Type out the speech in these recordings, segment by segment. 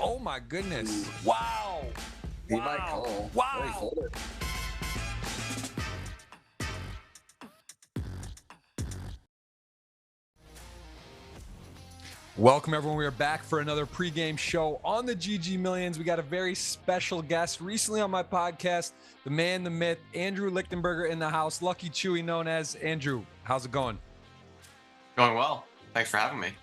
Oh my goodness. Ooh, Wow. he might Wow. call. Oh, he Wow. folded. Welcome, everyone. We are back for another pregame show on the GG Millions. We got a very special guest recently on my podcast, the man, the myth, Andrew Lichtenberger in the house, Lucky Chewy, known as Andrew. How's it going? Going well. Thanks for having me.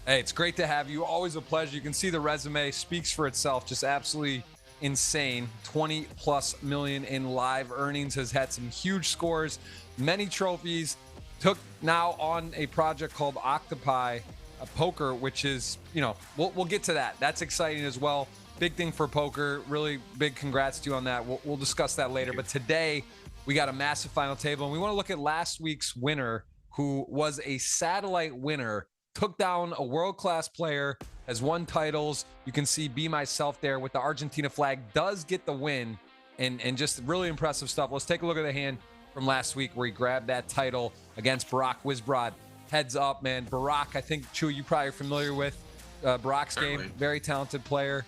Hey, it's great to have you. Always a pleasure. You can see the resume speaks for itself. Just absolutely insane. 20 plus million in live earnings, has had some huge scores, many trophies. Took now on a project called Octopi Poker, which is, we'll get to that. That's exciting as well. Big thing for poker. Really big congrats to you on that. We'll discuss that later. But today we got a massive final table, and we want to look at last week's winner, who was a satellite winner, took down a world-class player, has won titles. You can see Be Myself there with the Argentina flag, does get the win, and just really impressive stuff. Let's take a look at the hand from last week where he grabbed that title against Barack Wisbrod. Heads up, man. Barack, I think, Chewy, you probably are familiar with Barack's Certainly. game. Very talented player.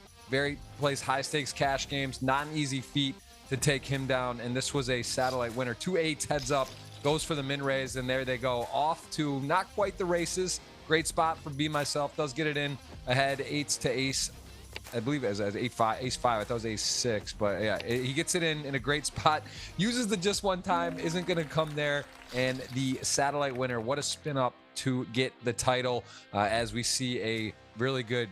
Plays high-stakes cash games. Not an easy feat to take him down, and this was a satellite winner. 2-8 heads up, goes for the min raise, and there they go. Off to not quite the races. Great spot for Be Myself. Does get it in ahead, 8s to ace. I believe it was ace 5. I thought it was ace 6, but yeah, he gets it in a great spot. Uses the just one time, isn't going to come there. And the satellite winner, what a spin up to get the title, as we see a really good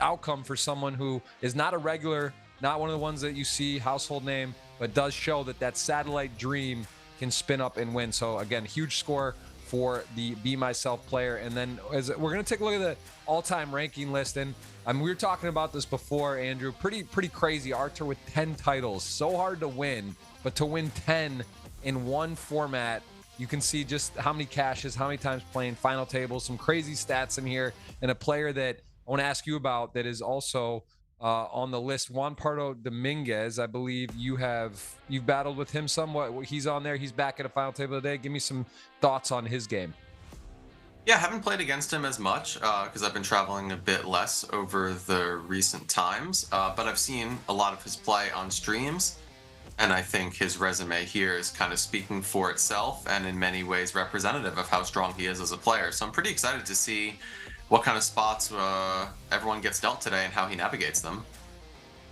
outcome for someone who is not a regular, not one of the ones that you see household name, but does show that satellite dream can spin up and win. So again, huge score for the Be Myself player. And then as we're going to take a look at the all-time ranking list, and we were talking about this before, Andrew. Pretty crazy. Arthur with 10 titles. So hard to win, but to win 10 in one format, you can see just how many cashes, how many times playing final tables, some crazy stats in here, and a player that I want to ask you about that is also on the list, Juan Pardo Dominguez. I believe you've battled with him somewhat. He's on there. He's back at a final table today. Give me some thoughts on his game. Yeah, I haven't played against him as much because I've been traveling a bit less over the recent times, but I've seen a lot of his play on streams, and I think his resume here is kind of speaking for itself and in many ways representative of how strong he is as a player. So I'm pretty excited to see what kind of spots everyone gets dealt today and how he navigates them.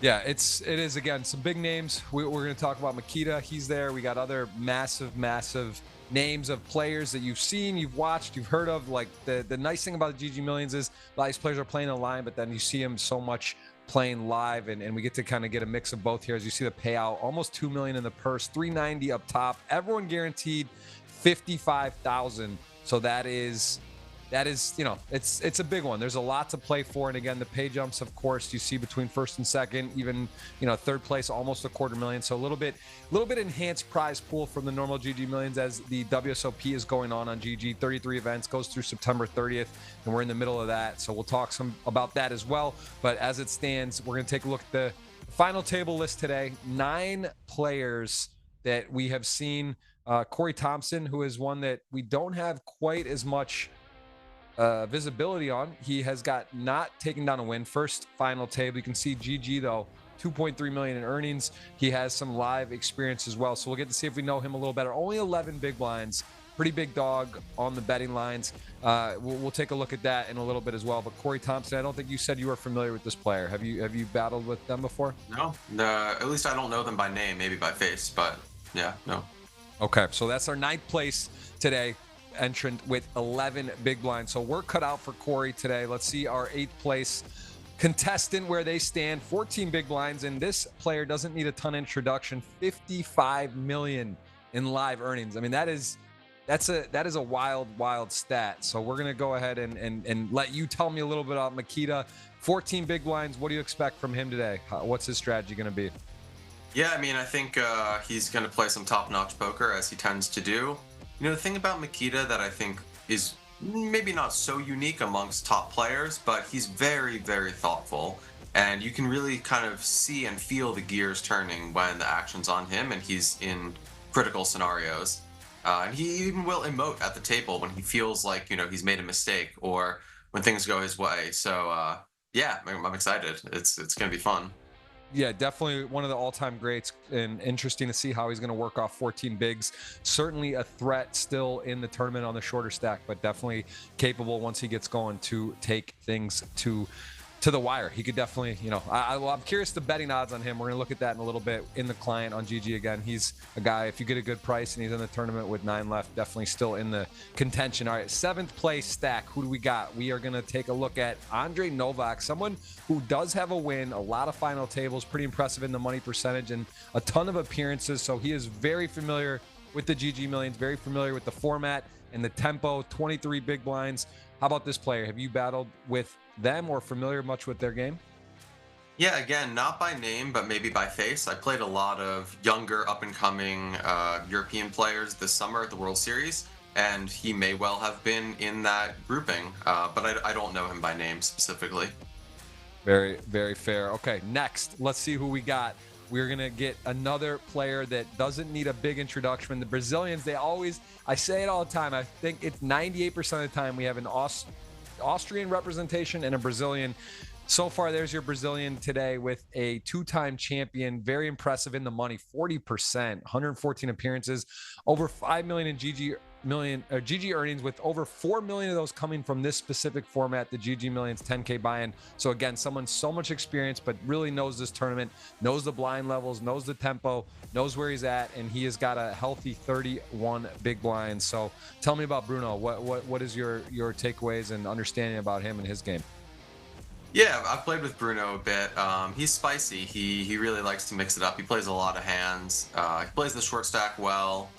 Yeah, it is, again, some big names. We're going to talk about Makita. He's there. We got other massive names of players that you've seen, you've watched, you've heard of. Like the nice thing about the GG Millions is a lot of these players are playing online, but then you see them so much playing live, and we get to kind of get a mix of both here. As you see the payout, almost $2 million in the purse, 390 up top. Everyone guaranteed 55,000. So that is, it's a big one. There's a lot to play for. And again, the pay jumps, of course, you see between first and second, even, third place, almost $250,000. So a little bit enhanced prize pool from the normal GG Millions as the WSOP is going on GG. 33 events, goes through September 30th, and we're in the middle of that. So we'll talk some about that as well. But as it stands, we're going to take a look at the final table list today. 9 players that we have seen. Corey Thompson, who is one that we don't have quite as much visibility on. He has got not taken down a win. First final table. You can see GG, though, 2.3 million in earnings. He has some live experience as well. So we'll get to see if we know him a little better. Only 11 big blinds. Pretty big dog on the betting lines. We'll take a look at that in a little bit as well. But Corey Thompson, I don't think you said you were familiar with this player. Have you battled with them before? No, at least I don't know them by name, maybe by face, but yeah, no. Okay, so that's our 9th place today. Entrant with 11 big blinds. So we're cut out for Corey today. Let's see our 8th place contestant, where they stand. 14 big blinds, and this player doesn't need a ton of introduction. 55 million in live earnings. I mean, that is a wild stat. So we're gonna go ahead and let you tell me a little bit about Makita. 14 big blinds. What do you expect from him today? What's his strategy gonna be? Yeah, I mean, I think he's going to play some top-notch poker, as he tends to do. The thing about Makita that I think is maybe not so unique amongst top players, but he's very, very thoughtful. And you can really kind of see and feel the gears turning when the action's on him and he's in critical scenarios. And he even will emote at the table when he feels like, he's made a mistake or when things go his way. So Yeah, I'm excited. It's gonna be fun. Yeah, definitely one of the all-time greats, and interesting to see how he's going to work off 14 bigs. Certainly a threat still in the tournament on the shorter stack, but definitely capable once he gets going to take things to the wire. He could definitely, I'm curious the betting odds on him. We're going to look at that in a little bit in the client on GG again. He's a guy, if you get a good price and he's in the tournament with 9 left, definitely still in the contention. All right, 7th place stack. Who do we got? We are going to take a look at Andre Novak, someone who does have a win, a lot of final tables, pretty impressive in the money percentage, and a ton of appearances. So he is very familiar with the GG Millions, very familiar with the format and the tempo, 23 big blinds. How about this player? Have you battled with them or familiar much with their game? Yeah, again, not by name, but maybe by face. I played a lot of younger, up and coming European players this summer at the World Series, and he may well have been in that grouping, but I don't know him by name specifically. Very, very fair. Okay, next, let's see who we got. We're going to get another player that doesn't need a big introduction. The Brazilians, I say it all the time. I think it's 98% of the time we have an Austrian representation and a Brazilian. So far, there's your Brazilian today with a 2-time champion. Very impressive in the money, 40%, 114 appearances, over 5 million in GG earnings, with over 4 million of those coming from this specific format, the GG Millions 10K buy-in. So again, someone so much experience, but really knows this tournament, knows the blind levels, knows the tempo, knows where he's at, and he has got a healthy 31 big blinds. So tell me about Bruno. What is your takeaways and understanding about him and his game? Yeah, I've played with Bruno a bit. He's spicy. He really likes to mix it up. He plays a lot of hands. He plays the short stack well,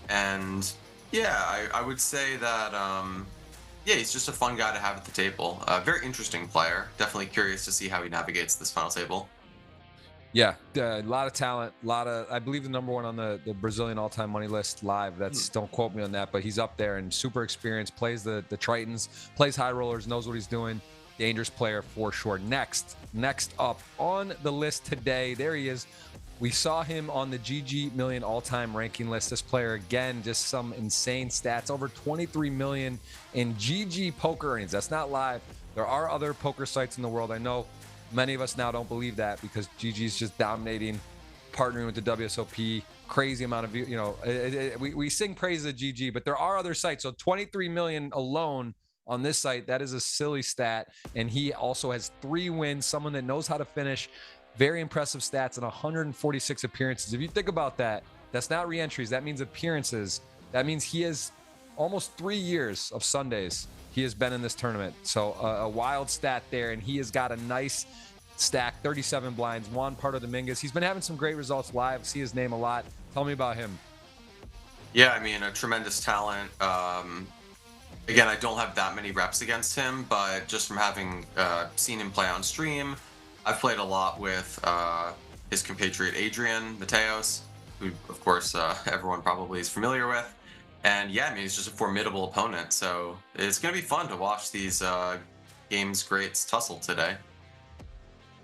and yeah, I would say that yeah, he's just a fun guy to have at the table. Very interesting player. Definitely curious to see how he navigates this final table. Yeah, a lot of talent, I believe the number 1 on the Brazilian all-time money list live. Don't quote me on that, but he's up there and super experienced, plays the Tritons, plays high rollers, knows what he's doing. Dangerous player for sure. Next up on the list today, there he is. We saw him on the GG Million all-time ranking list. This player, again, just some insane stats. Over 23 million in GGPoker earnings. That's not live. There are other poker sites in the world. I know many of us now don't believe that because GG is just dominating, partnering with the WSOP. Crazy amount of, we sing praise of GG, but there are other sites. So 23 million alone on this site, that is a silly stat. And he also has 3 wins, someone that knows how to finish. Very impressive stats and 146 appearances. If you think about that, that's not re-entries. That means appearances. That means he has almost 3 years of Sundays he has been in this tournament. So a wild stat there. And he has got a nice stack, 37 blinds, Juan Pardo Dominguez. He's been having some great results live. See his name a lot. Tell me about him. Yeah, I mean, a tremendous talent. Again, I don't have that many reps against him, but just from having seen him play on stream, I've played a lot with his compatriot Adrian Mateos, who, of course, everyone probably is familiar with. And yeah, I mean, he's just a formidable opponent. So it's going to be fun to watch these games greats tussle today.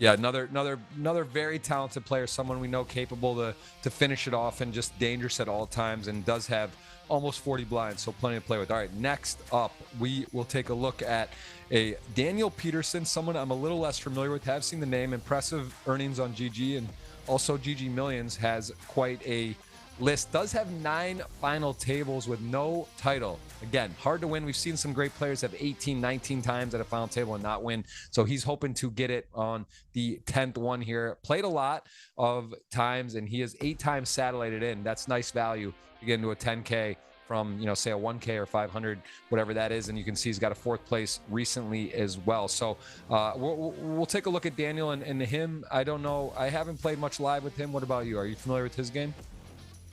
Yeah, another very talented player, someone we know capable to finish it off and just dangerous at all times, and does have almost 40 blinds, so plenty to play with. All right, next up, we will take a look at a Daniel Peterson, someone I'm a little less familiar with, have seen the name, impressive earnings on GG, and also GG Millions has quite a list. Does have 9 final tables with no title. Again, hard to win. We've seen some great players have 18, 19 times at a final table and not win. So he's hoping to get it on the 10th one here. Played a lot of times, and he has 8 times satellited in. That's nice value to get into a 10K from, say a 1K or 500, whatever that is. And you can see he's got a 4th place recently as well. So we'll take a look at Daniel and him. I don't know. I haven't played much live with him. What about you? Are you familiar with his game?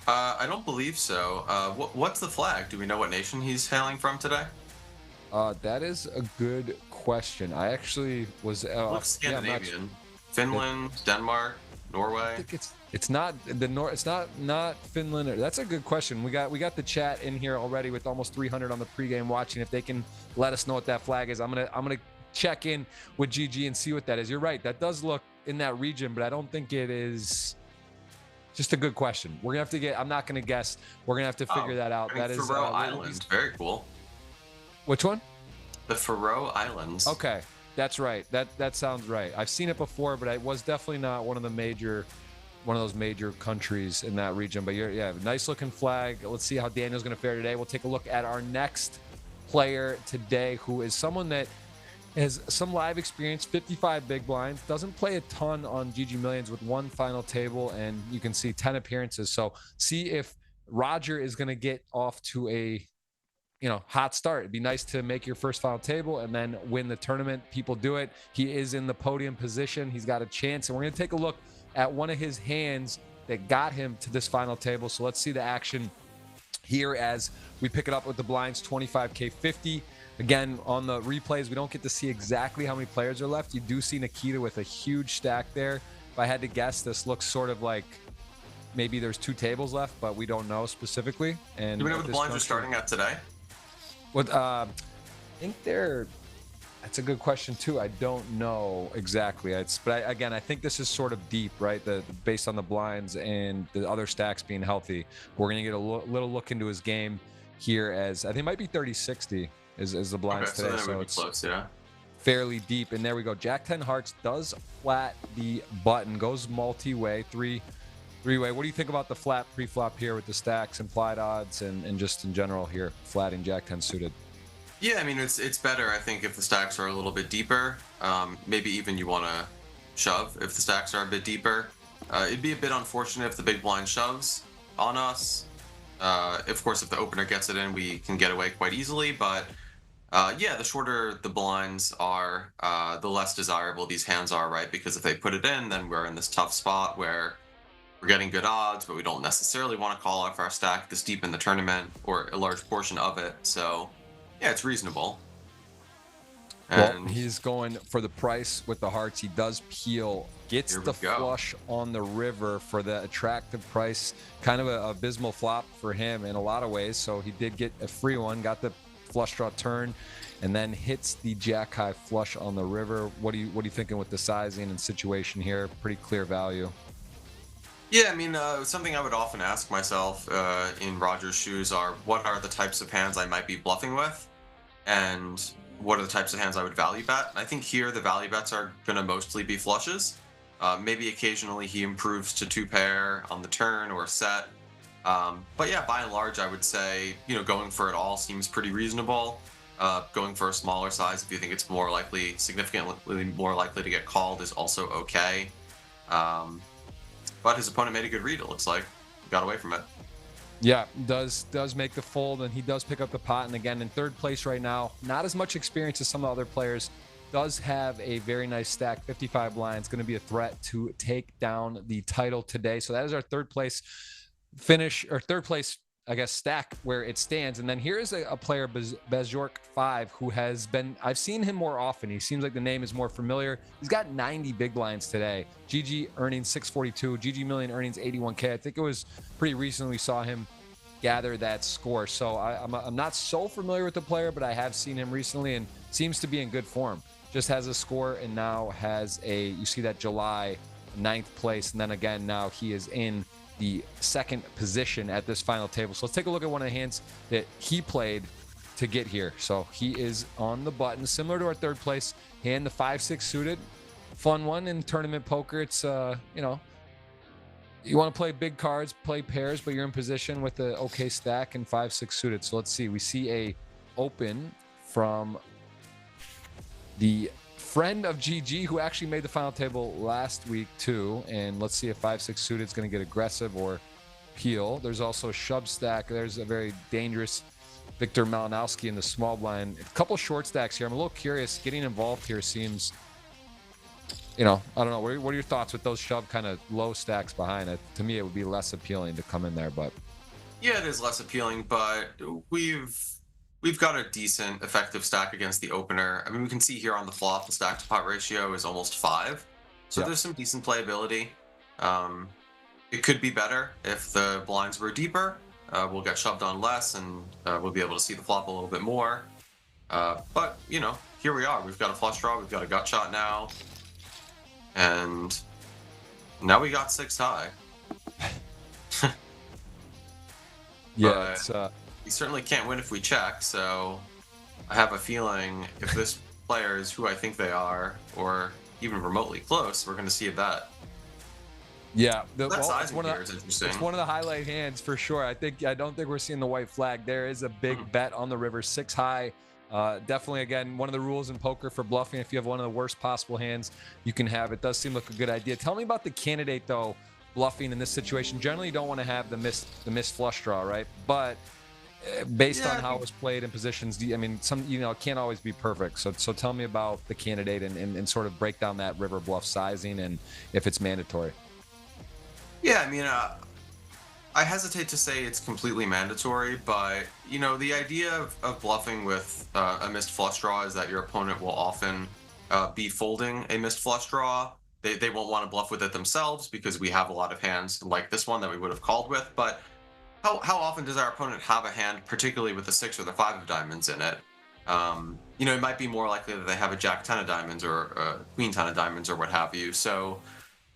I don't believe so. What's the flag? Do we know what nation he's hailing from today? That is a good question. I actually was Looks Scandinavian. Finland, Denmark, Norway. I think it's not it's not Finland. That's a good question. We got the chat in here already with almost 300 on the pregame watching. If they can let us know what that flag is, I'm gonna check in with GG and see what that is. You're right. That does look in that region, but I don't think it is. Just a good question. We're gonna have to get. I'm not gonna guess. We're gonna have to figure that out. That is Faroe Islands. Very cool. Which one? The Faroe Islands. Okay. That's right. That sounds right. I've seen it before, but it was definitely not one of those major countries in that region. But yeah, nice looking flag. Let's see how Daniel's going to fare today. We'll take a look at our next player today, who is someone that has some live experience, 55 big blinds, doesn't play a ton on GGMillions, with one final table, and you can see 10 appearances. So see if Roger is going to get off to a hot start. It'd be nice to make your first final table and then win the tournament. People do it. He is in the podium position. He's got a chance. And we're going to take a look at one of his hands that got him to this final table. So let's see the action here as we pick it up with the blinds, 25K 50. Again, on the replays, we don't get to see exactly how many players are left. You do see Nikita with a huge stack there. If I had to guess, this looks sort of like maybe there's 2 tables left, but we don't know specifically. And do we know what the blinds are starting at today? What I think that's a good question too. I don't know exactly. Again, I think this is sort of deep, right? Based on the blinds and the other stacks being healthy. We're gonna get a little look into his game here, as I think it might be 30-60 is the blinds today. So it's close, yeah. Fairly deep. And there we go. Jack 10 hearts does flat the button, goes multi-way, three-way. What do you think about the flat pre-flop here with the stacks, implied odds, and just in general here, flatting Jack 10 suited? Yeah, I mean, it's better, I think, if the stacks are a little bit deeper. Maybe even you want to shove if the stacks are a bit deeper. It'd be a bit unfortunate if the big blind shoves on us. Of course, if the opener gets it in, we can get away quite easily. But yeah, the shorter the blinds are, the less desirable these hands are, right? Because if they put it in, then we're in this tough spot where we're getting good odds, but we don't necessarily want to call off our stack this deep in the tournament, or a large portion of it. So yeah, it's reasonable. Well, he's going for the price with the hearts. He does peel, gets the flush on the river for the attractive price. Kind of an abysmal flop for him in a lot of ways. So he did get a free one, got the flush draw turn, and then hits the jack high flush on the river. What are you thinking with the sizing and situation here? Pretty clear value. Yeah, I mean, something I would often ask myself in Roger's shoes are, what are the types of hands I might be bluffing with? And what are the types of hands I would value bet? I think here the value bets are going to mostly be flushes. Maybe occasionally he improves to 2-pair on the turn or set. But yeah, by and large, I would say, going for it all seems pretty reasonable. Going for a smaller size, if you think it's significantly more likely to get called, is also okay. But his opponent made a good read, it looks like. Got away from it. Yeah, does make the fold, and he does pick up the pot. And again, in third place right now, not as much experience as some of the other players. Does have a very nice stack, 55 blinds, going to be a threat to take down the title today. So that is our third place finish, or third place, I guess, stack where it stands. And then here is a player, Bezjork 5, who has been, I've seen him more often. He seems like the name is more familiar. He's got 90 big blinds today. GG earnings 642, GGMillion earnings 81K. I think it was pretty recently we saw him gather that score. So I'm not so familiar with the player, but I have seen him recently and seems to be in good form. Just has a score and now has you see that July 9th place. And then again, now he is in the second position at this final table. So let's take a look at one of the hands that he played to get here. So he is on the button, similar to our third place hand, the 5-6 suited. Fun one in tournament poker. It's you want to play big cards, play pairs, but you're in position with the okay stack and 5-6 suited. So let's see. We see a open from the friend of GG, who actually made the final table last week too. And let's see if 5-6 suited is going to get aggressive or peel. There's also a shove stack. There's a very dangerous Victor Malinowski in the small blind. A couple short stacks here. I'm a little curious. Getting involved here seems, I don't know. What are your thoughts with those shove kind of low stacks behind it? To me, it would be less appealing to come in there, but yeah, it is less appealing. But we've got a decent effective stack against the opener. I mean, we can see here on the flop, the stack to pot ratio is almost 5. So there's some decent playability. It could be better if the blinds were deeper. We'll get shoved on less, and we'll be able to see the flop a little bit more. But, here we are. We've got a flush draw. We've got a gut shot now. And now we got 6 high. yeah, we certainly can't win if we check, so I have a feeling if this players who I think they are, or even remotely close, we're going to see a bet. Yeah, That sizing here is interesting. It's one of the highlight hands for sure. I don't think we're seeing the white flag. There is a big bet on the river, 6 high. Definitely, again, one of the rules in poker for bluffing. If you have one of the worst possible hands you can have, it does seem like a good idea. Tell me about the candidate though, bluffing in this situation. Generally, you don't want to have the missed flush draw, right? But based on how it was played in positions, I mean, it can't always be perfect. So tell me about the candidate and sort of break down that river bluff sizing and if it's mandatory. Yeah, I mean, I hesitate to say it's completely mandatory, but the idea of bluffing with a missed flush draw is that your opponent will often be folding a missed flush draw. They won't want to bluff with it themselves because we have a lot of hands like this one that we would have called with. But how often does our opponent have a hand, particularly with the 6 or the 5 of diamonds in it? It might be more likely that they have a jack 10 of diamonds or a queen 10 of diamonds or what have you. So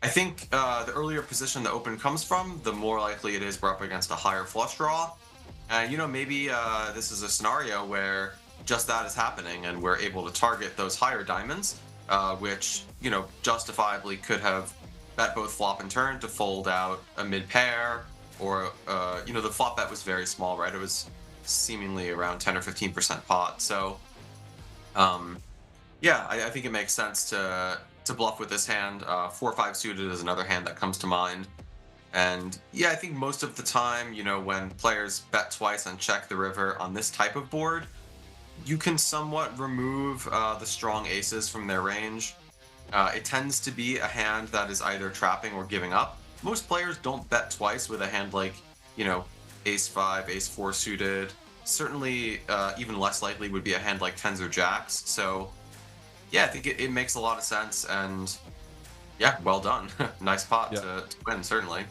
I think the earlier position the open comes from, the more likely it is we're up against a higher flush draw. And, maybe this is a scenario where just that is happening and we're able to target those higher diamonds, which, justifiably could have bet both flop and turn to fold out a mid pair, or, the flop bet was very small, right? It was seemingly around 10 or 15% pot. So, yeah, I think it makes sense to bluff with this hand. 4-5 suited is another hand that comes to mind. And yeah, I think most of the time, when players bet twice and check the river on this type of board, you can somewhat remove the strong aces from their range. It tends to be a hand that is either trapping or giving up. Most players don't bet twice with a hand like, ace 5, ace 4 suited. Certainly, even less likely would be a hand like 10s or jacks. So yeah, I think it makes a lot of sense, and yeah, well done. Nice pot to win, certainly.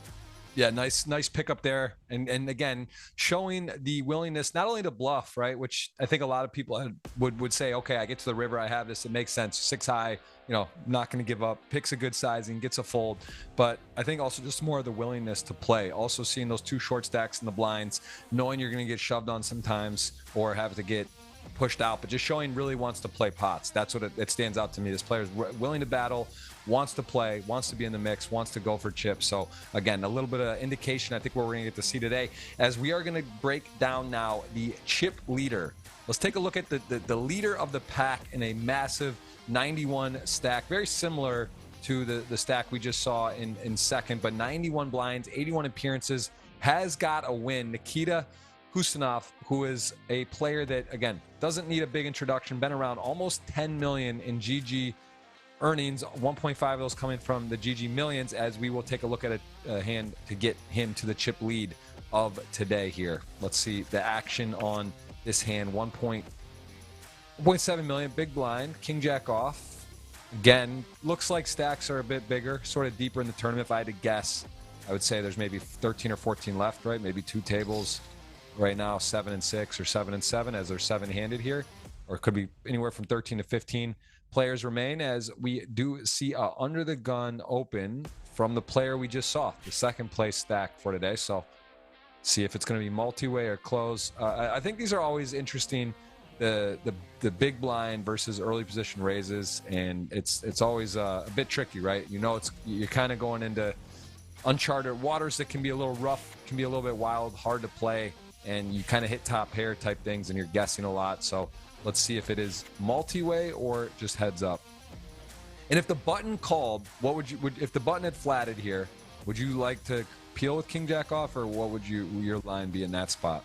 Yeah, nice pickup there, and again, showing the willingness not only to bluff, right, which I think a lot of people would say, okay, I get to the river, I have this, it makes sense, 6 high, not going to give up, picks a good sizing, gets a fold, but I think also just more of the willingness to play. Also seeing those 2 short stacks in the blinds, knowing you're going to get shoved on sometimes or have to get pushed out, but just showing really wants to play pots. That's what it stands out to me. This player is willing to battle, wants to play, wants to be in the mix, wants to go for chips. So again, a little bit of indication, I think, what we're going to get to see today, as we are going to break down now the chip leader. Let's take a look at the leader of the pack in a massive 91 stack, very similar to the stack we just saw in second, but 91 blinds, 81 appearances, has got a win. Nikita Husanov, who is a player that, again, doesn't need a big introduction, been around almost 10 million in GG earnings, 1.5 of those coming from the GGMillions, as we will take a look at a hand to get him to the chip lead of today here. Let's see the action on this hand. 1.7 million, big blind, king jack off. Again, looks like stacks are a bit bigger, sort of deeper in the tournament. If I had to guess, I would say there's maybe 13 or 14 left, right? Maybe 2 tables. Right now, 7 and 6 or 7 and 7, as they're 7-handed here, or it could be anywhere from 13 to 15 players remain, as we do see a under the gun open from the player we just saw, the second place stack for today. So see if it's going to be multi-way or close. I think these are always interesting, the big blind versus early position raises, and it's always a bit tricky, right? You're kind of going into uncharted waters that can be a little rough, can be a little bit wild, hard to play, and you kind of hit top pair type things and you're guessing a lot. So let's see if it is multi-way or just heads up. And if the button called, if the button had flatted here, would you like to peel with king jack off, or what would your line be in that spot?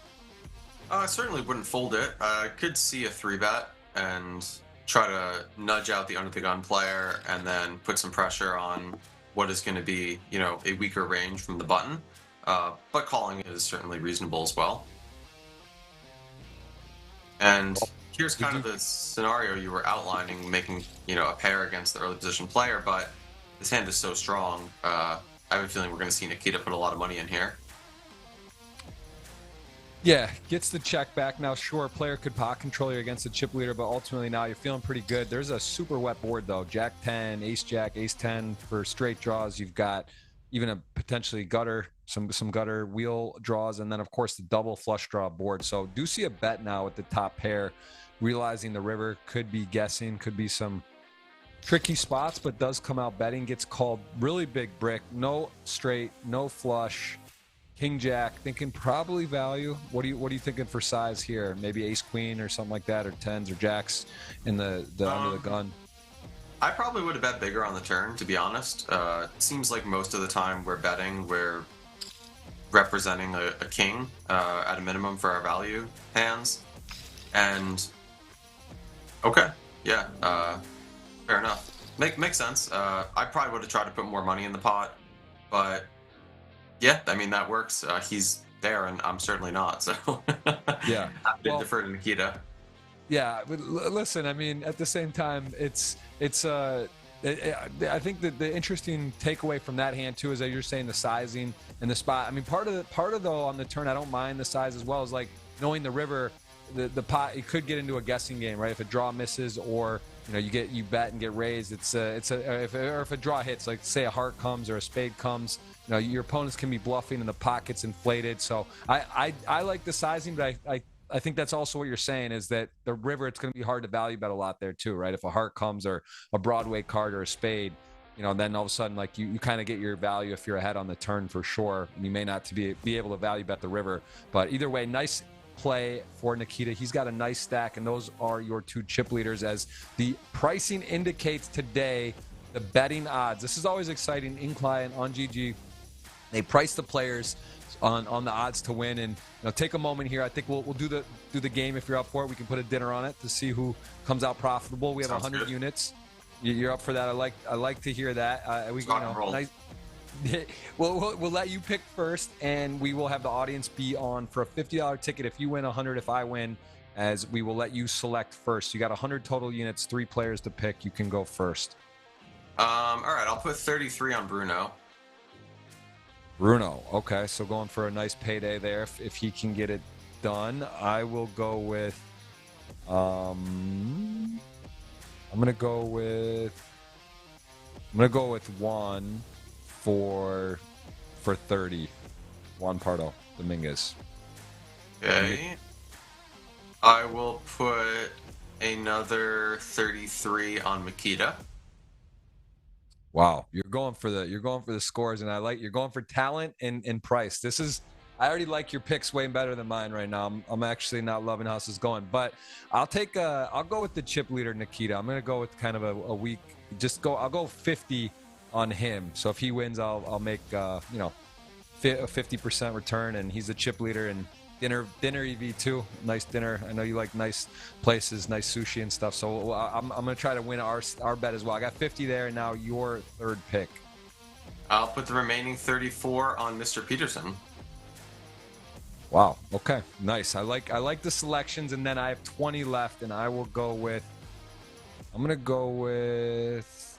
I certainly wouldn't fold it. I could see a 3-bet and try to nudge out the under the gun player and then put some pressure on what is going to be, a weaker range from the button. But calling is certainly reasonable as well. And here's kind of the scenario you were outlining, making, a pair against the early position player, but this hand is so strong. I have a feeling we're going to see Nikita put a lot of money in here. Yeah, gets the check back. Now, sure, player could pot control you against the chip leader, but ultimately now you're feeling pretty good. There's a super wet board, though. Jack 10, ace jack, ace 10 for straight draws. You've got even a potentially gutter, some gutter wheel draws, and then, of course, the double flush draw board. So do see a bet now with the top pair realizing the river could be guessing, could be some tricky spots, but does come out betting, gets called really big brick, no straight, no flush, king jack, thinking probably value. What are you thinking for size here? Maybe ace queen or something like that, or tens or jacks in the under the gun. I probably would have bet bigger on the turn, to be honest. It seems like most of the time we're betting, we're representing a king at a minimum for our value hands. And okay, yeah, fair enough. Makes sense. I probably would have tried to put more money in the pot, but yeah, I mean that works. He's there, and I'm certainly not. So Yeah, I've been deferred to Nikita. Yeah, but listen, I mean, at the same time, I think that the interesting takeaway from that hand too is that you're saying the sizing and the spot. I mean, part of though on the turn, I don't mind the size as well, is like knowing the river, the pot. It could get into a guessing game, right? If a draw misses, or you bet and get raised. If a draw hits, like say a heart comes or a spade comes, your opponents can be bluffing and the pot gets inflated. So I like the sizing, but I think that's also what you're saying, is that the river, it's going to be hard to value bet a lot there too, right? If a heart comes or a Broadway card or a spade, then all of a sudden, like you kind of get your value if you're ahead on the turn for sure. And you may not be able to value bet the river, but either way, nice play for Nikita. He's got a nice stack, and those are your two chip leaders. As the pricing indicates today, the betting odds. This is always exciting in client on GG. They price the players on the odds to win, and take a moment here. I think we'll do the game. If you're up for it, we can put a dinner on it to see who comes out profitable. We have 100 good units. You're up for that? I like to hear that. Nice. We'll let you pick first, and we will have the audience be on for a $50 ticket if you win, 100 if I win, as we will let you select first. You got 100 total units, 3 players to pick. You can go first. All right, I'll put 33 on Bruno. Okay, so going for a nice payday there if he can get it done. I will go with I'm gonna go with Juan for 30. Juan Pardo Dominguez. Okay. I will put another 33 on Makita. Wow, you're going for the scores, and you're going for talent and price. I already like your picks way better than mine right now. I'm actually not loving how this is going, but I'll go with the chip leader Nikita. I'm gonna go with kind of a weak. I'll go 50 on him. So if he wins, I'll make a 50% return, and he's the chip leader. And dinner EV2, nice dinner. I know you like nice places, nice sushi and stuff. So I'm gonna try to win our bet as well. I got 50 there, and now your third pick. I'll put the remaining 34 on Mr. Peterson. Wow. Okay. Nice. I like the selections, and then I have 20 left, and I will go with. I'm gonna go with.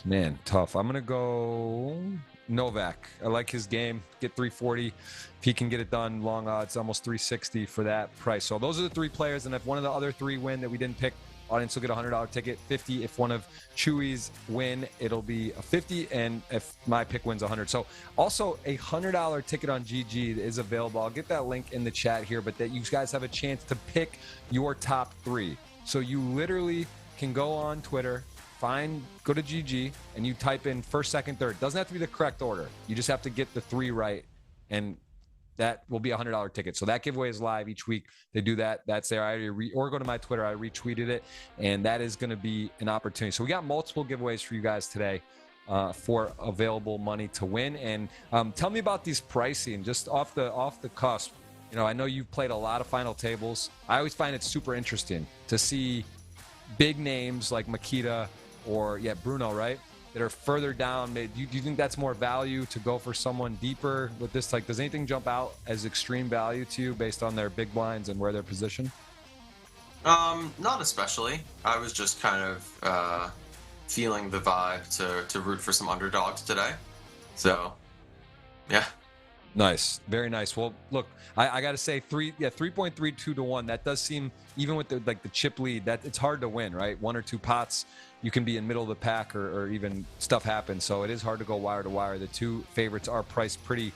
Man, tough. I'm gonna go Novak. I like his game. Get 340. If he can get it done, long odds, almost 360 for that price. So those are the 3 players, and if one of the other 3 win that we didn't pick, audience will get a $100 ticket. 50 if one of Chewy's win, it'll be a 50, and if my pick wins, 100. So also a $100 ticket on GG is available. I'll get that link in the chat here, but that you guys have a chance to pick your top 3. So you literally can go on Twitter, go to GG, and you type in first, second, third. Doesn't have to be the correct order. You just have to get the 3 right, and that will be a $100 ticket. So that giveaway is live each week. They do that. That's there. Or go to my Twitter. I retweeted it, and that is going to be an opportunity. So we got multiple giveaways for you guys today for available money to win. And tell me about these pricing, just off the cusp. I know you've played a lot of final tables. I always find it super interesting to see big names like Makita or Bruno, right, that are further down. Do you think that's more value to go for someone deeper with this? Like, does anything jump out as extreme value to you based on their big blinds and where they're positioned? Not especially. I was just kind of feeling the vibe to root for some underdogs today. So, yeah. Nice, very nice. Well, look, I got to say 3.32 to 1. That does seem, even with the chip lead, that it's hard to win, right? 1 or 2 pots, you can be in middle of the pack, or even stuff happens. So it is hard to go wire to wire. The 2 favorites are priced pretty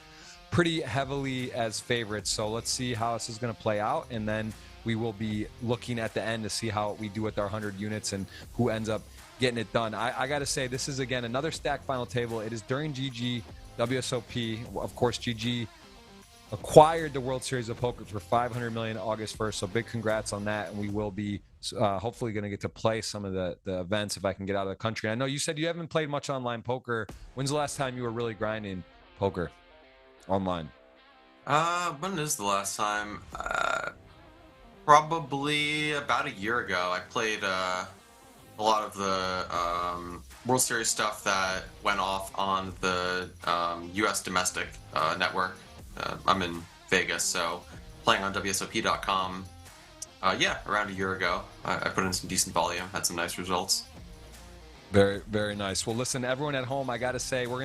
heavily as favorites. So let's see how this is going to play out, and then we will be looking at the end to see how we do with our 100 units and who ends up getting it done. I got to say, this is, again, another stack final table. It is during GG WSOP. Of course, GG acquired the World Series of Poker for $500 million August 1st. So big congrats on that. And we will be hopefully going to get to play some of the events if I can get out of the country. I know you said you haven't played much online poker. When's the last time you were really grinding poker online? When is the last time? Probably about a year ago. I played a lot of the World Series stuff that went off on the U.S. domestic network. I'm in Vegas, so playing on WSOP.com. Yeah, around a year ago. I put in some decent volume, had some nice results. Very, very nice. Well, listen, everyone at home, I got to say, we're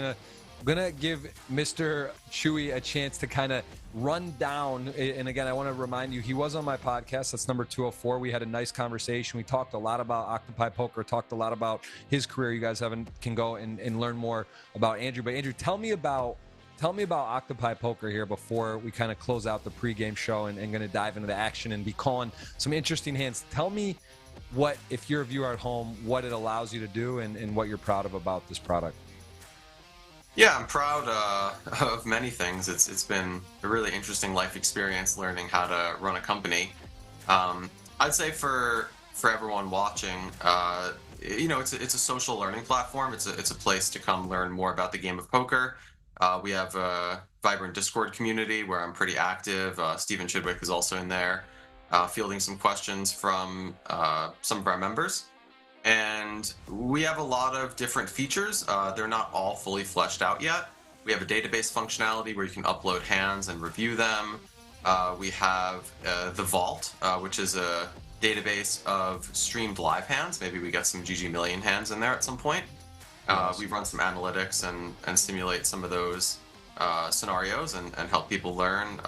gonna give Mr. Chewy a chance to kind of run down. And again, I want to remind you, he was on my podcast. That's number 204. We had a nice conversation. We talked a lot about Octopi Poker, talked a lot about his career. You guys can go and learn more about Andrew. But Andrew, tell me about Octopi Poker here before we kind of close out the pregame show and going to dive into the action and be calling some interesting hands. Tell me what, if you're a viewer at home, what it allows you to do and what you're proud of about this product. Yeah, I'm proud of many things. It's been a really interesting life experience learning how to run a company. I'd say for everyone watching, it's a social learning platform. It's a place to come learn more about the game of poker. We have a vibrant Discord community where I'm pretty active. Stephen Chidwick is also in there, fielding some questions from some of our members. And we have a lot of different features. They're not all fully fleshed out yet. We have a database functionality where you can upload hands and review them. We have the Vault, which is a database of streamed live hands. Maybe we get some GGMillion hands in there at some point. We run some analytics and simulate some of those scenarios and help people learn,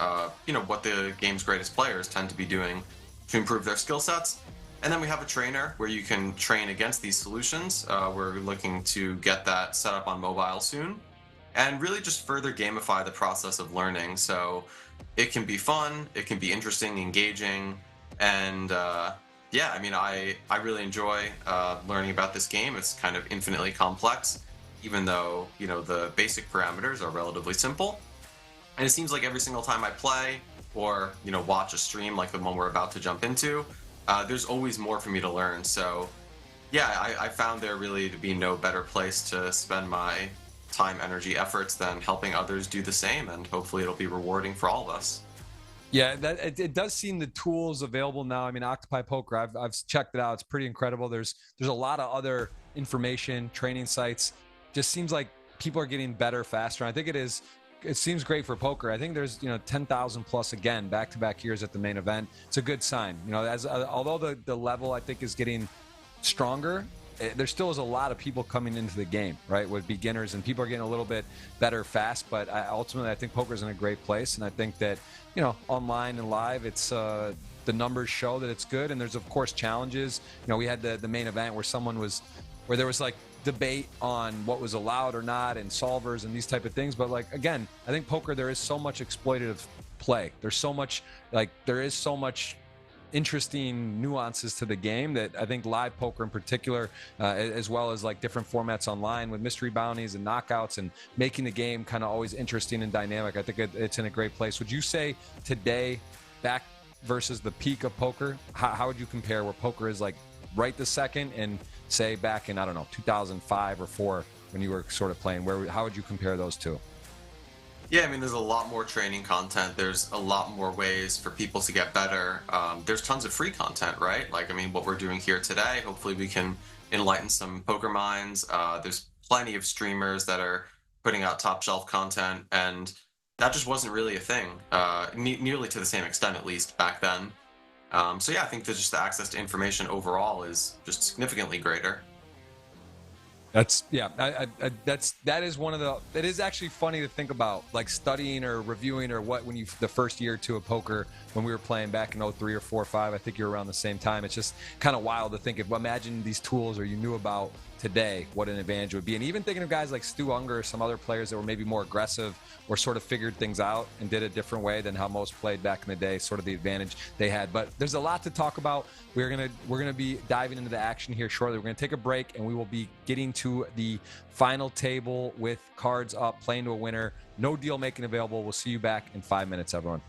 what the game's greatest players tend to be doing to improve their skill sets. And then we have a trainer where you can train against these solutions. We're looking to get that set up on mobile soon and really just further gamify the process of learning. So it can be fun, it can be interesting, engaging, and I really enjoy learning about this game. It's kind of infinitely complex, even though, the basic parameters are relatively simple. And it seems like every single time I play or, watch a stream like the one we're about to jump into, there's always more for me to learn. So yeah, I found there really to be no better place to spend my time, energy, efforts than helping others do the same, and hopefully it'll be rewarding for all of us. Yeah, it does seem the tools available now. I mean, Octopi Poker, I've checked it out. It's pretty incredible. There's a lot of other information, training sites. Just seems like people are getting better faster. And I think it seems great for poker. I think there's 10,000 plus again back-to-back years at the main event. It's a good sign. Although the level I think is getting stronger, there still is a lot of people coming into the game, right, with beginners, and people are getting a little bit better fast. But ultimately, I think poker's in a great place, and I think that online and live, it's the numbers show that it's good. And there's of course challenges. We had the main event where there was like debate on what was allowed or not and solvers and these type of things. But like, again, I think poker, there is so much exploitative play. There's so much interesting nuances to the game that I think live poker in particular, as well as like different formats online with mystery bounties and knockouts and making the game kind of always interesting and dynamic. I think it's in a great place. Would you say today, back versus the peak of poker, how would you compare where poker is like right this second and say back in, I don't know, 2005 or 4 when you were sort of playing? How would you compare those two? Yeah, I mean, there's a lot more training content. There's a lot more ways for people to get better. There's tons of free content, right? Like, I mean, what we're doing here today, hopefully we can enlighten some poker minds. There's plenty of streamers that are putting out top shelf content, and that just wasn't really a thing, nearly to the same extent, at least back then. So yeah, I think that just the access to information overall is just significantly greater. That is one of the. It is actually funny to think about, like studying or reviewing or the first year or two of poker when we were playing back in 03 or 4 or 5. I think you're around the same time. It's just kind of wild to think of. Imagine these tools, or you knew about today what an advantage would be. And even thinking of guys like Stu Unger or some other players that were maybe more aggressive or sort of figured things out and did it a different way than how most played back in the day, sort of the advantage they had. But there's a lot to talk about. We're gonna be diving into the action here shortly. We're gonna take a break and we will be getting to the final table with cards up, playing to a winner, no deal making available. We'll see you back in 5 minutes, everyone.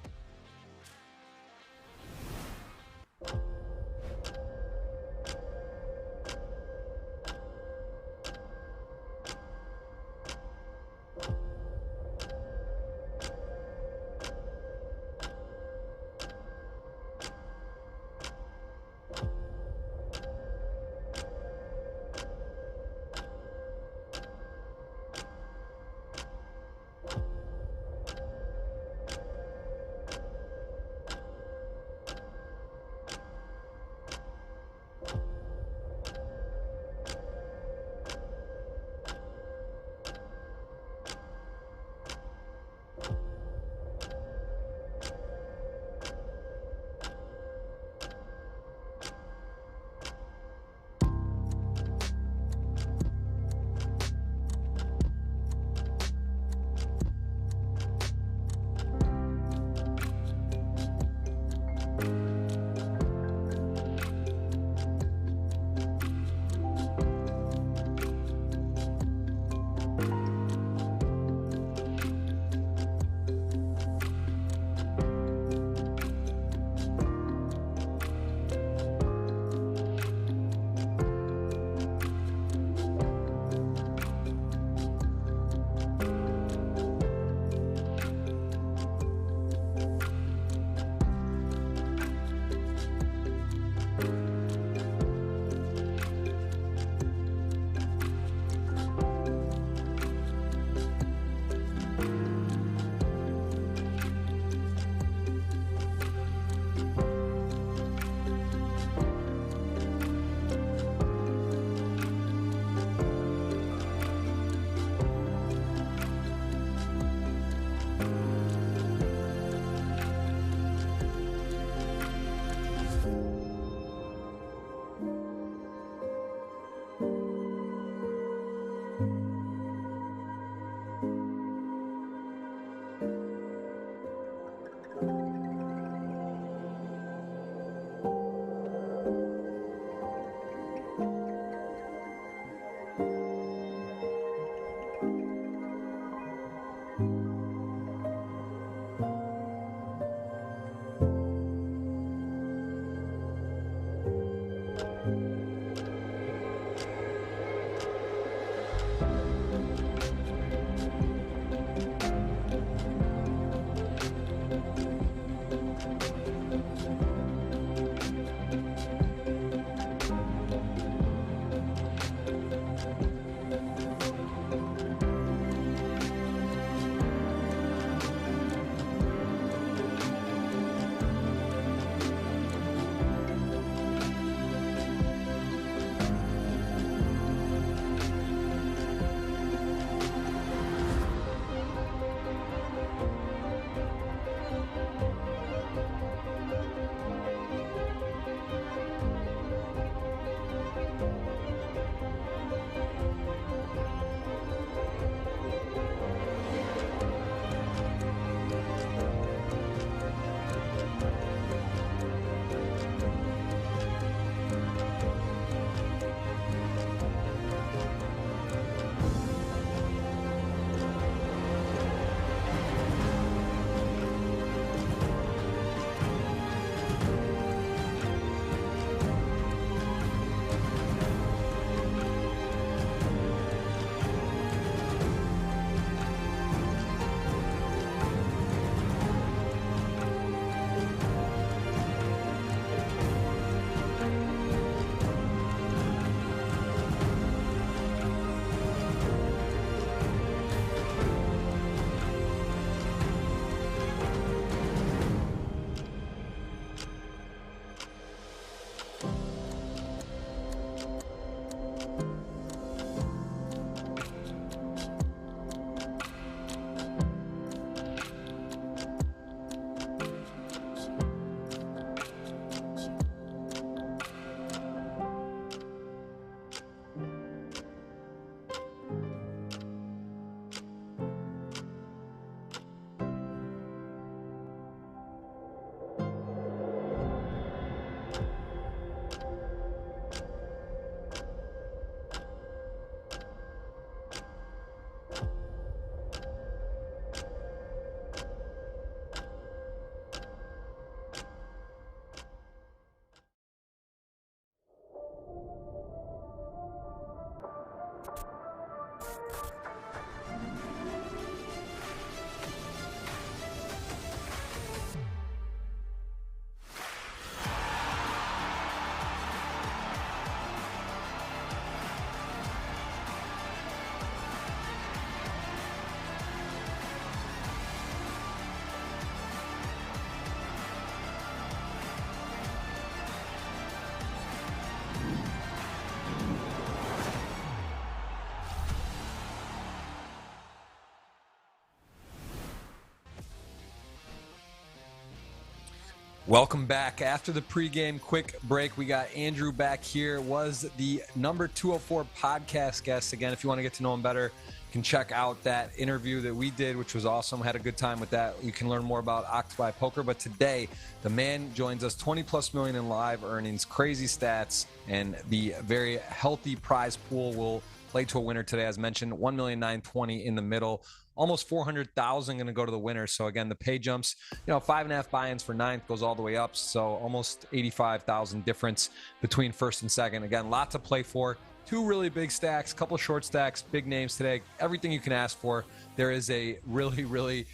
Welcome back. After the pregame quick break, we got Andrew back here. Was the number 204 podcast guest. Again, if you want to get to know him better, you can check out that interview that we did, which was awesome. Had a good time with that. You can learn more about Octopi Poker. But today, the man joins us, 20 plus million in live earnings, crazy stats, and the very healthy prize pool will play to a winner today. As mentioned, 1,920,000 in the middle. Almost 400,000 going to go to the winner. So again, the pay jumps, 5.5 buy-ins for ninth goes all the way up. So almost 85,000 difference between first and second. Again, lot to play for. Two really big stacks, couple short stacks, big names today. Everything you can ask for. There is a really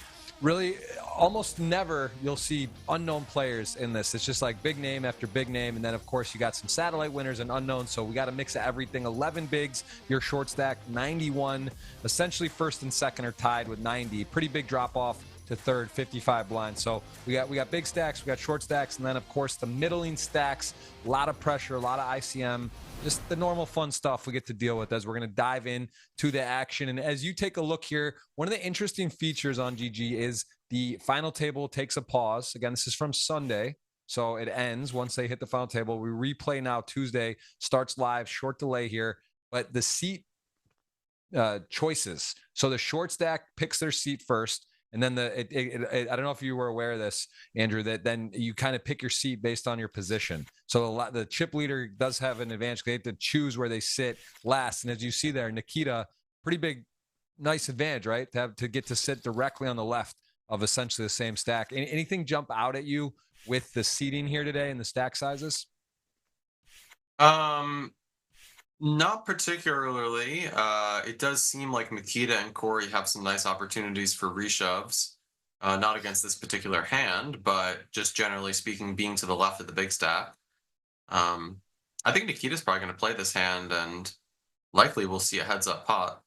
almost never you'll see unknown players in this. It's just like big name after big name, and then of course you got some satellite winners and unknowns. So we got a mix of everything. 11 bigs, your short stack 91. Essentially first and second are tied with 90. Pretty big drop off to third, 55 blinds. So we got big stacks, we got short stacks, and then of course the middling stacks. A lot of pressure, a lot of ICM. Just the normal fun stuff we get to deal with as we're going to dive in to the action. And as you take a look here, one of the interesting features on GG is the final table takes a pause. Again, this is from Sunday, so it ends once they hit the final table. We replay now Tuesday, starts live, short delay here, but the seat choices. So the short stack picks their seat first. And then I don't know if you were aware of this, Andrew, that then you kind of pick your seat based on your position. So the chip leader does have an advantage. They have to choose where they sit last. And as you see there, Nikita, pretty big, nice advantage, right? To get to sit directly on the left of essentially the same stack. Anything jump out at you with the seating here today and the stack sizes? Not particularly. It does seem like Nikita and Corey have some nice opportunities for reshoves. Not against this particular hand, but just generally speaking, being to the left of the big stack. I think Nikita's probably going to play this hand, and likely we'll see a heads-up pot.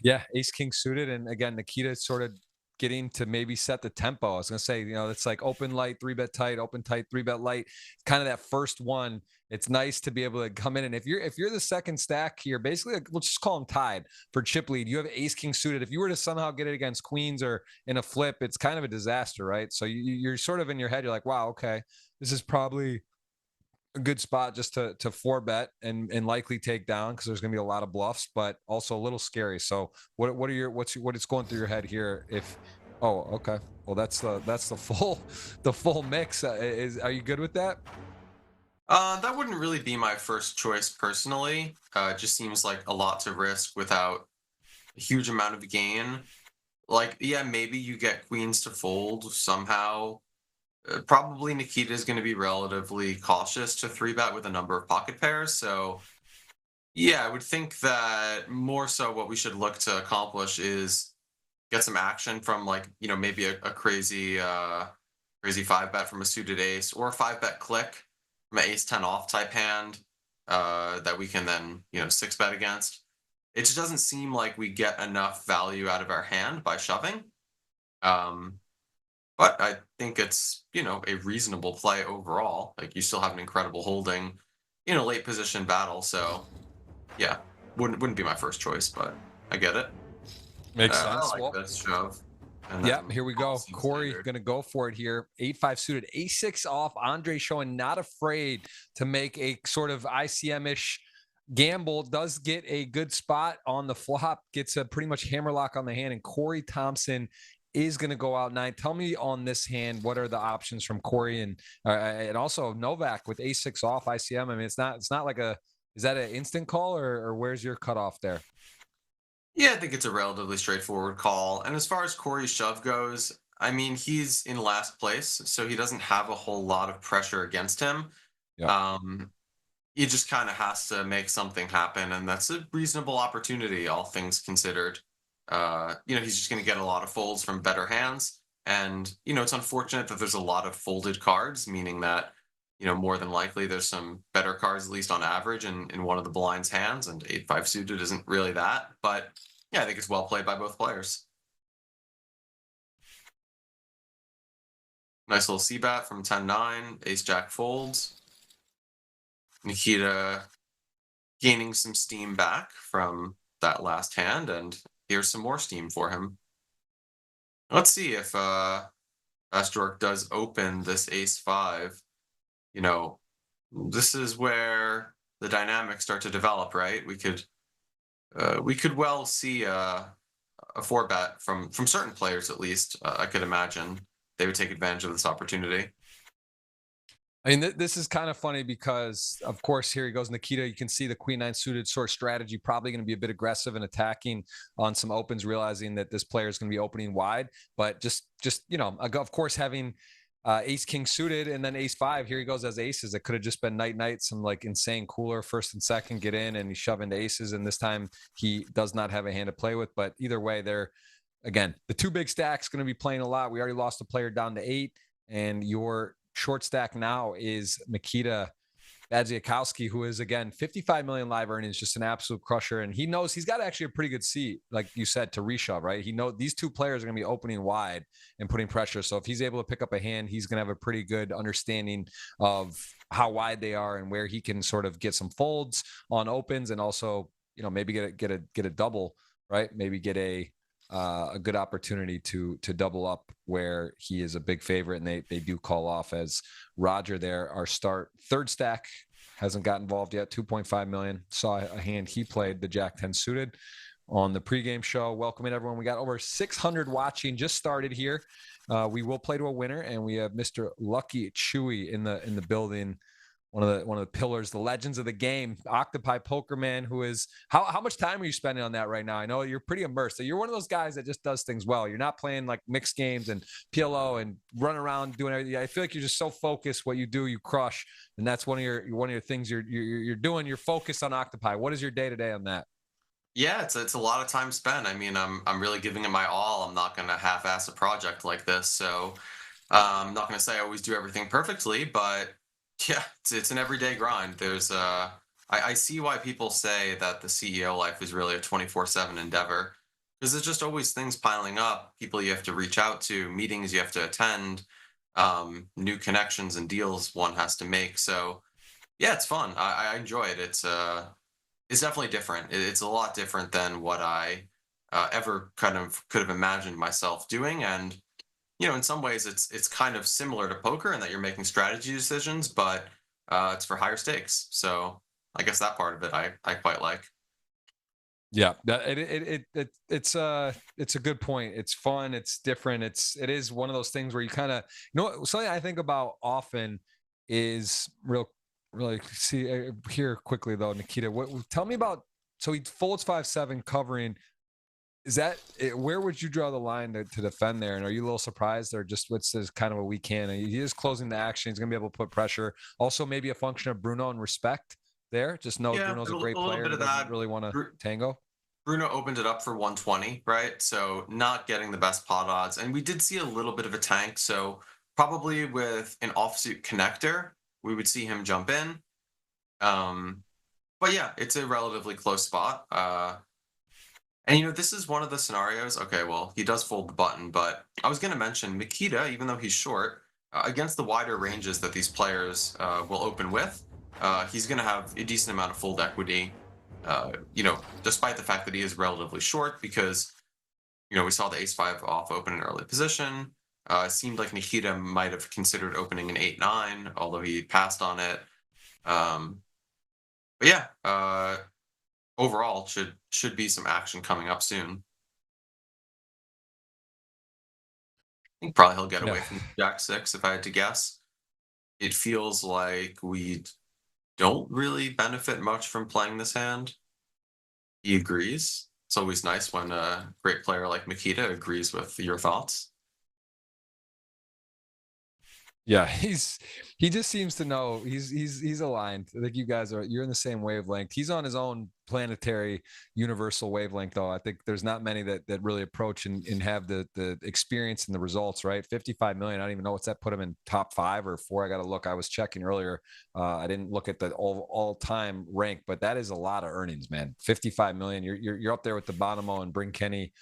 Yeah, ace king suited, and again, Nikita sort of getting to maybe set the tempo. I was gonna say, it's like open light, 3-bet tight, open tight, 3-bet light. Kind of that first one. It's nice to be able to come in, and if you're the second stack here, basically, we'll just call them tied for chip lead. You have ace king suited. If you were to somehow get it against queens or in a flip, it's kind of a disaster, right? So you're sort of in your head, you're like, wow, okay, this is probably a good spot just to 4-bet and likely take down, because there's going to be a lot of bluffs, but also a little scary. So what is going through your head here? Okay, well that's the full mix. Are you good with that? That wouldn't really be my first choice personally. It just seems like a lot to risk without a huge amount of gain. Like, yeah, maybe you get queens to fold somehow. Probably Nikita is going to be relatively cautious to 3-bet with a number of pocket pairs. So, yeah, I would think that more so what we should look to accomplish is get some action from, like, maybe a crazy 5-bet from a suited ace, or a 5-bet click from an ace-10 off type hand that we can then 6-bet against. It just doesn't seem like we get enough value out of our hand by shoving. But I think it's, a reasonable play overall. Like, you still have an incredible holding in a late position battle. So, yeah, wouldn't be my first choice, but I get it. Makes sense. I like this shove. Yeah, here we go. Corey going to go for it here. 8-5 suited, A6 off. Andre showing not afraid to make a sort of ICM-ish gamble. Does get a good spot on the flop. Gets a pretty much hammerlock on the hand. And Corey Thompson is going to go out 9. Tell me on this hand, what are the options from Corey and also Novak with A6 off ICM? I mean, it's not like is that an instant call or where's your cutoff there? Yeah, I think it's a relatively straightforward call. And as far as Corey's shove goes, I mean, he's in last place, so he doesn't have a whole lot of pressure against him. Yeah. He just kind of has to make something happen, and that's a reasonable opportunity, all things considered. He's just going to get a lot of folds from better hands. And, it's unfortunate that there's a lot of folded cards, meaning that, more than likely there's some better cards, at least on average, in one of the blind's hands, and 8-5 suited isn't really that. But yeah, I think it's well played by both players. Nice little C-bet from 10-9, ace-jack folds. Nikita gaining some steam back from that last hand, and here's some more steam for him. Let's see if Astork does open this ace-5, you know, this is where the dynamics start to develop, right? We could well see a four bet from certain players at least. I could imagine they would take advantage of this opportunity. I mean, this is kind of funny because, of course, here he goes, Nikita. You can see the queen nine suited sort of strategy, probably going to be a bit aggressive and attacking on some opens, realizing that this player is going to be opening wide. But just of course, having ace king suited and then ace five. Here he goes as aces. It could have just been night night, some like insane cooler first and second, get in and he shove into aces. And this time he does not have a hand to play with. But either way, they're again the two big stacks going to be playing a lot. We already lost a player down to 8, and your short stack now is Mikita Badziakowski, who is again 55 million live earnings, just an absolute crusher. And he knows he's got actually a pretty good seat, like you said, to reshove, right? He knows these two players are going to be opening wide and putting pressure. So if he's able to pick up a hand, he's going to have a pretty good understanding of how wide they are and where he can sort of get some folds on opens, and also, maybe get a double, right? Maybe get a good opportunity to double up where he is a big favorite, and they do call off as Roger there. Our start third stack hasn't got involved yet. 2.5 million. Saw a hand he played, the Jack 10 suited on the pregame show. Welcoming everyone. We got over 600 watching. Just started here. We will play to a winner, and we have Mr. Lucky Chewy in the building. One of the pillars, the legends of the game, Octopi Poker Man, who is how much time are you spending on that right now? I know you're pretty immersed. So you're one of those guys that just does things well. You're not playing like mixed games and PLO and run around doing everything. I feel like you're just so focused. What you do, you crush, and that's one of your things you're doing. You're focused on Octopi. What is your day to day on that? Yeah, it's a lot of time spent. I mean, I'm really giving it my all. I'm not gonna half-ass a project like this. So I'm not gonna say I always do everything perfectly, but yeah, it's an everyday grind. I see why people say that the CEO life is really a 24/7 endeavor, because there's just always things piling up, people you have to reach out to, meetings you have to attend, new connections and deals one has to make. So yeah, it's fun. I enjoy it. It's definitely different. It's a lot different than what I ever kind of could have imagined myself doing. And in some ways, it's kind of similar to poker in that you're making strategy decisions, but it's for higher stakes. So I guess that part of it I quite like. Yeah, it's a good point. It's fun. It's different. It is one of those things where you kind of something I think about often is really see here quickly though, Nikita. Tell me about, so he folds 5-7 covering. Is that where would you draw the line to defend there? And are you a little surprised, or just what's this kind of a weekend? He is closing the action. He's going to be able to put pressure. Also, maybe a function of Bruno and respect there. Just know Yeah, Bruno's a great a little player bit and of doesn't that. really want to tango. Bruno opened it up for 120, right? So not getting the best pot odds. And we did see a little bit of a tank. So probably with an offsuit connector, we would see him jump in. But yeah, it's a relatively close spot. And this is one of the scenarios. Okay, well, he does fold the button, but I was going to mention Mikita, even though he's short, against the wider ranges that these players will open with, he's going to have a decent amount of fold equity. Despite the fact that he is relatively short, because we saw the ace-5 off open in early position. It seemed like Nikita might have considered opening an 8-9, although he passed on it. But yeah, overall should be some action coming up soon. I think probably he'll get Yeah. away from Jack 6 if I had to guess. It feels like we don't really benefit much from playing this hand. He agrees. It's always nice when a great player like Makita agrees with your thoughts. Yeah, he just seems to know he's aligned. I think you're in the same wavelength. He's on his own planetary universal wavelength, though. I think there's not many that really approach and have the experience and the results, right? 55 million. I don't even know what's that put him in top 5 or 4. I got to look. I was checking earlier. I didn't look at the all-time rank, but that is a lot of earnings, man. 55 million. You're up there with the Bonomo and Bring Kenny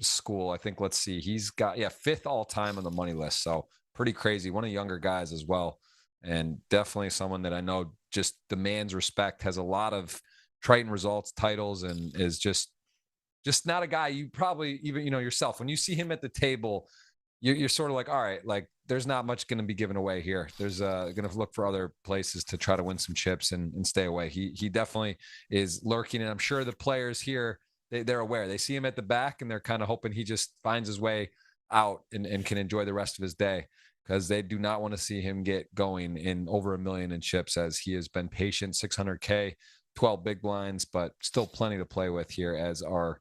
school. I think, let's see. He's got 5th all-time on the money list. So pretty crazy. One of the younger guys as well. And definitely someone that I know just demands respect, has a lot of Triton results, titles, and is just not a guy you probably even, yourself, when you see him at the table, you're sort of like, all right, like there's not much going to be given away here. There's going to look for other places to try to win some chips and stay away. He definitely is lurking, and I'm sure the players here, they're aware. They see him at the back, and they're kind of hoping he just finds his way out and can enjoy the rest of his day, because they do not want to see him get going in over $1 million in chips, as he has been patient. 600K, 12 big blinds, but still plenty to play with here as our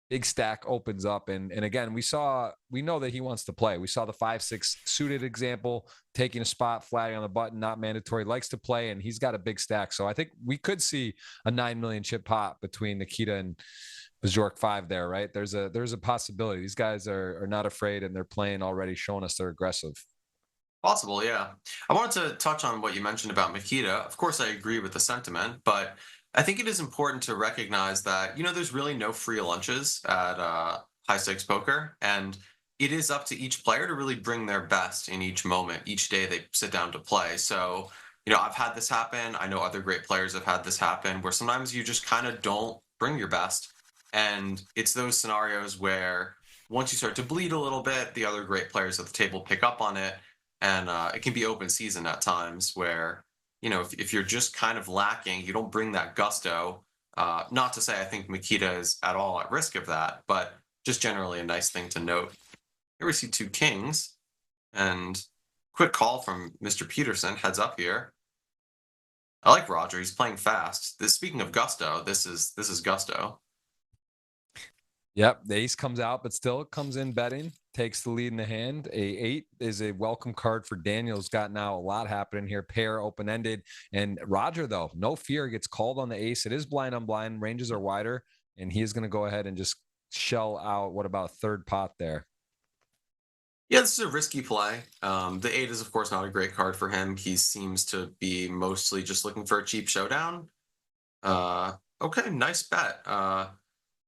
big stack opens up. And again, we know that he wants to play. We saw the 5-6 suited example, taking a spot, flagging on the button, not mandatory, likes to play, and he's got a big stack. So I think we could see a 9 million chip pot between Nikita and Bajork 5 there, right? There's a possibility. These guys are not afraid, and they're playing already, showing us they're aggressive. Possible, yeah. I wanted to touch on what you mentioned about Makita. Of course, I agree with the sentiment, but I think it is important to recognize that, there's really no free lunches at high stakes poker. And it is up to each player to really bring their best in each moment, each day they sit down to play. So, I've had this happen. I know other great players have had this happen, where sometimes you just kind of don't bring your best. And it's those scenarios where once you start to bleed a little bit, the other great players at the table pick up on it. And it can be open season at times where, if you're just kind of lacking, you don't bring that gusto. Not to say I think Makita is at all at risk of that, but just generally a nice thing to note. Here we see 2 kings, and quick call from Mr. Peterson, heads up here. I like Roger, he's playing fast. Speaking of gusto, this is gusto. Yep, the ace comes out, but still comes in betting, takes the lead in the hand. A 8 is a welcome card for Daniel's got now a lot happening here. Pair open-ended. And Roger, though, no fear, gets called on the ace. It is blind on blind. Ranges are wider, and he is going to go ahead and just shell out, what about a third pot there? Yeah, this is a risky play. The 8 is, of course, not a great card for him. He seems to be mostly just looking for a cheap showdown. Okay, nice bet.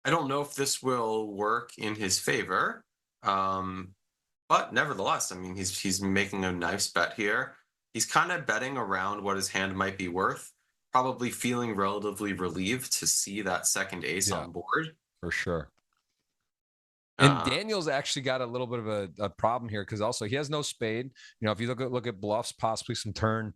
I don't know if this will work in his favor, but nevertheless, I mean, he's making a nice bet here. He's kind of betting around what his hand might be worth, probably feeling relatively relieved to see that second ace on board. For sure. And Daniel's actually got a little bit of a problem here, because also he has no spade. If you look at bluffs, possibly some turn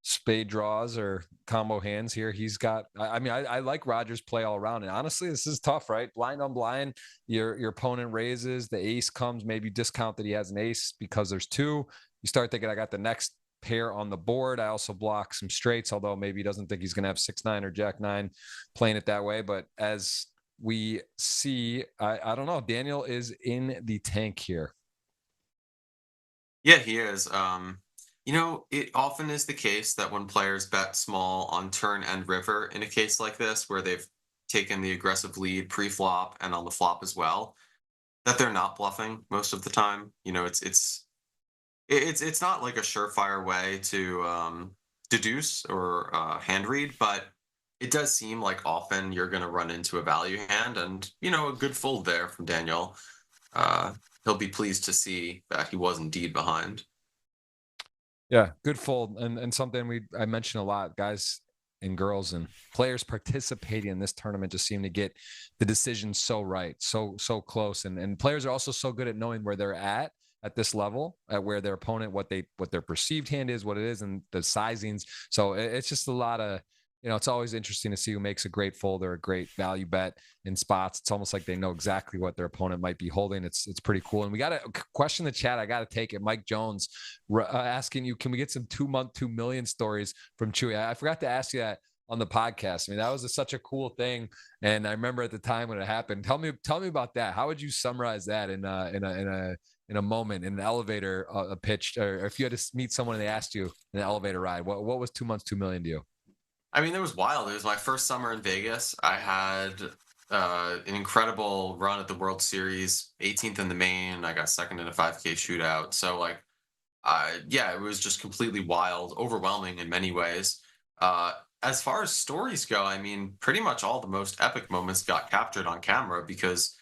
spade draws or combo hands here, he's got. I like Roger's play all around, and honestly, this is tough, right? Blind on blind, your opponent raises, the ace comes, maybe discount that he has an ace because there's 2. You start thinking, I got the next pair on the board. I also block some straights, although maybe he doesn't think he's going to have 6-9 or Jack-9 playing it that way. But as we see, I don't know, Daniel is in the tank here. Yeah, he is. It often is the case that when players bet small on turn and river in a case like this, where they've taken the aggressive lead pre-flop and on the flop as well, that they're not bluffing most of the time. It's not like a surefire way to deduce or hand read, but it does seem like often you're going to run into a value hand, and a good fold there from Daniel. He'll be pleased to see that he was indeed behind. Yeah, good fold, and something I mention a lot, guys and girls and players participating in this tournament just seem to get the decisions so right, so close, and players are also so good at knowing where they're at this level, at where their opponent, what their perceived hand is, what it is, and the sizings. So it's just a lot of, it's always interesting to see who makes a great fold or a great value bet in spots. It's almost like they know exactly what their opponent might be holding. It's pretty cool. And we got a question in the chat. I got to take it. Mike Jones asking you, can we get some 2-month, 2 million stories from Chewy? I forgot to ask you that on the podcast. I mean, that was such a cool thing. And I remember at the time when it happened. Tell me about that. How would you summarize that in a moment, in an elevator, a pitch, or if you had to meet someone and they asked you in an elevator ride, what was 2 months, 2 million to you? I mean, it was wild. It was my first summer in Vegas. I had an incredible run at the World Series, 18th in the main. I got second in a 5K shootout. So, it was just completely wild, overwhelming in many ways. As far as stories go, I mean, pretty much all the most epic moments got captured on camera because,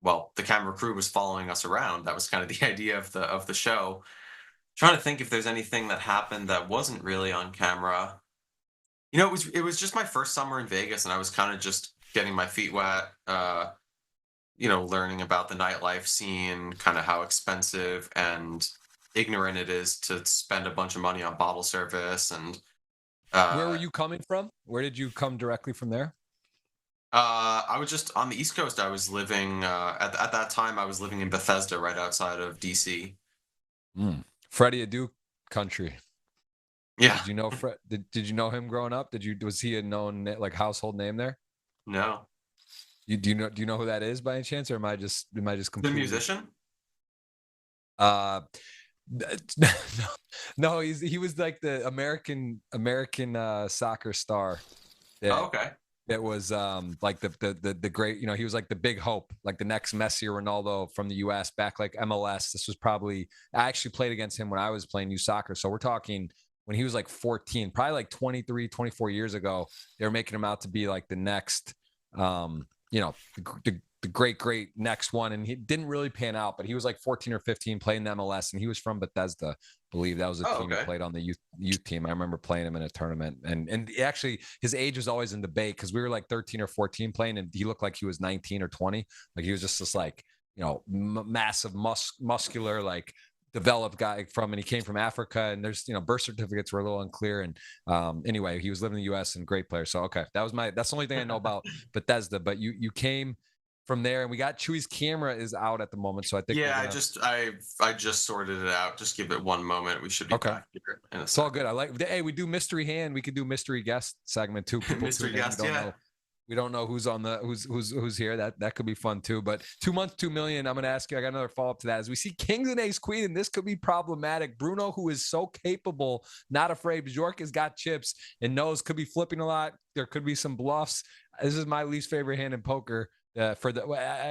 well, the camera crew was following us around. That was kind of the idea of the show. Trying to think if there's anything that happened that wasn't really on camera. It was just my first summer in Vegas, and I was kind of just getting my feet wet. learning about the nightlife scene, kind of how expensive and ignorant it is to spend a bunch of money on bottle service. And Where were you coming from? Where did you come directly from there? I was just on the East Coast. I was living at that time. I was living in Bethesda, right outside of DC. Freddie Adu country. Yeah. Did you know Fred? Did you know him growing up? Was he a known like household name there? No. Do you know who that is by any chance, or am I just The completely? musician? Uh, no, he was like the American soccer star Oh, that okay. that was like the great, he was like the big hope, like the next Messi or Ronaldo from the US back like MLS. This was probably, I actually played against him when I was playing youth soccer. So we're talking when he was like 14, probably like 23, 24 years ago. They were making him out to be like the next the great next one, and he didn't really pan out, but he was like 14 or 15 playing the MLS, and he was from Bethesda. I believe that was the Oh, team he okay. played on, the youth team. I remember playing him in a tournament, and actually his age was always in debate because we were like 13 or 14 playing, and he looked like he was 19 or 20. Like he was just this like massive muscular like developed guy and he came from Africa, and there's birth certificates were a little unclear, and anyway, he was living in the US and great player. So okay, that's the only thing I know about Bethesda. But you came from there, and we got Chewy's camera is out at the moment, so I think we're Yeah, gonna. I just sorted it out. Just give it one moment. We should be Okay, back here in a it's all second. good. I like. Hey, we do mystery hand. We could do mystery guest segment too. People Mr. tune in. Guest, yeah. We don't know who's on the who's here. That could be fun too. But 2 months, 2 million. I'm gonna ask you. I got another follow up to that. As we see kings and ace queen, and this could be problematic. Bruno, who is so capable, not afraid. Bjork has got chips and knows could be flipping a lot. There could be some bluffs. This is my least favorite hand in poker. For the,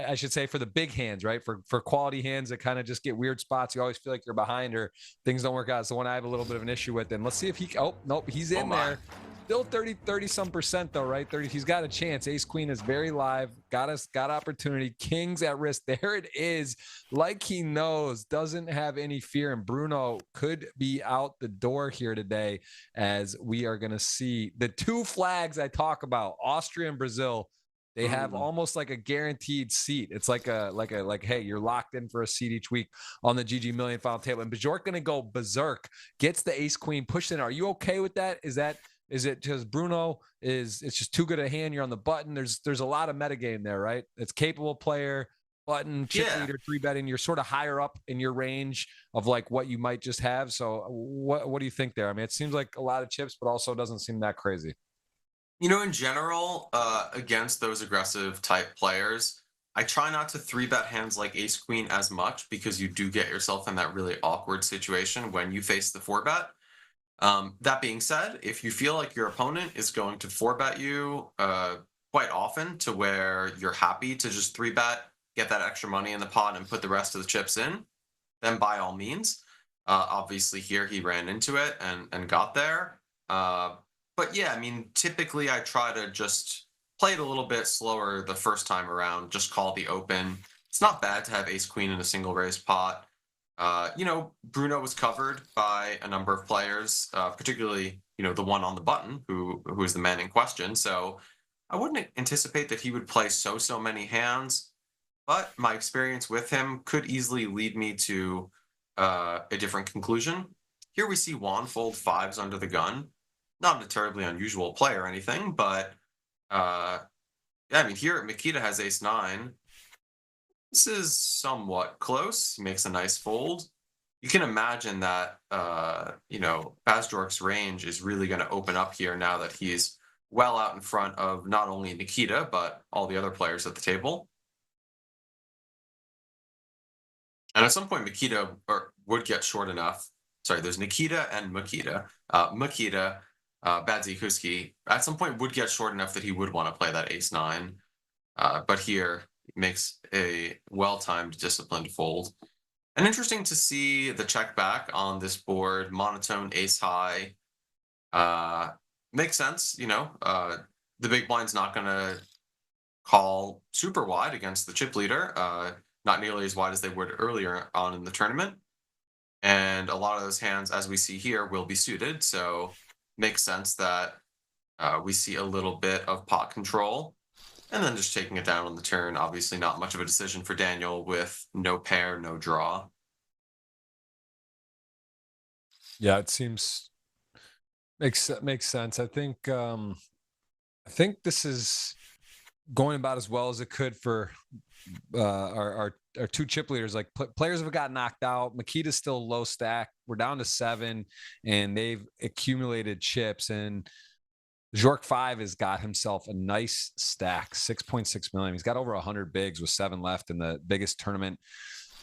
I should say, for the big hands, right? For quality hands that kind of just get weird spots. You always feel like you're behind or things don't work out. It's the one I have a little bit of an issue with. And let's see if he. Oh nope, he's Oh in my. there. Still 30 some percent though, right? 30. He's got a chance. Ace queen is very live. Got opportunity. Kings at risk. There it is. Like he knows, doesn't have any fear. And Bruno could be out the door here today, as we are going to see the two flags I talk about, Austria and Brazil. They have almost like a guaranteed seat. It's like hey, you're locked in for a seat each week on the GGMillion final table. And Bjork going to go berserk, gets the ace queen pushed in. Are you okay with that? Is it just Bruno it's just too good a hand? You're on the button. There's a lot of metagame there, right? It's capable player, button, chip Yeah. leader, three betting. You're sort of higher up in your range of like what you might just have. So what do you think there? I mean, it seems like a lot of chips, but also doesn't seem that crazy. In general, against those aggressive type players, I try not to three bet hands like ace queen as much because you do get yourself in that really awkward situation when you face the four bet. That being said, if you feel like your opponent is going to four bet you quite often to where you're happy to just three bet, get that extra money in the pot, and put the rest of the chips in, then by all means. Obviously, here he ran into it and got there. But yeah, I mean, typically I try to just play it a little bit slower the first time around, just call the open. It's not bad to have ace queen in a single raise pot. Bruno was covered by a number of players, particularly, the one on the button who is the man in question. So I wouldn't anticipate that he would play so many hands, but my experience with him could easily lead me to a different conclusion. Here we see Juan fold fives under the gun. Not a terribly unusual play or anything, but yeah, I mean, here Makita has ace nine. This is somewhat close. He makes a nice fold. You can imagine that, Bazjork's range is really going to open up here now that he's well out in front of not only Nikita, but all the other players at the table. And at some point, Makita would get short enough. Sorry, there's Nikita and Makita. Makita, Badzi Kuski, at some point would get short enough that he would want to play that ace nine. But here makes a well-timed, disciplined fold. And interesting to see the check back on this board, monotone ace high. Makes sense, the big blind's not going to call super wide against the chip leader, not nearly as wide as they would earlier on in the tournament. And a lot of those hands, as we see here, will be suited. So makes sense that we see a little bit of pot control. and then just taking it down on the turn. Obviously, not much of a decision for Daniel with no pair, no draw. Yeah, it seems makes sense. I think this is going about as well as it could for our two chip leaders. Like players have got knocked out. Makita's still low stack. We're down to 7, and they've accumulated chips. And Bjork 5 has got himself a nice stack, 6.6 million. He's got over 100 bigs with 7 left in the biggest tournament,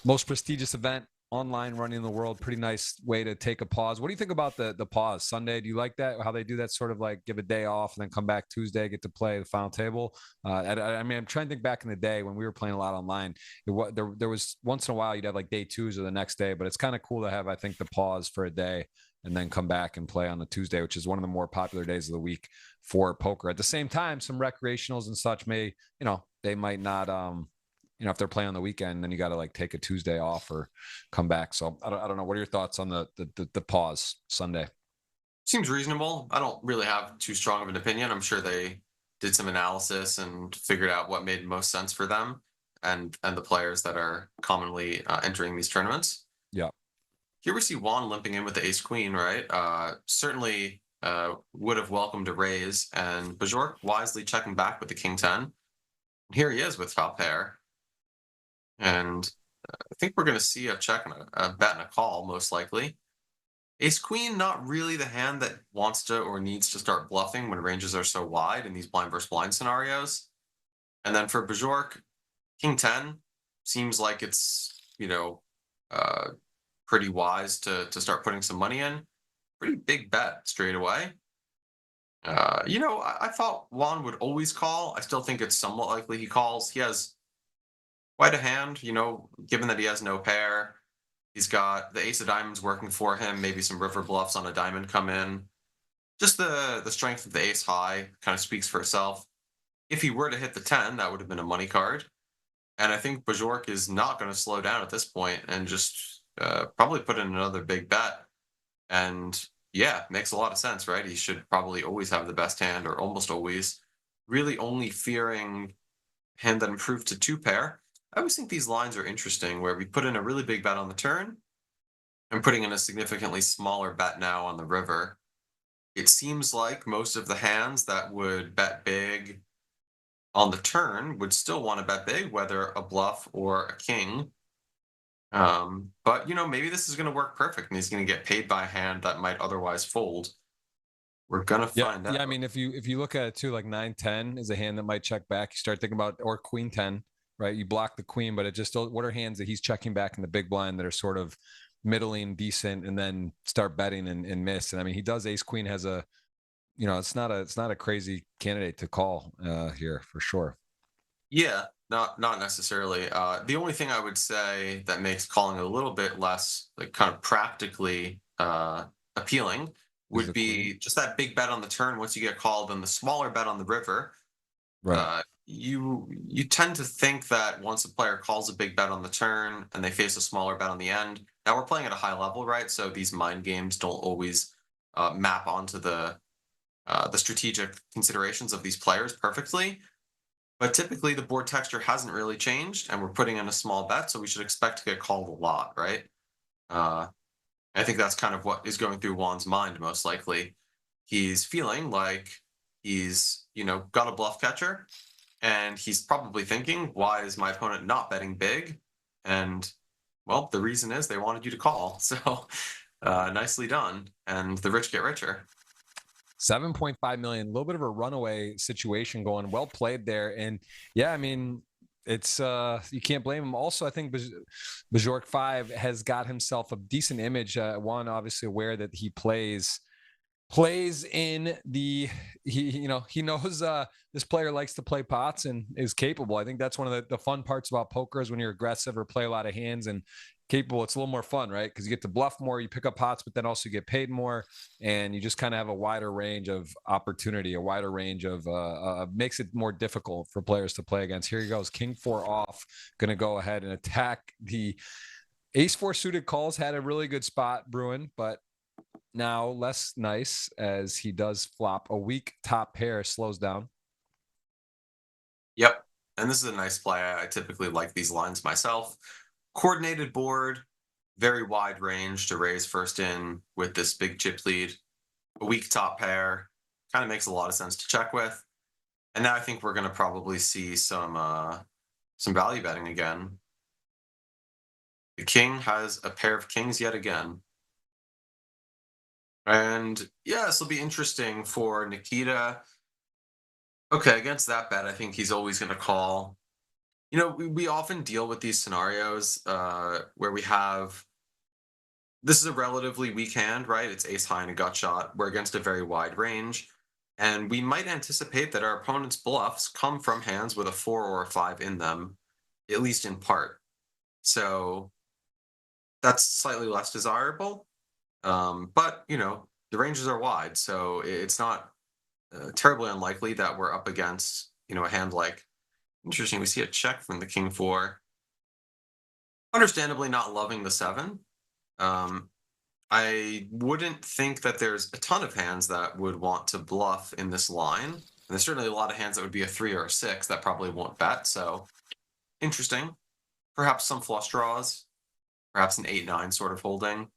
most prestigious event online running in the world. Pretty nice way to take a pause. What do you think about the pause Sunday? Do you like that, how they do that, sort of like give a day off and then come back Tuesday, get to play the final table? I mean, I'm trying to think back in the day when we were playing a lot online. There was once in a while you'd have like day 2s or the next day, but it's kind of cool to have, I think, the pause for a day and then come back and play on the Tuesday, which is one of the more popular days of the week for poker. At the same time, some recreationals and such may, they might not, if they're playing on the weekend, then you got to like take a Tuesday off or come back. So I don't know. What are your thoughts on the pause Sunday? Seems reasonable. I don't really have too strong of an opinion. I'm sure they did some analysis and figured out what made most sense for them and the players that are commonly entering these tournaments. Yeah. Here we see Juan limping in with the ace queen, right? Certainly would have welcomed a raise, and Bajork wisely checking back with the king 10. Here he is with top pair. And I think we're going to see a check and a bet and a call, most likely. Ace queen, not really the hand that wants to or needs to start bluffing when ranges are so wide in these blind versus blind scenarios. And then for Bajork, king 10 seems like it's, pretty wise to start putting some money in. Pretty big bet straight away. I thought Juan would always call. I still think it's somewhat likely he calls. He has quite a hand, given that he has no pair. He's got the ace of diamonds working for him, maybe some river bluffs on a diamond come in. Just the strength of the ace high kind of speaks for itself. If he were to hit the 10, that would have been a money card. And I think Bajork is not going to slow down at this point and just probably put in another big bet. And yeah, makes a lot of sense, right? He should probably always have the best hand, or almost always. Really only fearing hand that improved to 2 pair. I always think these lines are interesting, where we put in a really big bet on the turn and putting in a significantly smaller bet now on the river. It seems like most of the hands that would bet big on the turn would still want to bet big, whether a bluff or a king. But maybe this is going to work perfect, and he's going to get paid by a hand that might otherwise fold. We're gonna find out. Yeah. I mean, if you look at it too, like 9-10 is a hand that might check back. You start thinking about, or queen 10, right? You block the queen, but it just, what are hands that he's checking back in the big blind that are sort of middling, decent, and then start betting and miss. And I mean, he does ace queen has a, it's not a crazy candidate to call here for sure. Yeah, not necessarily. The only thing I would say that makes calling a little bit less, like, kind of practically appealing would be just that big bet on the turn once you get called, and the smaller bet on the river. Right. You tend to think that once a player calls a big bet on the turn and they face a smaller bet on the end. Now we're playing at a high level, right? So these mind games don't always map onto the strategic considerations of these players perfectly. But typically the board texture hasn't really changed, and we're putting in a small bet, so we should expect to get called a lot, right? I think that's kind of what is going through Juan's mind, most likely. He's feeling like he's, got a bluff catcher, and he's probably thinking, why is my opponent not betting big? And, well, the reason is they wanted you to call. So nicely done. And the rich get richer. 7.5 million, a little bit of a runaway situation going. Well played there. And yeah, I mean, it's you can't blame him. Also, I think Bajork 5 has got himself a decent image. One, obviously aware that he plays in the, he knows this player likes to play pots and is capable. I think that's one of the fun parts about poker, is when you're aggressive or play a lot of hands and capable, it's a little more fun, right? Because you get to bluff more, you pick up pots, but then also you get paid more, and you just kind of have a wider range of opportunity, a wider range of makes it more difficult for players to play against. Here he goes, king 4 off, going to go ahead and attack the ace 4 suited calls. Had a really good spot brewing, but now less nice as he does flop a weak top pair, slows down. Yep. And this is a nice play. I typically like these lines myself. Coordinated board, very wide range to raise first in with this big chip lead. A weak top pair kind of makes a lot of sense to check with. And now I think we're going to probably see some value betting again. The king has a pair of kings yet again. And yeah, this will be interesting for Nikita. Okay, against that bet, I think he's always going to call. You know, we often deal with these scenarios where we have this is a relatively weak hand, right? It's ace high and a gut shot. We're against a very wide range. And we might anticipate that our opponent's bluffs come from hands with a 4 or a 5 in them, at least in part. So that's slightly less desirable. But, you know, the ranges are wide. So it's not terribly unlikely that we're up against, you know, a hand like, interesting, we see a check from the king 4. Understandably not loving the 7. Um, I wouldn't think that there's a ton of hands that would want to bluff in this line. And there's certainly a lot of hands that would be a 3 or a 6 that probably won't bet. So interesting. Perhaps some flush draws, perhaps an 8-9 sort of holding.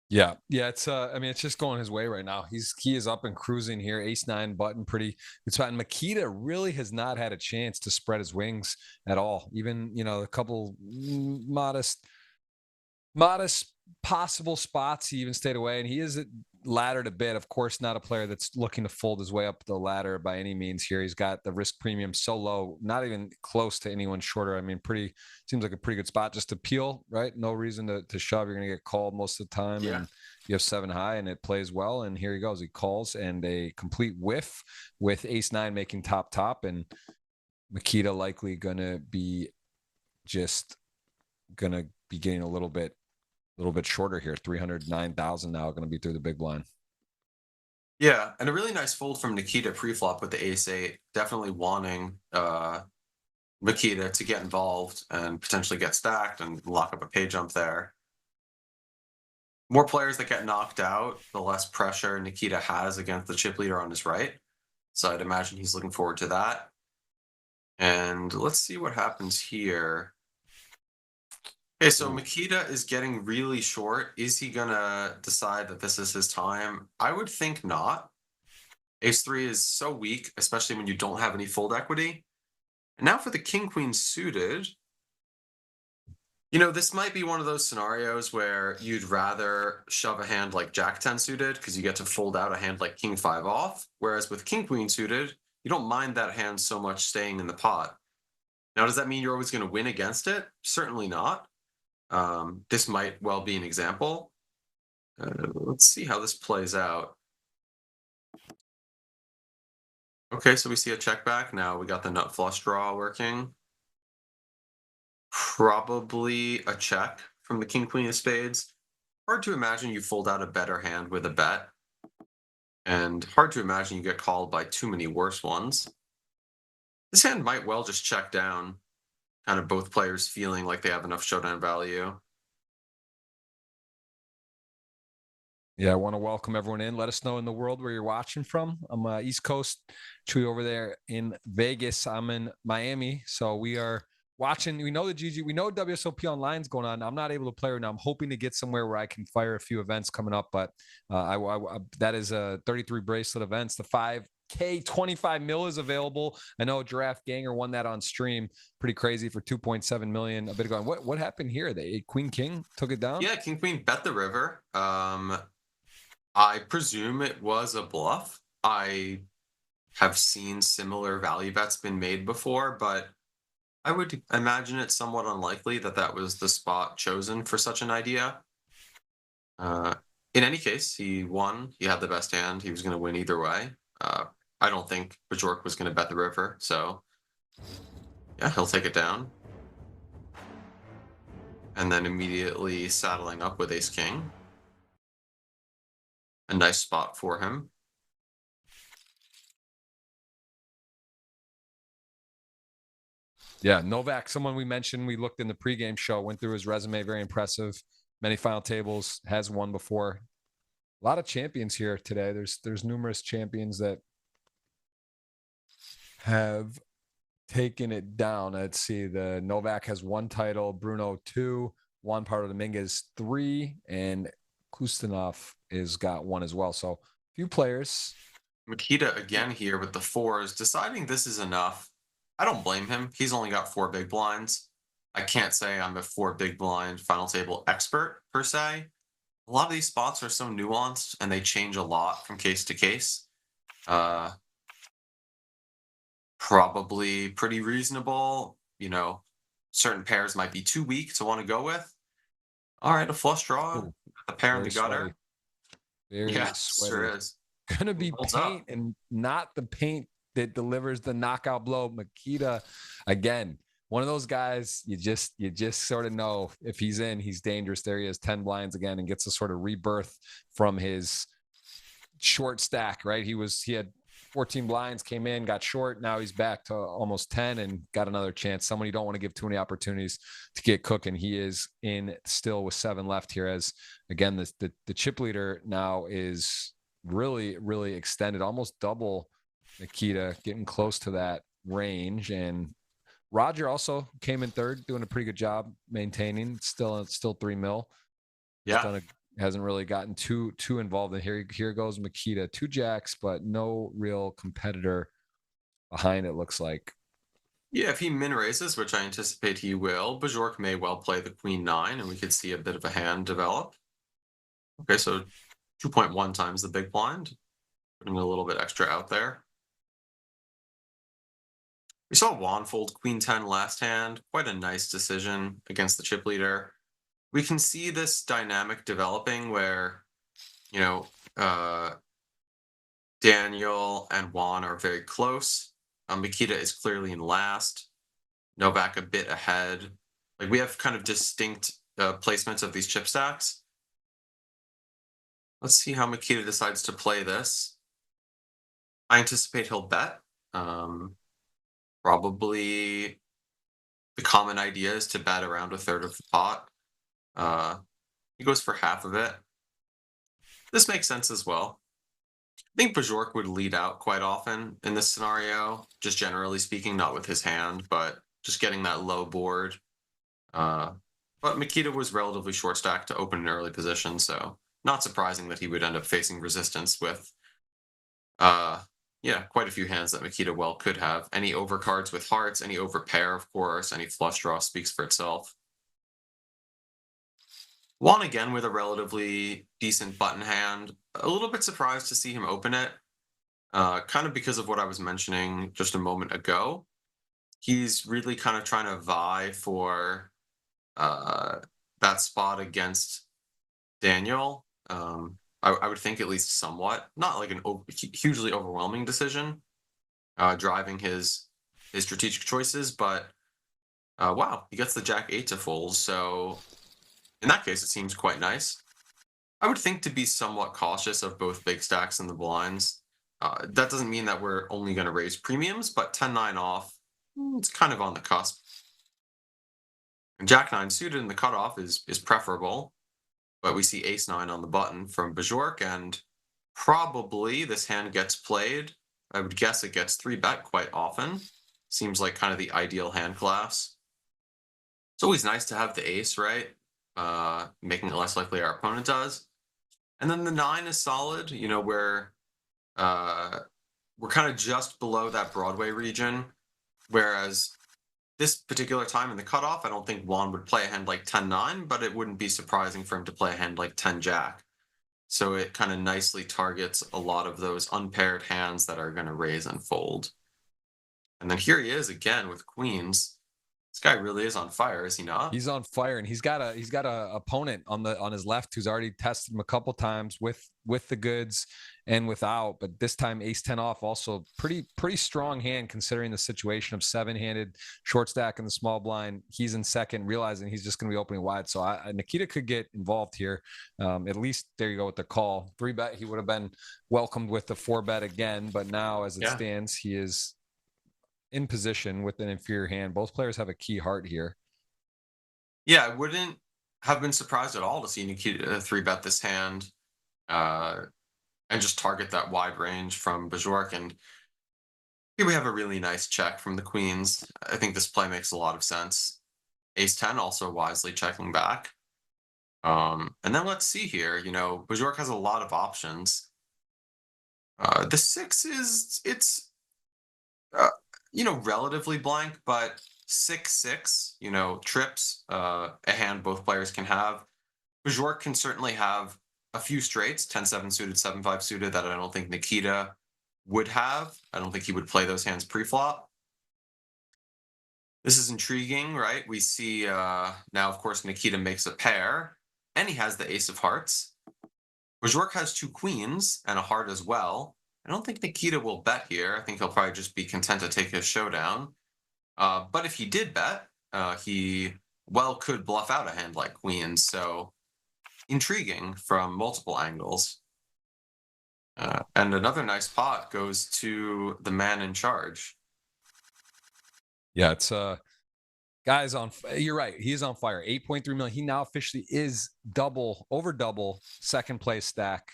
Yeah, yeah, it's I mean, it's just going his way right now. He is up and cruising here. Ace 9 button, pretty good spot. And Makita really has not had a chance to spread his wings at all. Even, you know, a couple modest possible spots he even stayed away, and he is laddered a bit. Of course, not a player that's looking to fold his way up the ladder by any means here. He's got the risk premium so low, not even close to anyone shorter. I mean, pretty seems like a pretty good spot just to peel, right? No reason to shove. You're going to get called most of the time. Yeah. And you have 7 high and it plays well. And here he goes. He calls and a complete whiff with ace 9 making top. And Makita likely going to be getting a little bit shorter here. 309,000 now, going to be through the big blind. Yeah, and a really nice fold from Nikita pre-flop with the ace 8. Definitely wanting Nikita to get involved and potentially get stacked and lock up a pay jump there. More players that get knocked out, the less pressure Nikita has against the chip leader on his right. So I'd imagine he's looking forward to that. And let's see what happens here. Okay, so Makita is getting really short. Is he gonna decide that this is his time? I would think not. Ace 3 is so weak, especially when you don't have any fold equity. And now for the king queen suited. You know, this might be one of those scenarios where you'd rather shove a hand like Jack 10 suited because you get to fold out a hand like King 5 off. Whereas with King Queen suited, you don't mind that hand so much staying in the pot. Now, does that mean you're always going to win against it? Certainly not. This might well be an example. Let's see how this plays out. Okay, so we see a check back. Now we got the nut flush draw working. Probably a check from the king queen of spades. Hard to imagine you fold out a better hand with a bet. And hard to imagine you get called by too many worse ones. This hand might well just check down. Kind of both players feeling like they have enough showdown value. Yeah, I want to welcome everyone in. Let us know in the world where you're watching from. I'm East Coast, Chewy over there in Vegas. I'm in Miami, so we are watching. We know we know WSOP online is going on. I'm not able to play right now. I'm hoping to get somewhere where I can fire a few events coming up, but that is a 33 bracelet events. The 5K 25 mil is available. I know Giraffe Ganger won that on stream. Pretty crazy for 2.7 million a bit ago. And what happened here? They Queen King took it down. Yeah, King Queen bet the river. I presume it was a bluff. I have seen similar value bets been made before, but I would imagine it's somewhat unlikely that that was the spot chosen for such an idea. In any case, he won. He had the best hand. He was going to win either way. I don't think Bajork was going to bet the river, so yeah, he'll take it down. And then immediately saddling up with ace king. A nice spot for him. Yeah, Novak, someone we mentioned, we looked in the pregame show, went through his resume, very impressive. Many final tables, has won before. A lot of champions here today. There's numerous champions that have taken it down. Let's see. The Novak has 1 title, Bruno 2, Juan Pardo Dominguez 3, and Kustanov is got 1 as well. So a few players. Makita again here with the 4s, deciding this is enough. I don't blame him. He's only got 4 big blinds. I can't say I'm a 4 big blind final table expert per se. A lot of these spots are so nuanced and they change a lot from case to case. Probably pretty reasonable. You know, certain pairs might be too weak to want to go with. All right, a flush draw, Ooh, a pair in very the sweaty. gutter. Very Yeah, sweaty. sure is. Gonna be Holds paint up. and not the paint that delivers the knockout blow. Makita, again, one of those guys you just sort of know if he's in, he's dangerous. There he is, 10 blinds again, and gets a sort of rebirth from his short stack, right? He had 14 blinds, came in, got short. Now he's back to almost 10 and got another chance. Someone you don't want to give too many opportunities to get cooking. He is in still with 7 left here. As again, the chip leader now is really extended, almost double Nikita, getting close to that range. And Roger also came in third, doing a pretty good job maintaining. Still 3 mil. Yeah. Hasn't really gotten too involved. And here goes Makita, 2 jacks, but no real competitor behind it, looks like. Yeah, if he min raises, which I anticipate he will, Bajork may well play the queen 9, and we could see a bit of a hand develop. Okay, so 2.1 times the big blind, putting a little bit extra out there. We saw Juan fold queen 10 last hand, quite a nice decision against the chip leader. We can see this dynamic developing where, you know, Daniel and Juan are very close. Makita is clearly in last. Novak a bit ahead. Like we have kind of distinct placements of these chip stacks. Let's see how Makita decides to play this. I anticipate he'll bet. Probably the common idea is to bet around a third of the pot. He goes for half of it. This makes sense as well. I think Bajork would lead out quite often in this scenario, just generally speaking, not with his hand, but just getting that low board. But Makita was relatively short stacked to open an early position, so not surprising that he would end up facing resistance with, yeah, quite a few hands that Makita well could have. Any overcards with hearts, any overpair, of course, any flush draw speaks for itself. Juan again with a relatively decent button hand. A little bit surprised to see him open it, kind of because of what I was mentioning just a moment ago. He's really kind of trying to vie for that spot against Daniel. I would think at least somewhat, not like an hugely overwhelming decision, driving his strategic choices, but wow, he gets the Jack 8 to fold, so in that case, it seems quite nice. I would think to be somewhat cautious of both big stacks and the blinds. That doesn't mean that we're only going to raise premiums, but 10-9 off, it's kind of on the cusp. And Jack 9 suited in the cutoff is preferable, but we see Ace 9 on the button from Bajork, and probably this hand gets played. I would guess it gets 3-bet quite often. Seems like kind of the ideal hand class. It's always nice to have the ace, right? Making it less likely our opponent does. And then the 9 is solid, you know, where we're kind of just below that Broadway region, whereas this particular time in the cutoff, I don't think Juan would play a hand like 10-9, but it wouldn't be surprising for him to play a hand like 10-Jack. So it kind of nicely targets a lot of those unpaired hands that are going to raise and fold. And then here he is again with queens. This guy really is on fire, is he not? He's on fire, and he's got a opponent on his left who's already tested him a couple times with the goods and without. But this time, Ace 10 off, also pretty strong hand considering the situation of 7-handed short stack in the small blind. He's in second, realizing he's just going to be opening wide. So Nikita could get involved here. At least there you go with the call. 3-bet, he would have been welcomed with the 4-bet again. But now, as it stands, he is in position with an inferior hand. Both players have a key heart here. Yeah, I wouldn't have been surprised at all to see Nikita 3-bet this hand and just target that wide range from Bajork. And Here we have a really nice check from the queens. I think this play makes a lot of sense. Ace 10 also wisely checking back. And then let's see here. Bajork has a lot of options. The six it's uh, relatively blank, but 6-6, trips, a hand both players can have. Bajork can certainly have a few straights, 10-7 suited, 7-5 suited, that I don't think Nikita would have. I don't think he would play those hands pre-flop. This is intriguing, right? We see now, of course, Nikita makes a pair, and he has the ace of hearts. Bajork has two queens and a heart as well. I don't think Nikita will bet here. I think he'll probably just be content to take his showdown. But if he did bet, he could bluff out a hand like queens. So intriguing from multiple angles. And another nice pot goes to the man in charge. Yeah, it's guys you're right. He is on fire. 8.3 million. He now officially is over double second place stack.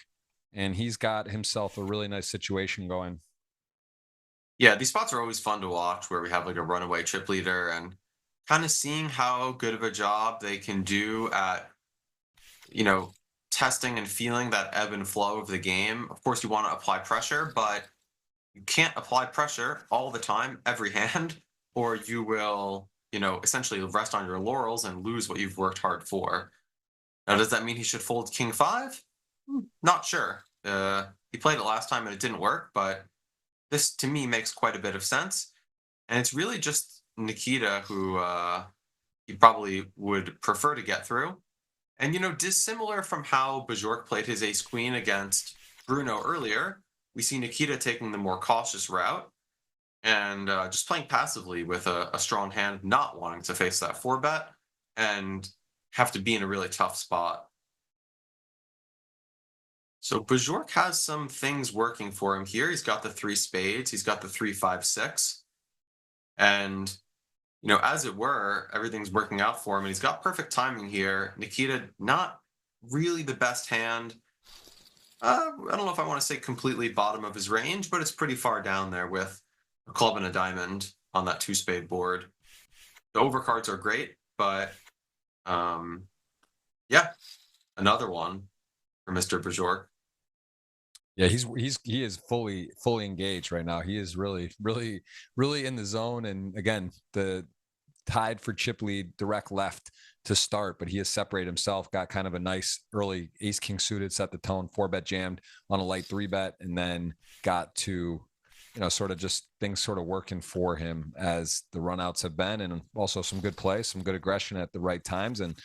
And he's got himself a really nice situation going. Yeah, these spots are always fun to watch where we have like a runaway chip leader and kind of seeing how good of a job they can do at, testing and feeling that ebb and flow of the game. Of course, you want to apply pressure, but you can't apply pressure all the time, every hand, or you will, essentially rest on your laurels and lose what you've worked hard for. Now, does that mean he should fold king 5? Not sure. He played it last time and it didn't work, but this to me makes quite a bit of sense. And it's really just Nikita who he probably would prefer to get through. And, dissimilar from how Bajork played his ace queen against Bruno earlier, we see Nikita taking the more cautious route and just playing passively with a strong hand, not wanting to face that 4-bet and have to be in a really tough spot. So Bajork has some things working for him here. He's got the 3 spades. He's got the 3-5-6. And, as it were, everything's working out for him. And he's got perfect timing here. Nikita, not really the best hand. I don't know if I want to say completely bottom of his range, but it's pretty far down there with a club and a diamond on that 2-spade board. The overcards are great, but yeah, another one for Mr. Bajork. Yeah, he is fully engaged right now. He is really in the zone. And again, the tied for chip lead, direct left to start, but he has separated himself, got kind of a nice early ace king suited, set the tone, 4-bet jammed on a light 3-bet, and then got to, sort of just things sort of working for him as the runouts have been, and also some good play, some good aggression at the right times. And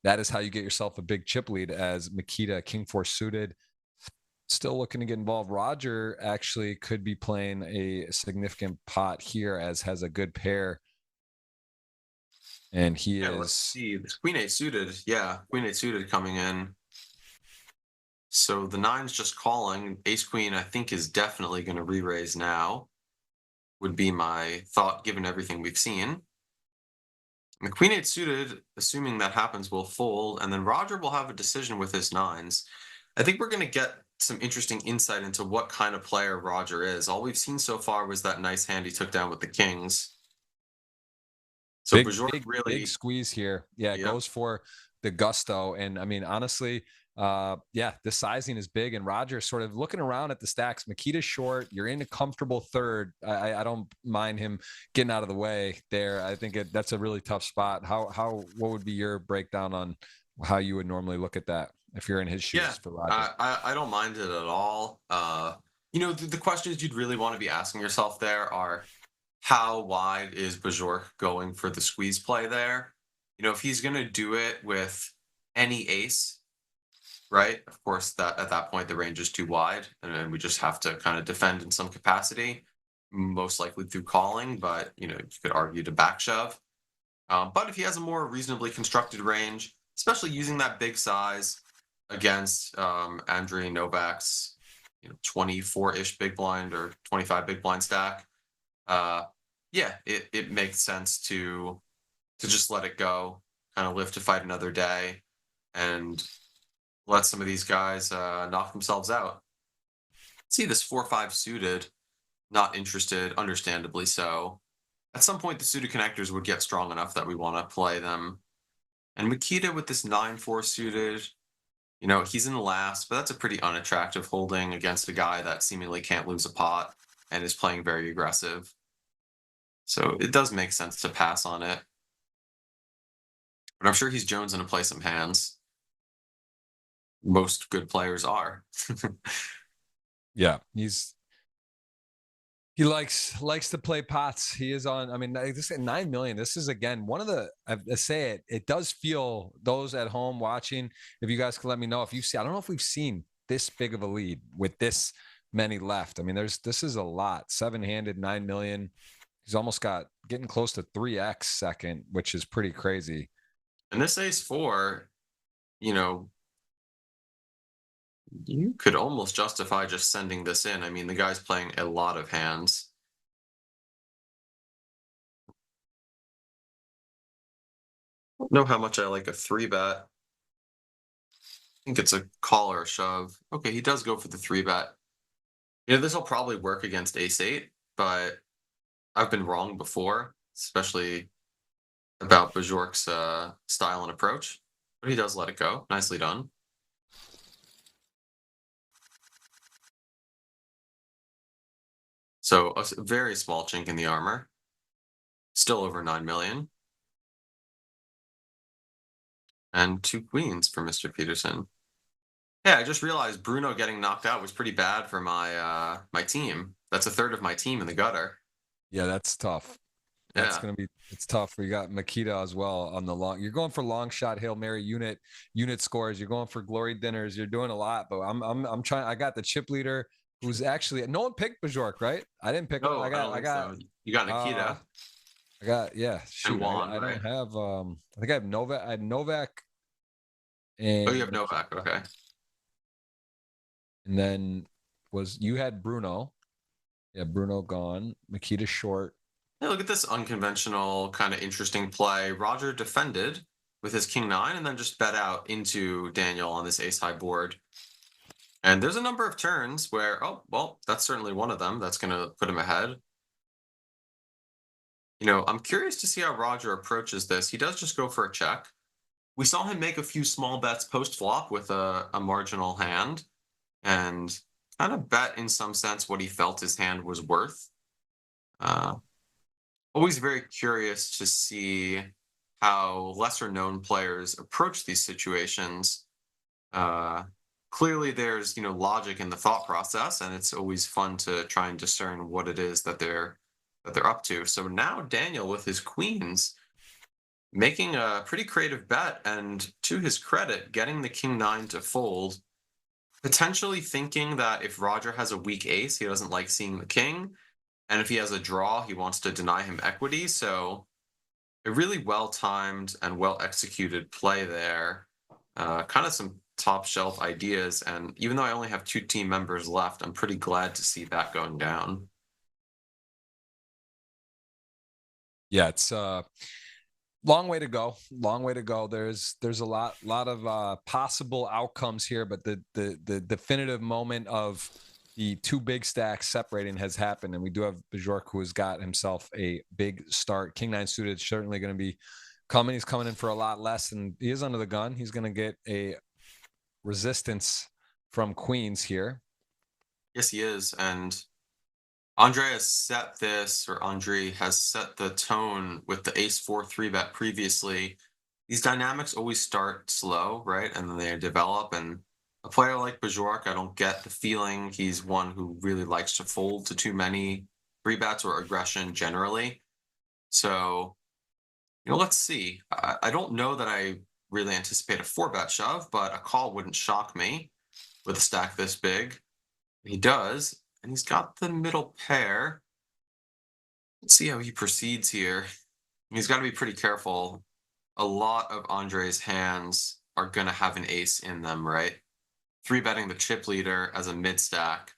that is how you get yourself a big chip lead, as Makita, king 4 suited, still looking to get involved. Roger actually could be playing a significant pot here, as has a good pair. And he is. Let's see. This queen 8 suited. Yeah, queen 8 suited coming in. So the 9's just calling. Ace queen, I think, is definitely going to re-raise now, would be my thought given everything we've seen. And the queen 8 suited, assuming that happens, will fold, and then Roger will have a decision with his 9s. I think we're going to get some interesting insight into what kind of player Roger is. All we've seen so far was that nice hand he took down with the kings. So big squeeze here. Yeah, it goes for the gusto. And I mean, honestly, the sizing is big, and Roger's sort of looking around at the stacks. Makita's short. You're in a comfortable third. I don't mind him getting out of the way there. I think that's a really tough spot. What would be your breakdown on how you would normally look at that if you're in his shoes for Roger? I don't mind it at all. The questions you'd really want to be asking yourself there are, how wide is Bajork going for the squeeze play there? If he's going to do it with any ace, right? Of course, that at that point, the range is too wide, and we just have to kind of defend in some capacity, most likely through calling, but, you could argue to back shove. But if he has a more reasonably constructed range, especially using that big size against Andrei Novak's 24-ish big blind or 25 big blind stack, it makes sense to just let it go, kind of live to fight another day, and let some of these guys knock themselves out. See this 4-5 suited. not interested, understandably so. At some point, the suited connectors would get strong enough that we want to play them. And Makita with this 9-4 suited, he's in last, but that's a pretty unattractive holding against a guy that seemingly can't lose a pot and is playing very aggressive. So it does make sense to pass on it. But I'm sure he's jonesing to play some hands. Most good players are. Yeah, he likes to play pots. He is on. I mean, this at 9 million. This is again one of the. I say it. It does feel, those at home watching, if you guys can let me know if you see. I don't know if we've seen this big of a lead with this many left. I mean, this is a lot. 7-handed, 9 million. He's almost getting close to 3x second, which is pretty crazy. And this ace-4, you could almost justify just sending this in. I mean, the guy's playing a lot of hands. I don't know how much I like a 3-bet. I think it's a call or a shove. Okay, he does go for the 3-bet. This will probably work against ace-8, but I've been wrong before, especially about Bajork's style and approach. But he does let it go. Nicely done. So a very small chink in the armor. Still over 9 million. And 2 queens for Mr. Peterson. Yeah, I just realized Bruno getting knocked out was pretty bad for my my team. That's a third of my team in the gutter. Yeah, that's tough. That's gonna be, it's tough. We got Makita as well on the long. You're going for long shot Hail Mary unit scores. You're going for glory dinners. You're doing a lot, but I'm trying. I got the chip leader who's actually, no one picked Bajork, right? I didn't pick him. I got so. You got Nikita. I got, yeah. Shoot, and Juan, I right? don't have. I think I have Novak. I had Novak. And you have Novak. Okay. And then you had Bruno. Yeah, Bruno gone. Makita short. Hey, look at this unconventional, kind of interesting play. Roger defended with his king-9 and then just bet out into Daniel on this ace-high board. And there's a number of turns where, oh, well, that's certainly one of them that's going to put him ahead. I'm curious to see how Roger approaches this. He does just go for a check. We saw him make a few small bets post-flop with a marginal hand and kind of bet in some sense what he felt his hand was worth. Always very curious to see how lesser known players approach these situations. Clearly there's, logic in the thought process, and it's always fun to try and discern what it is that they're up to. So now Daniel with his queens making a pretty creative bet, and to his credit, getting the king-9 to fold, potentially thinking that if Roger has a weak ace, he doesn't like seeing the king. And if he has a draw, he wants to deny him equity. So a really well-timed and well-executed play there. Kind of some top shelf ideas. And even though I only have 2 team members left, I'm pretty glad to see that going down. Yeah, it's long way to go. Long way to go. There's a lot of possible outcomes here, but the definitive moment of the 2 big stacks separating has happened, and we do have Bajork, who has got himself a big start. King-9 suited certainly going to be coming. He's coming in for a lot less, and he is under the gun. He's going to get a resistance from queens here. Yes, he is. And Andre has set the tone with the ace-4 3-bet previously. These dynamics always start slow, right? And then they develop, and a player like Bajork, I don't get the feeling he's one who really likes to fold to too many 3-bets or aggression generally. So, let's see. I don't know that I really anticipate a 4-bet shove, but a call wouldn't shock me with a stack this big. He does, and he's got the middle pair. Let's see how he proceeds here. He's got to be pretty careful. A lot of Andre's hands are going to have an ace in them, right? 3-betting the chip leader as a mid-stack,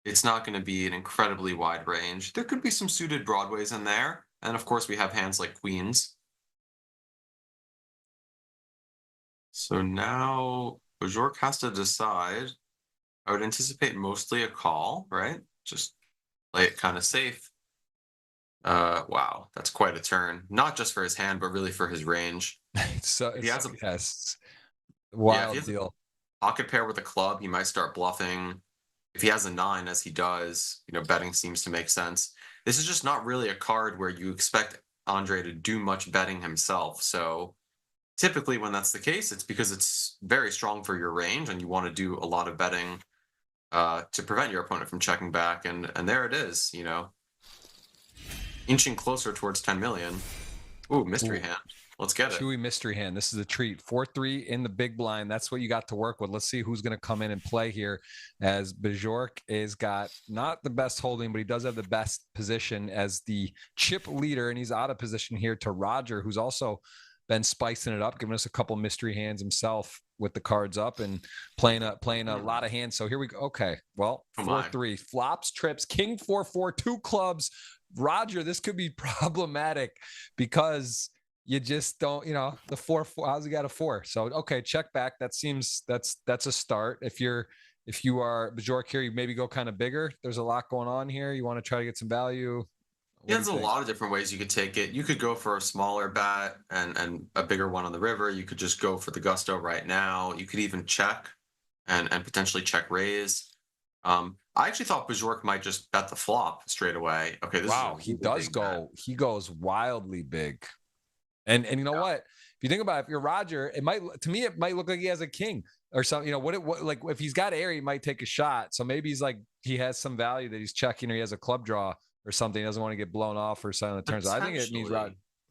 it's not going to be an incredibly wide range. There could be some suited broadways in there. And of course, we have hands like queens. So now Bajork has to decide. I would anticipate mostly a call, right? Just play it kind of safe. Wow, that's quite a turn. Not just for his hand, but really for his range. So If he has a yes, Yeah, if he wild has a deal. pocket pair with a club, he might start bluffing. If he has a nine, as he does, betting seems to make sense. This is just not really a card where you expect Andre to do much betting himself. So typically when that's the case, it's because it's very strong for your range and you want to do a lot of betting to prevent your opponent from checking back. And there it is, inching closer towards 10 million. Ooh, mystery Ooh. hand. Let's get it. Chewy mystery hand. This is a treat. 4-3 in the big blind. That's what you got to work with. Let's see who's going to come in and play here, as Bajork is got not the best holding, but he does have the best position as the chip leader, and he's out of position here to Roger, who's also been spicing it up, giving us a couple mystery hands himself with the cards up and playing a lot of hands. So here we go. Okay, well, 4-3 flops, trips, king 4-4, two clubs. Roger, this could be problematic because you just don't, the 4-4. How's he got a 4? So okay, check back. That seems that's a start. If you are Bajork here, you maybe go kind of bigger. There's a lot going on here. You want to try to get some value. There's a lot of different ways you could take it. You could go for a smaller bet and a bigger one on the river. You could just go for the gusto right now. You could even check and potentially check raise. I actually thought Bajork might just bet the flop straight away. Okay, this wow, is he does go. Bet. He goes wildly big. And you know what? If you think about it, if you're Roger, it might look like he has a king or something. What like if he's got air, he might take a shot. So maybe he's like he has some value that he's checking, or he has a club draw or something. He doesn't want to get blown off or something. It turns out I think it means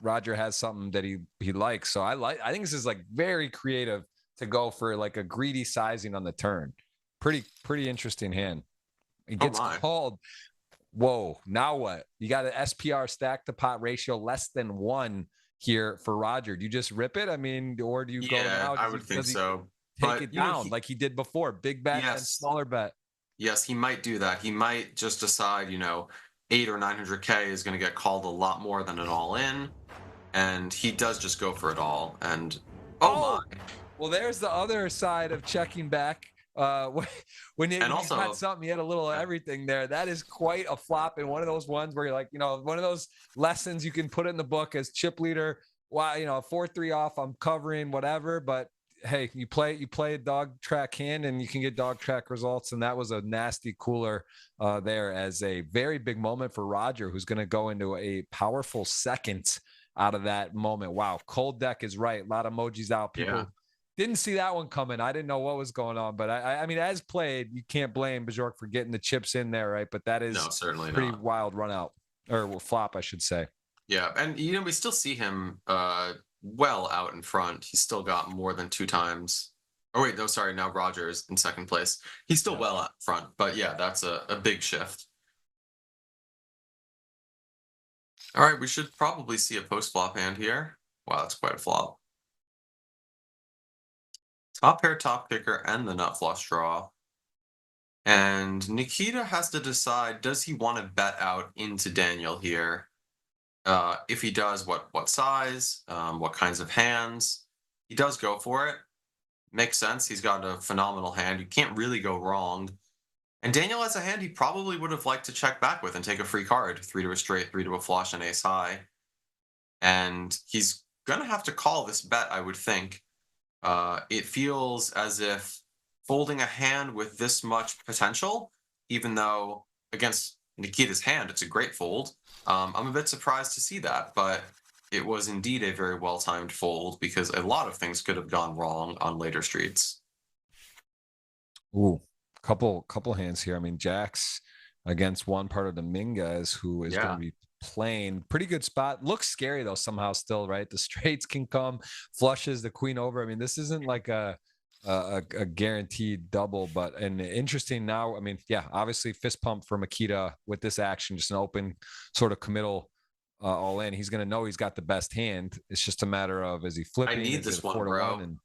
Roger has something that he likes. So I think this is like very creative to go for like a greedy sizing on the turn. Pretty interesting hand. It gets called. Whoa, now what? You got an SPR stack to pot ratio less than 1 here for Roger. Do you just rip it? I mean, or do you go now? I would think so. Take it down like he did before. Big bet and smaller bet. Yes, he might do that. He might just decide, 8 or 900K is going to get called a lot more than an all-in. And he does just go for it all. And oh my. Well, there's the other side of checking back. When he had something, he had a little of everything there. That is quite a flop, and one of those ones where you're like, one of those lessons you can put in the book as chip leader. Wow, 4-3 off, I'm covering whatever, but hey, you play a dog track hand and you can get dog track results, and that was a nasty cooler there as a very big moment for Roger, who's going to go into a powerful second out of that moment. Wow, cold deck is right. A lot of emojis out. People didn't see that one coming. I didn't know what was going on, but I mean, as played, you can't blame Bajork for getting the chips in there, right? But that is certainly pretty wild run out or flop, I should say. Yeah, and we still see him well out in front. He's still got more than 2 times. Oh wait, no, sorry. Now Roger is in second place. He's still well out front, but yeah, that's a big shift. All right, we should probably see a post flop hand here. Wow, that's quite a flop. Top pair, top kicker, and the nut flush draw. And Nikita has to decide, does he want to bet out into Daniel here? If he does, what size, what kinds of hands? He does go for it. Makes sense. He's got a phenomenal hand. You can't really go wrong. And Daniel has a hand he probably would have liked to check back with and take a free card. 3 to a straight, 3 to a flush, and ace high. And he's going to have to call this bet, I would think. It feels as if folding a hand with this much potential, even though against Nikita's hand, it's a great fold. I'm a bit surprised to see that, but it was indeed a very well-timed fold because a lot of things could have gone wrong on later streets. Ooh, couple hands here. I mean, Jack's against one part of Dominguez, who is going to be playing pretty good spot. Looks scary though somehow still, right? The straights can come, flushes, the queen over. I mean, this isn't like a guaranteed double, but an interesting now. I mean, yeah, obviously fist pump for Makita with this action, just an open sort of committal all in. He's going to know he's got the best hand. It's just a matter of, is he flipping? I need this one, bro. And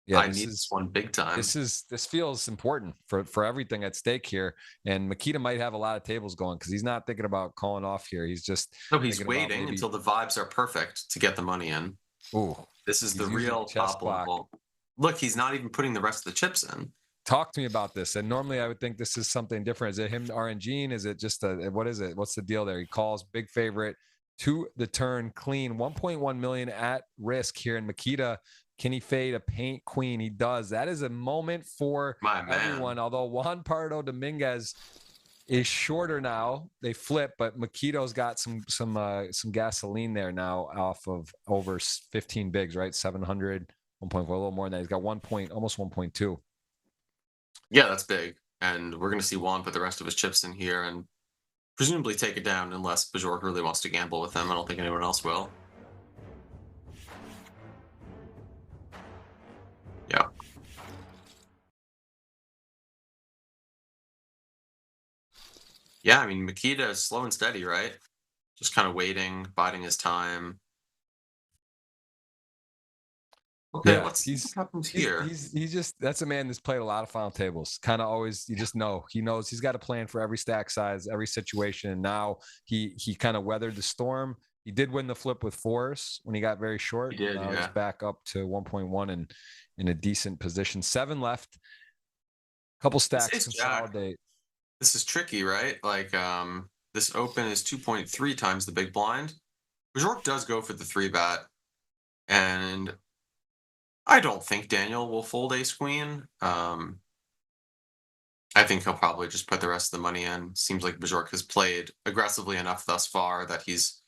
yeah, I need this one big time. This feels important for everything at stake here. And Makita might have a lot of tables going because he's not thinking about calling off here. He's just he's waiting until the vibes are perfect to get the money in. Ooh, this is the real top level. Look, he's not even putting the rest of the chips in. talk to me about this. And normally I would think this is something different. Is it him RNGing? Is it just what is it? What's the deal there? He calls big favorite to the turn clean, 1.1 million at risk here in Makita. Can he fade a paint queen? He does. That is a moment for everyone. Although Juan Pardo Dominguez is shorter now, they flip, but Makito's got some gasoline there now off of over 15 bigs, right? 700, 1.4, a little more than that. He's got almost 1.2. Yeah, that's big. And we're going to see Juan put the rest of his chips in here and presumably take it down unless Bajork really wants to gamble with him. I don't think anyone else will. Yeah. Yeah, I mean, Makita is slow and steady, right? Just kind of waiting, biding his time. Okay, Yeah, let's see what happens here. He's just, that's a man that's played a lot of final tables. Kind of always, you just know, he knows he's got a plan for every stack size, every situation. And now he kind of weathered the storm. He did win the flip with fours when he got very short. He did, yeah. He's back up to 1.1 and in a decent position. 7 left. Couple stacks consolidate. This is tricky, right? Like, this open is 2.3 times the big blind. Bajork does go for the 3-bet, and I don't think Daniel will fold ace queen. I think he'll probably just put the rest of the money in. Seems like Bajork has played aggressively enough thus far that he's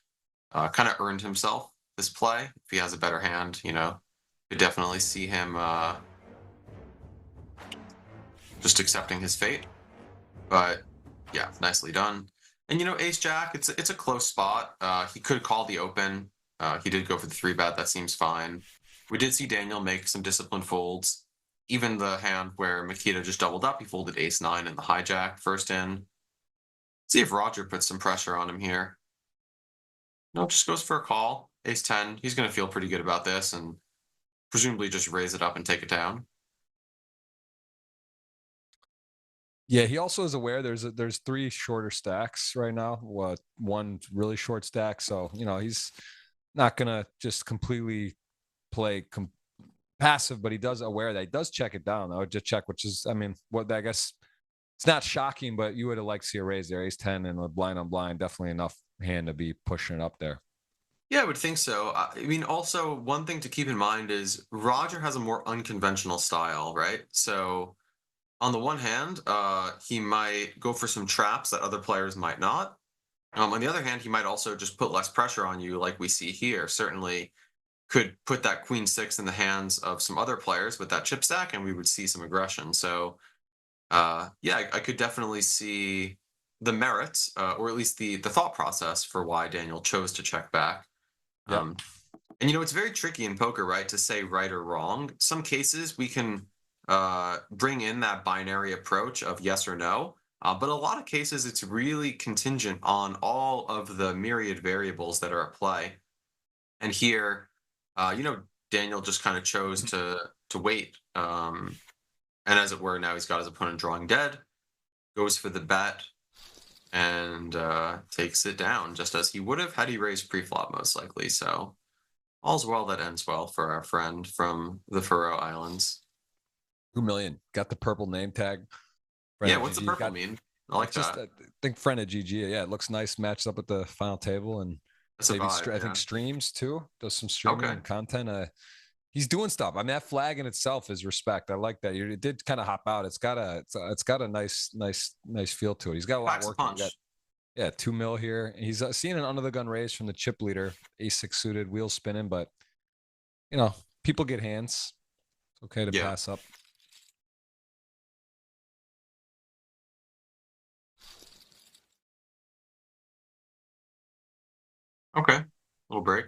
kind of earned himself this play. If he has a better hand, you could definitely see him just accepting his fate. But yeah, nicely done. And ace jack, it's a close spot. He could call the open. He did go for the 3-bet. That seems fine. We did see Daniel make some disciplined folds. Even the hand where Makita just doubled up, he folded ace-9 in the hijack first in. See if Roger puts some pressure on him here. No, just goes for a call. Ace-10. He's going to feel pretty good about this and presumably just raise it up and take it down. Yeah, he also is aware there's 3 shorter stacks right now. One really short stack. So, he's not going to just completely play passive, but he does aware that he does check it down. I would just check, which is, I mean, I guess it's not shocking, but you would have liked to see a raise there. Ace-10 and a blind on blind, definitely enough hand to be pushing it up there. Yeah, I would think so. I mean, also one thing to keep in mind is Roger has a more unconventional style, right? So on the one hand, he might go for some traps that other players might not. On the other hand, he might also just put less pressure on you, like we see here. Certainly could put that queen 6 in the hands of some other players with that chip stack, and we would see some aggression. So, yeah, I could definitely see the merits, or at least the thought process for why Daniel chose to check back. Yep. And it's very tricky in poker, right, to say right or wrong. Some cases we can bring in that binary approach of yes or no. But a lot of cases, it's really contingent on all of the myriad variables that are at play. And here, Daniel just kind of chose to wait. And as it were, now he's got his opponent drawing dead, goes for the bet, and takes it down, just as he would have had he raised pre-flop, most likely. So all's well that ends well for our friend from the Faroe Islands. 2 million. Got the purple name tag. Yeah, what's the purple mean? I like that. I think friend of GG. Yeah, it looks nice, matched up with the final table, and maybe I think streams too. Does some streaming and content. He's doing stuff. I mean, that flag in itself is respect. I like that. It did kind of hop out. It's got a nice feel to it. He's got a lot of work. Yeah, 2 mil here. He's seeing an under the gun raise from the chip leader, ace-6 suited, wheels spinning, but people get hands. It's okay to pass up. Okay, little break.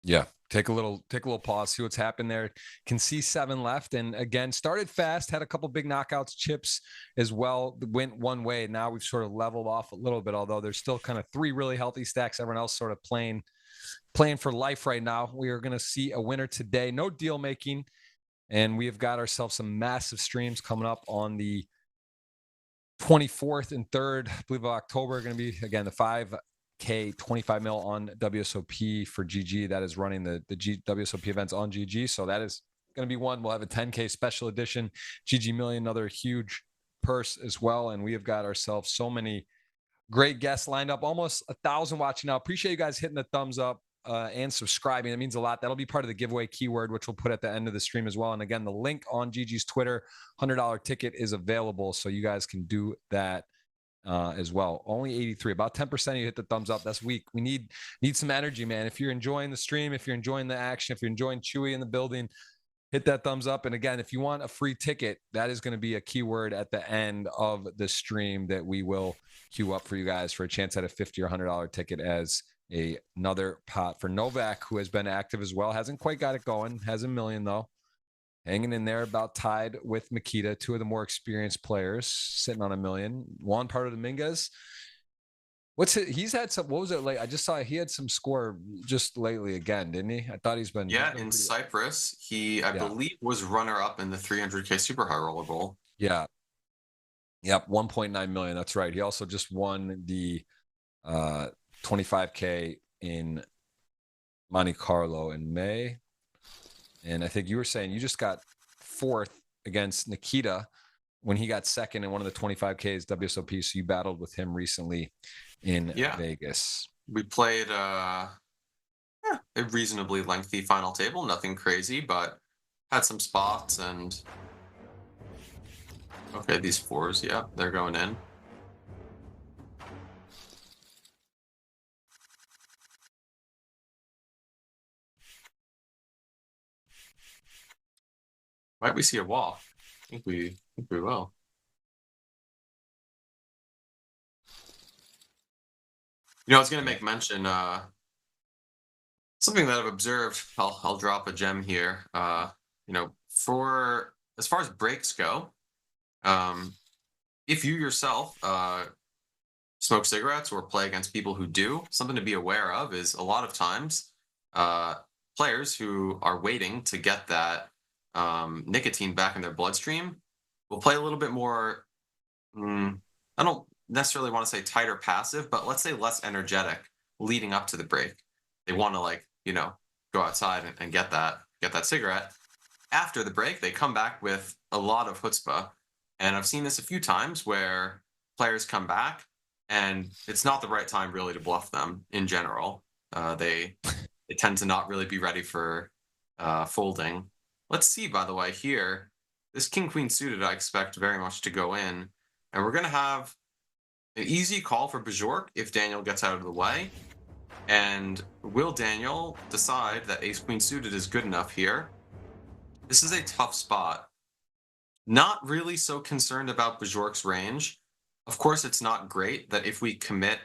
Yeah, take a little pause, see what's happened there. Can see 7 left, and again started fast, had a couple big knockouts, chips as well. Went one way. Now we've sort of leveled off a little bit, although there's still kind of 3 really healthy stacks. Everyone else sort of playing for life right now. We are going to see a winner today. No deal making, and we have got ourselves some massive streams coming up on the 24th and 3rd, I believe, of October. Going to be again the 5 25 mil on WSOP for GG. That is running the WSOP events on GG. So that is going to be one. We'll have a 10K special edition GGMillion, another huge purse as well. And we have got ourselves so many great guests lined up, almost 1,000 watching now. Appreciate you guys hitting the thumbs up and subscribing. It means a lot. That'll be part of the giveaway keyword, which we'll put at the end of the stream as well. And again, the link on GG's Twitter, $100 ticket is available. So you guys can do that as well. Only 83, about 10% of you hit the thumbs up. That's weak. We need some energy, man. If you're enjoying the stream, if you're enjoying the action, if you're enjoying Chewy in the building, hit that thumbs up. And again, if you want a free ticket, that is going to be a keyword at the end of the stream that we will queue up for you guys for a chance at a $50 or $100 ticket as another pot for Novak, who has been active as well. Hasn't quite got it going. Has $1 million though. Hanging in there, about tied with Makita, two of the more experienced players, sitting on $1 million. Juan Pardo Dominguez. He's had some, what was it like? I just saw he had some score just lately again, didn't he? I thought he's been. Yeah, in Cyprus, I believe, was runner-up in the 300K Super High Roller Bowl. Yeah. Yep, 1.9 million. That's right. He also just won the 25K in Monte Carlo in May. And I think you were saying you just got fourth against Nikita when he got second in one of the 25Ks WSOP. So you battled with him recently in Vegas. We played a reasonably lengthy final table. Nothing crazy, but had some spots. And okay, these fours, yeah, they're going in. Might we see a wall? I think we will. You know, I was going to make mention something that I've observed. I'll drop a gem here. You know, for as far as breaks go, if you yourself smoke cigarettes or play against people who do, something to be aware of is a lot of times players who are waiting to get that nicotine back in their bloodstream will play a little bit more, I don't necessarily want to say tight or passive, but let's say less energetic leading up to the break. They want to, like, you know, go outside and get that cigarette. After the break, they come back with a lot of chutzpah. And I've seen this a few times where players come back and it's not the right time really to bluff them in general. They tend to not really be ready for folding. Let's see, by the way, here, this king-queen suited I expect very much to go in. And we're going to have an easy call for Bajork if Daniel gets out of the way. And will Daniel decide that ace-queen suited is good enough here? This is a tough spot. Not really so concerned about Bajork's range. Of course, it's not great that if we commit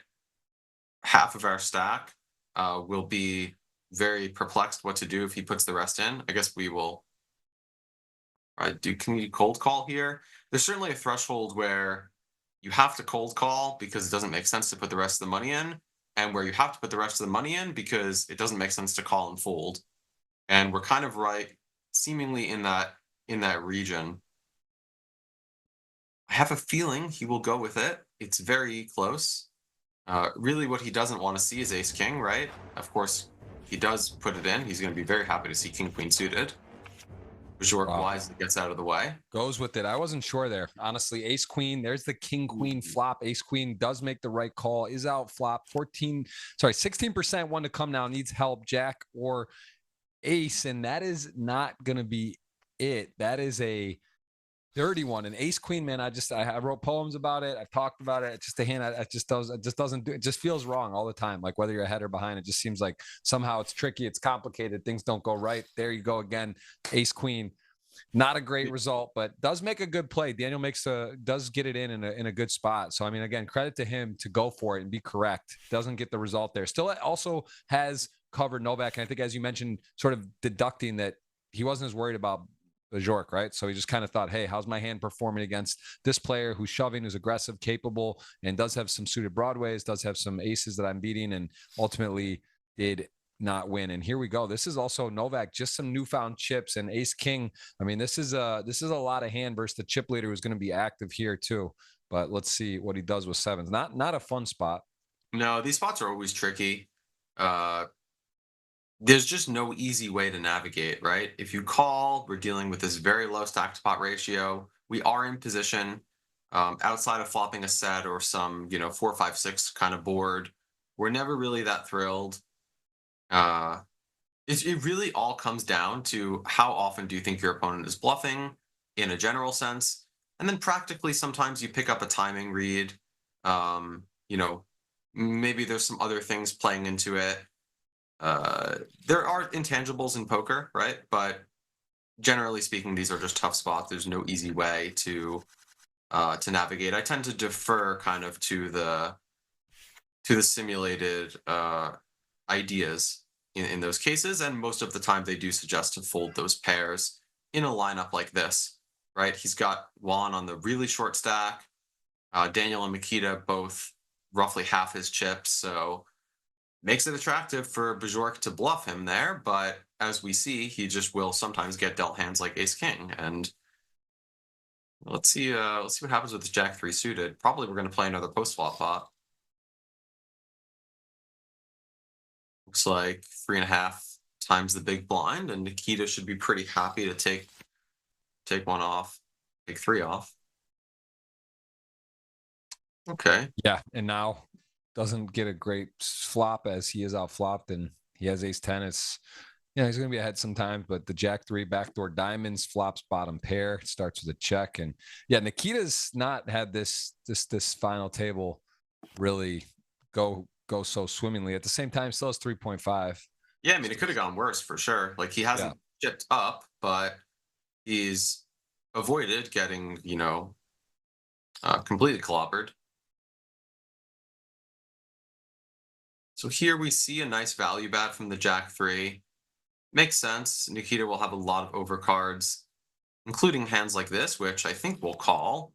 half of our stack, we'll be very perplexed what to do if he puts the rest in. I guess we will. Can you cold call here? There's certainly a threshold where you have to cold call because it doesn't make sense to put the rest of the money in, and where you have to put the rest of the money in because it doesn't make sense to call and fold. And we're kind of right, seemingly in that region. I have a feeling he will go with it. It's very close. Really what he doesn't want to see is ace-king, right? Of course, he does put it in. He's going to be very happy to see king-queen suited. Bajork wisely git's out of the way. Goes with it. I wasn't sure there. Honestly, ace-queen, there's the king-queen flop. Ace-queen does make the right call, is out flop. 16% one to come now, needs help, jack or ace, and that is not going to be it. That is a dirty one. And ace-queen, man, I wrote poems about it. I've talked about it. It's just a hand. It just doesn't do it. Just feels wrong all the time. Like whether you're ahead or behind, it just seems like somehow it's tricky. It's complicated. Things don't go right. There you go again. Ace-queen, not a great result, but does make a good play. Daniel does get it in a good spot. So, I mean, again, credit to him to go for it and be correct. Doesn't get the result there. Still also has covered Novak. And I think, as you mentioned, sort of deducting that he wasn't as worried about Bajork, right? So he just kind of thought, hey, how's my hand performing against this player who's shoving, who's aggressive, capable, and does have some suited broadways, does have some aces that I'm beating, and ultimately did not win. And here we go. This is also Novak, just some newfound chips and ace king. I mean, this is a lot of hand versus the chip leader who's going to be active here too. But let's see what he does with sevens. Not a fun spot. No, these spots are always tricky. Uh, there's just no easy way to navigate, right? If you call, we're dealing with this very low stack to pot ratio. We are in position outside of flopping a set or some, 4, 5, 6 kind of board. We're never really that thrilled. Uh, it really all comes down to how often do you think your opponent is bluffing in a general sense. And then practically sometimes you pick up a timing read. Um, you know, maybe there's some other things playing into it. There are intangibles in poker, right? But generally speaking, these are just tough spots. There's no easy way to navigate. I tend to defer kind of to the simulated ideas in those cases, and most of the time they do suggest to fold those pairs in a lineup like this, right? He's got Juan on the really short stack, Daniel and Makita both roughly half his chips, so makes it attractive for Bajork to bluff him there, but as we see, he just will sometimes get dealt hands like Ace King. And let's see what happens with this Jack 3 suited. Probably we're going to play another post flop pot. Looks like 3.5 times the big blind, and Nikita should be pretty happy to take one off, take 3 off. Okay. Yeah, and now doesn't get a great flop as he is out flopped, and he has ace 10. It's he's going to be ahead sometimes, but the Jack 3 backdoor diamonds flops bottom pair, starts with a check. And yeah, Nikita's not had this final table really go so swimmingly. At the same time, still has 3.5. Yeah, I mean, it could have gone worse for sure. Like, he hasn't chipped up, but he's avoided getting, completely clobbered. So here we see a nice value bet from the Jack 3. Makes sense. Nikita will have a lot of overcards, including hands like this, which I think we'll call.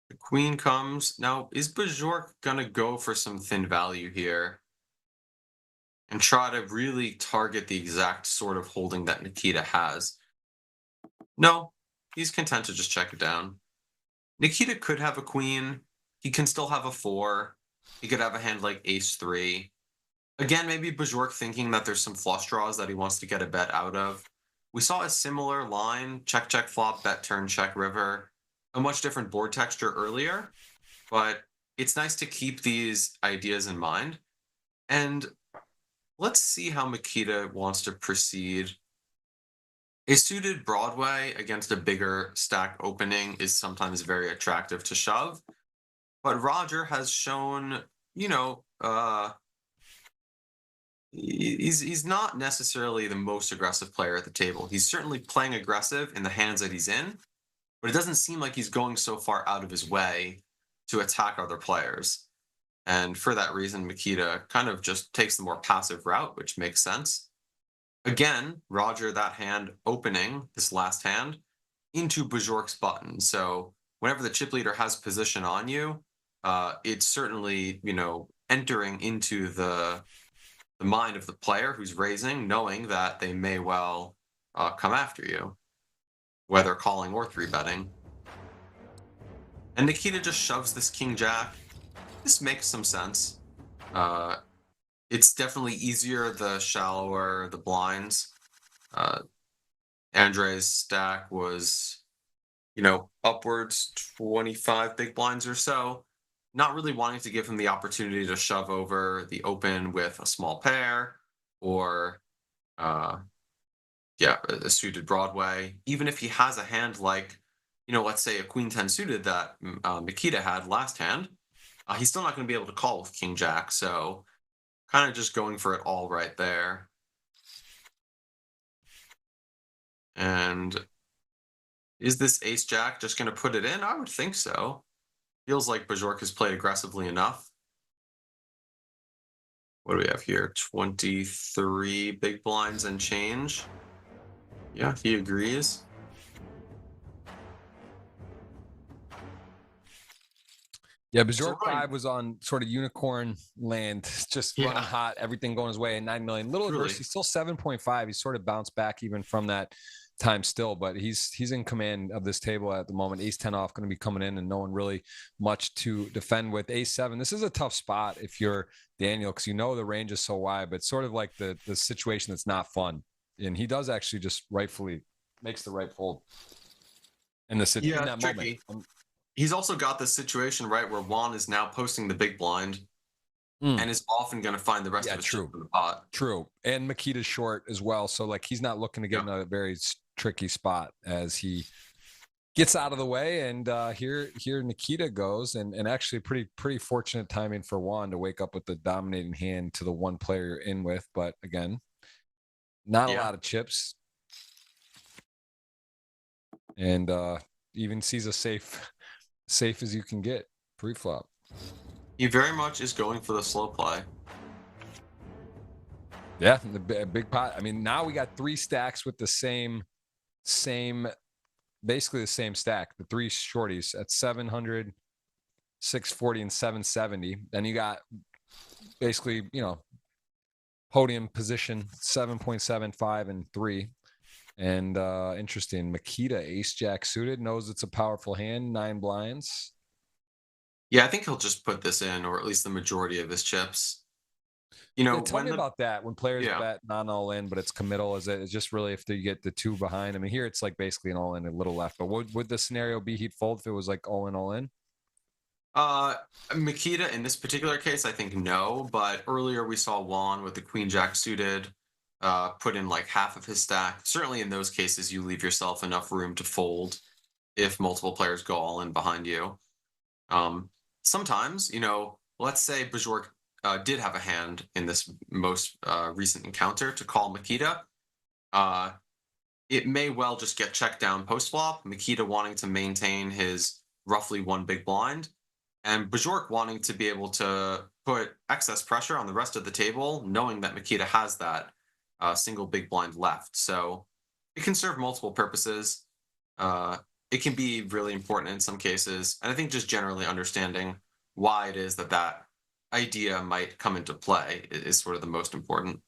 The queen comes. Now, is Bajork going to go for some thin value here and try to really target the exact sort of holding that Nikita has? No, he's content to just check it down. Nikita could have a queen. He can still have a 4. He could have a hand like ace 3. Again, maybe Bajork thinking that there's some flush draws that he wants to get a bet out of. We saw a similar line, check, check, flop, bet, turn, check, river. A much different board texture earlier, but it's nice to keep these ideas in mind. And let's see how Makita wants to proceed. A suited Broadway against a bigger stack opening is sometimes very attractive to shove. But Roger has shown, he's not necessarily the most aggressive player at the table. He's certainly playing aggressive in the hands that he's in, but it doesn't seem like he's going so far out of his way to attack other players. And for that reason, Makita kind of just takes the more passive route, which makes sense. Again, Roger, that hand opening, this last hand, into Bajork's button. So whenever the chip leader has position on you, it's certainly, entering into the mind of the player who's raising, knowing that they may well come after you, whether calling or 3-betting. And Nikita just shoves this king jack. This makes some sense. It's definitely easier the shallower the blinds. Andre's stack was, upwards 25 big blinds or so. Not really wanting to give him the opportunity to shove over the open with a small pair or, a suited Broadway. Even if he has a hand like, let's say a queen 10 suited that Makita had last hand, he's still not going to be able to call with king jack. So kind of just going for it all right there. And is this ace jack just going to put it in? I would think so. Feels like Bajork has played aggressively enough. What do we have here? 23 big blinds and change. Yeah, he agrees. Yeah, Bajork 5 was on sort of unicorn land, just running hot, everything going his way, and 9 million. Little adversity, still 7.5. He's sort of bounced back even from that time still, but he's in command of this table at the moment. Ace 10 off going to be coming in, and no one really much to defend with. Ace 7, this is a tough spot if you're Daniel, because the range is so wide, but sort of like the situation that's not fun. And he does actually just rightfully makes the right fold in the in that tricky. moment. He's also got this situation, right, where Juan is now posting the big blind and is often going to find the rest of his chips in the pot. True. And Makita's short as well. So, like, he's not looking to get in a very tricky spot as he gets out of the way. And here Nikita goes. And actually pretty fortunate timing for Juan to wake up with the dominating hand to the one player you're in with. But, again, not a lot of chips. And even sees a safe as you can get pre-flop. He very much is going for the slow play. Yeah, the big pot. I mean, now we got 3 stacks with the same, basically the same stack. The 3 shorties at 700, 640, and 770. Then you got basically, podium position 7.75 and 3. And interesting, Makita ace jack suited, knows it's a powerful hand, 9 blinds. Yeah, I think he'll just put this in, or at least the majority of his chips. Tell me about that when players bet non all in, but it's committal. Is it just really if you get the 2 behind? I mean, here it's like basically an all in, a little left. But would the scenario be he'd fold if it was like all in, all in? Makita in this particular case, I think no. But earlier we saw Juan with the queen jack suited put in like half of his stack. Certainly in those cases, you leave yourself enough room to fold if multiple players go all in behind you. Sometimes, let's say Bajork did have a hand in this most recent encounter to call Makita. It may well just get checked down post-flop, Makita wanting to maintain his roughly 1 big blind, and Bajork wanting to be able to put excess pressure on the rest of the table, knowing that Makita has that single big blind left. So it can serve multiple purposes. It can be really important in some cases. And I think just generally understanding why it is that idea might come into play is sort of the most important.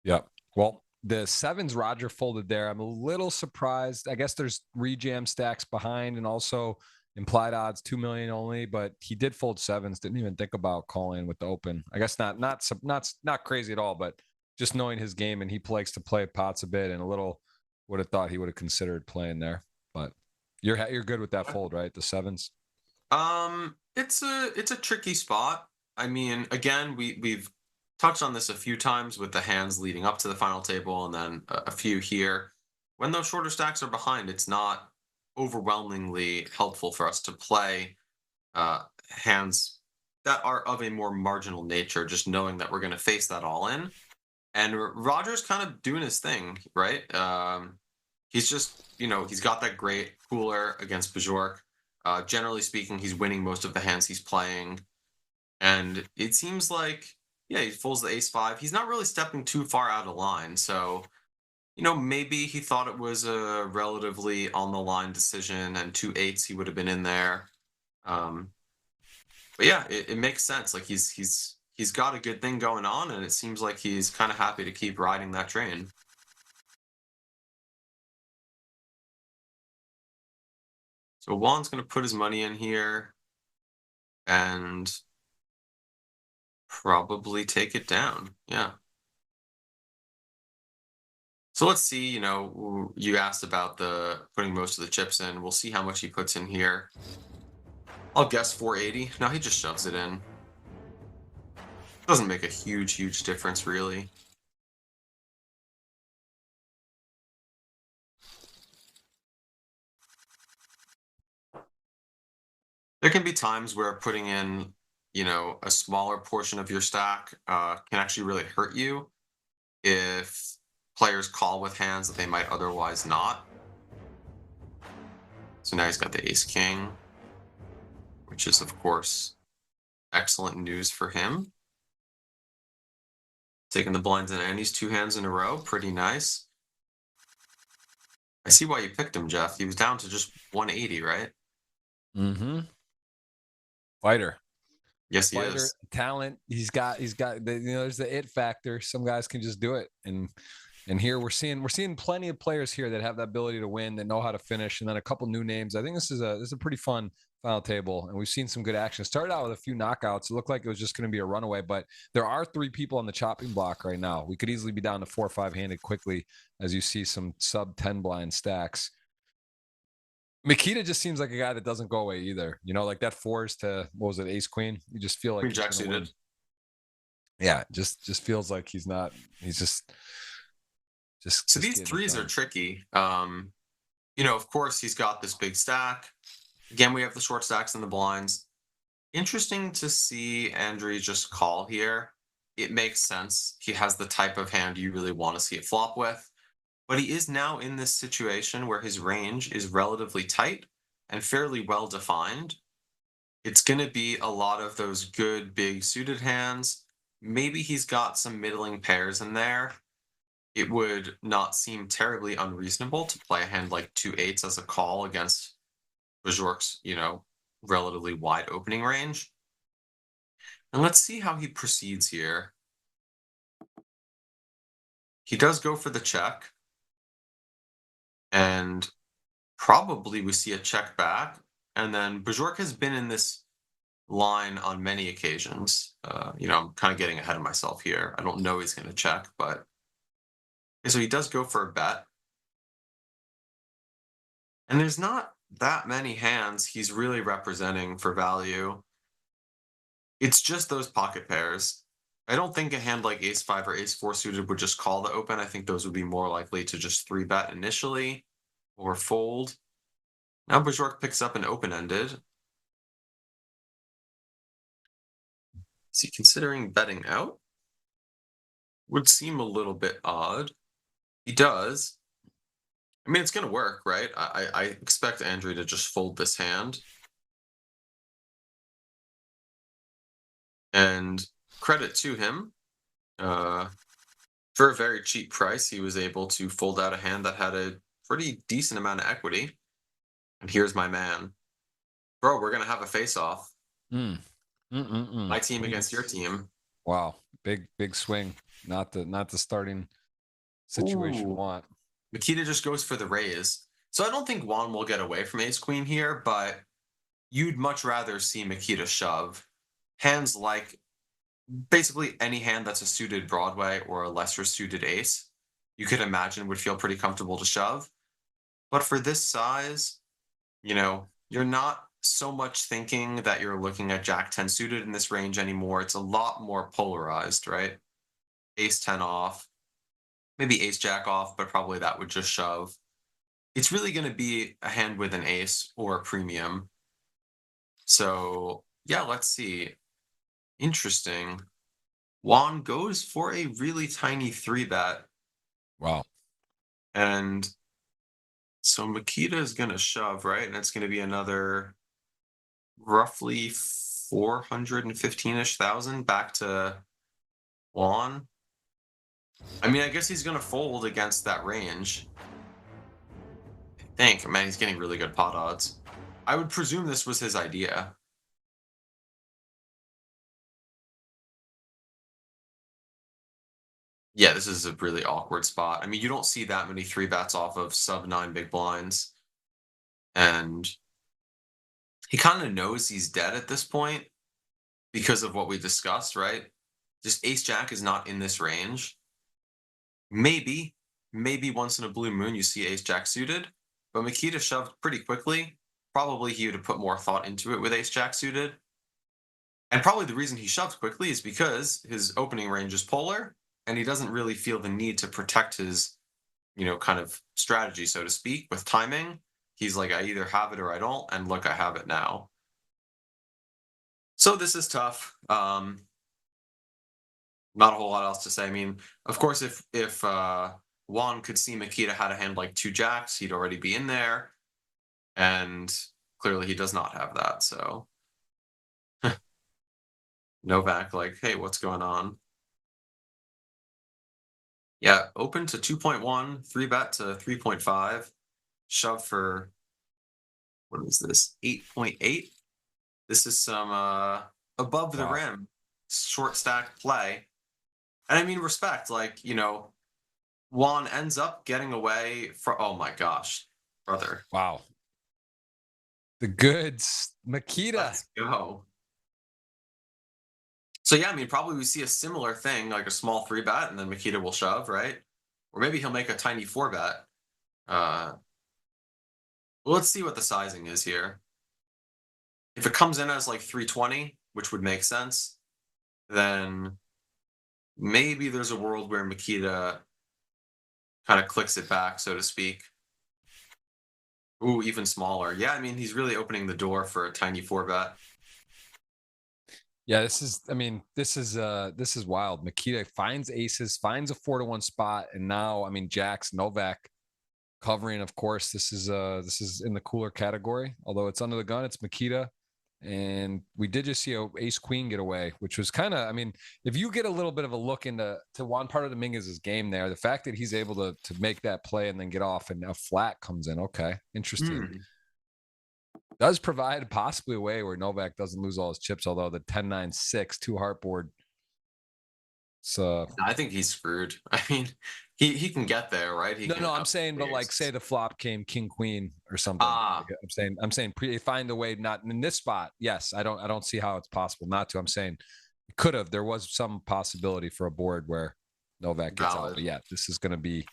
Yeah. Well, the 7s Roger folded there. I'm a little surprised. I guess there's rejam stacks behind and also implied odds 2 million only, but he did fold 7s. Didn't even think about calling with the open. I guess not crazy at all, but just knowing his game, and he likes to play pots a bit, and a little would have thought he would have considered playing there. But you're good with that fold, right? The 7s. It's a tricky spot. I mean, again, we've touched on this a few times with the hands leading up to the final table, and then a few here. When those shorter stacks are behind, it's not overwhelmingly helpful for us to play hands that are of a more marginal nature, just knowing that we're going to face that all in. And Roger's kind of doing his thing, right? He's just, he's got that great cooler against Bajork. Generally speaking, he's winning most of the hands he's playing. And it seems like, he folds the ace-5. He's not really stepping too far out of line. So, maybe he thought it was a relatively on-the-line decision, and 2 8s, he would have been in there. But yeah, it makes sense. Like, he's got a good thing going on, and it seems like he's kind of happy to keep riding that train. So Juan's going to put his money in here and probably take it down. Yeah. So let's see, you asked about the putting most of the chips in. We'll see how much he puts in here. I'll guess 480. No, he just shoves it in. Doesn't make a huge difference, really. There can be times where putting in, a smaller portion of your stack can actually really hurt you if players call with hands that they might otherwise not. So now he's got the ace-king, which is, of course, excellent news for him. Taking the blinds in Andy's 2 hands in a row. Pretty nice. I see why you picked him, Jeff. He was down to just 180, right? Mm-hmm. Fighter. Yes, he is. Talent. He's got there's the it factor. Some guys can just do it. And And here we're seeing plenty of players here that have that ability to win, that know how to finish, and then a couple new names. I think this is a pretty fun final table, and we've seen some good action. Started out with a few knockouts. It looked like it was just going to be a runaway, but there are 3 people on the chopping block right now. We could easily be down to 4 or 5 handed quickly as you see some sub 10 blind stacks. Makita just seems like a guy that doesn't go away either. You know, like that 4s to, what was it, ace queen? You just feel like Queen jack suited. Yeah, just feels like he's not. He's just. So these 3s are tricky. You know, of course, he's got this big stack. Again, we have the short stacks and the blinds. Interesting to see Andre just call here. It makes sense. He has the type of hand you really want to see it flop with. But he is now in this situation where his range is relatively tight and fairly well defined. It's going to be a lot of those good big suited hands. Maybe he's got some middling pairs in there. It would not seem terribly unreasonable to play a hand like 2/8 as a call against Bajork's, you know, relatively wide opening range. And let's see how he proceeds here. He does go for the check. And probably we see a check back. And then Bajork has been in this line on many occasions. You know, I'm kind of getting ahead of myself here. I don't know he's going to check, but so he does go for a bet. And there's not that many hands he's really representing for value. It's just those pocket pairs. I don't think a hand like ace-5 or ace-4 suited would just call the open. I think those would be more likely to just 3-bet initially or fold. Now Bajork picks up an open-ended. Is he considering betting out? Would seem a little bit odd. He does. I mean, it's going to work, right? I expect Andre to just fold this hand. And credit to him. For a very cheap price, he was able to fold out a hand that had a pretty decent amount of equity. And here's my man. Bro, we're going to have a face-off. My team against your team. Wow, big swing. Not the starting situation we want. Makita just goes for the raise. So I don't think Juan will get away from ace queen here, but you'd much rather see Makita shove. Hands like basically any hand that's a suited Broadway or a lesser suited ace, you could imagine would feel pretty comfortable to shove. But for this size, you know, you're not so much thinking that you're looking at Jack 10 suited in this range anymore. It's a lot more polarized, right? Ace 10 off, maybe ace jack off, but probably that would just shove. It's really going to be a hand with an ace or a premium. So yeah, let's see. Interesting. Juan goes for a really tiny 3-bet. Wow. And so Makita is going to shove, right? And it's going to be another roughly 415-ish thousand back to Juan. I mean, I guess he's going to fold against that range. I think. Man, he's getting really good pot odds. I would presume this was his idea. Yeah, this is a really awkward spot. I mean, you don't see that many 3-bets off of sub-9 big blinds. And he kind of knows he's dead at this point because of what we discussed, right? Just ace-jack is not in this range. Maybe once in a blue moon you see ace-jack suited, but Makita shoved pretty quickly. Probably he would have put more thought into it with ace-jack suited. And probably the reason he shoved quickly is because his opening range is polar, and he doesn't really feel the need to protect his, you know, kind of strategy, so to speak, with timing. He's like, I either have it or I don't, and look, I have it now. So this is tough. Not a whole lot else to say. I mean, of course, if Juan could see Makita had a hand like 2 jacks, he'd already be in there. And clearly he does not have that, so. Novak, like, hey, what's going on? Yeah, open to 2.1, 3-bet to 3.5, shove for, what is this, 8.8? This is some above the rim, short stack play. And I mean, respect, like, you know, Juan ends up getting away from. Oh my gosh, brother. Wow. The goods. Makita. Let's go. So yeah, I mean, probably we see a similar thing, like a small 3-bet, and then Makita will shove, right? Or maybe he'll make a tiny 4-bet. Well, let's see what the sizing is here. If it comes in as like 320, which would make sense, then maybe there's a world where Makita kind of clicks it back, so to speak. Ooh, even smaller. Yeah, I mean, he's really opening the door for a tiny 4-bet. Yeah, this is wild. Makita finds aces, finds a 4-1 spot, and now, I mean, Jacks, Novak covering, of course. This is in the cooler category, although it's under the gun. It's Makita, and we did just see a ace queen get away, which was kind of, I mean, if you get a little bit of a look into Juan Pardo Dominguez's game there, the fact that he's able to make that play and then get off, and now flat comes in. Okay, interesting. Does provide possibly a way where Novak doesn't lose all his chips, although the 10-9-6 2-heart board. So I think he's screwed. I mean, he can get there, right? I'm saying, but like, say the flop came king queen or something. Like, I'm saying find a way, not in this spot. Yes, I don't see how it's possible not to. I'm saying it could have. There was some possibility for a board where Novak gets out. But yeah, this is gonna be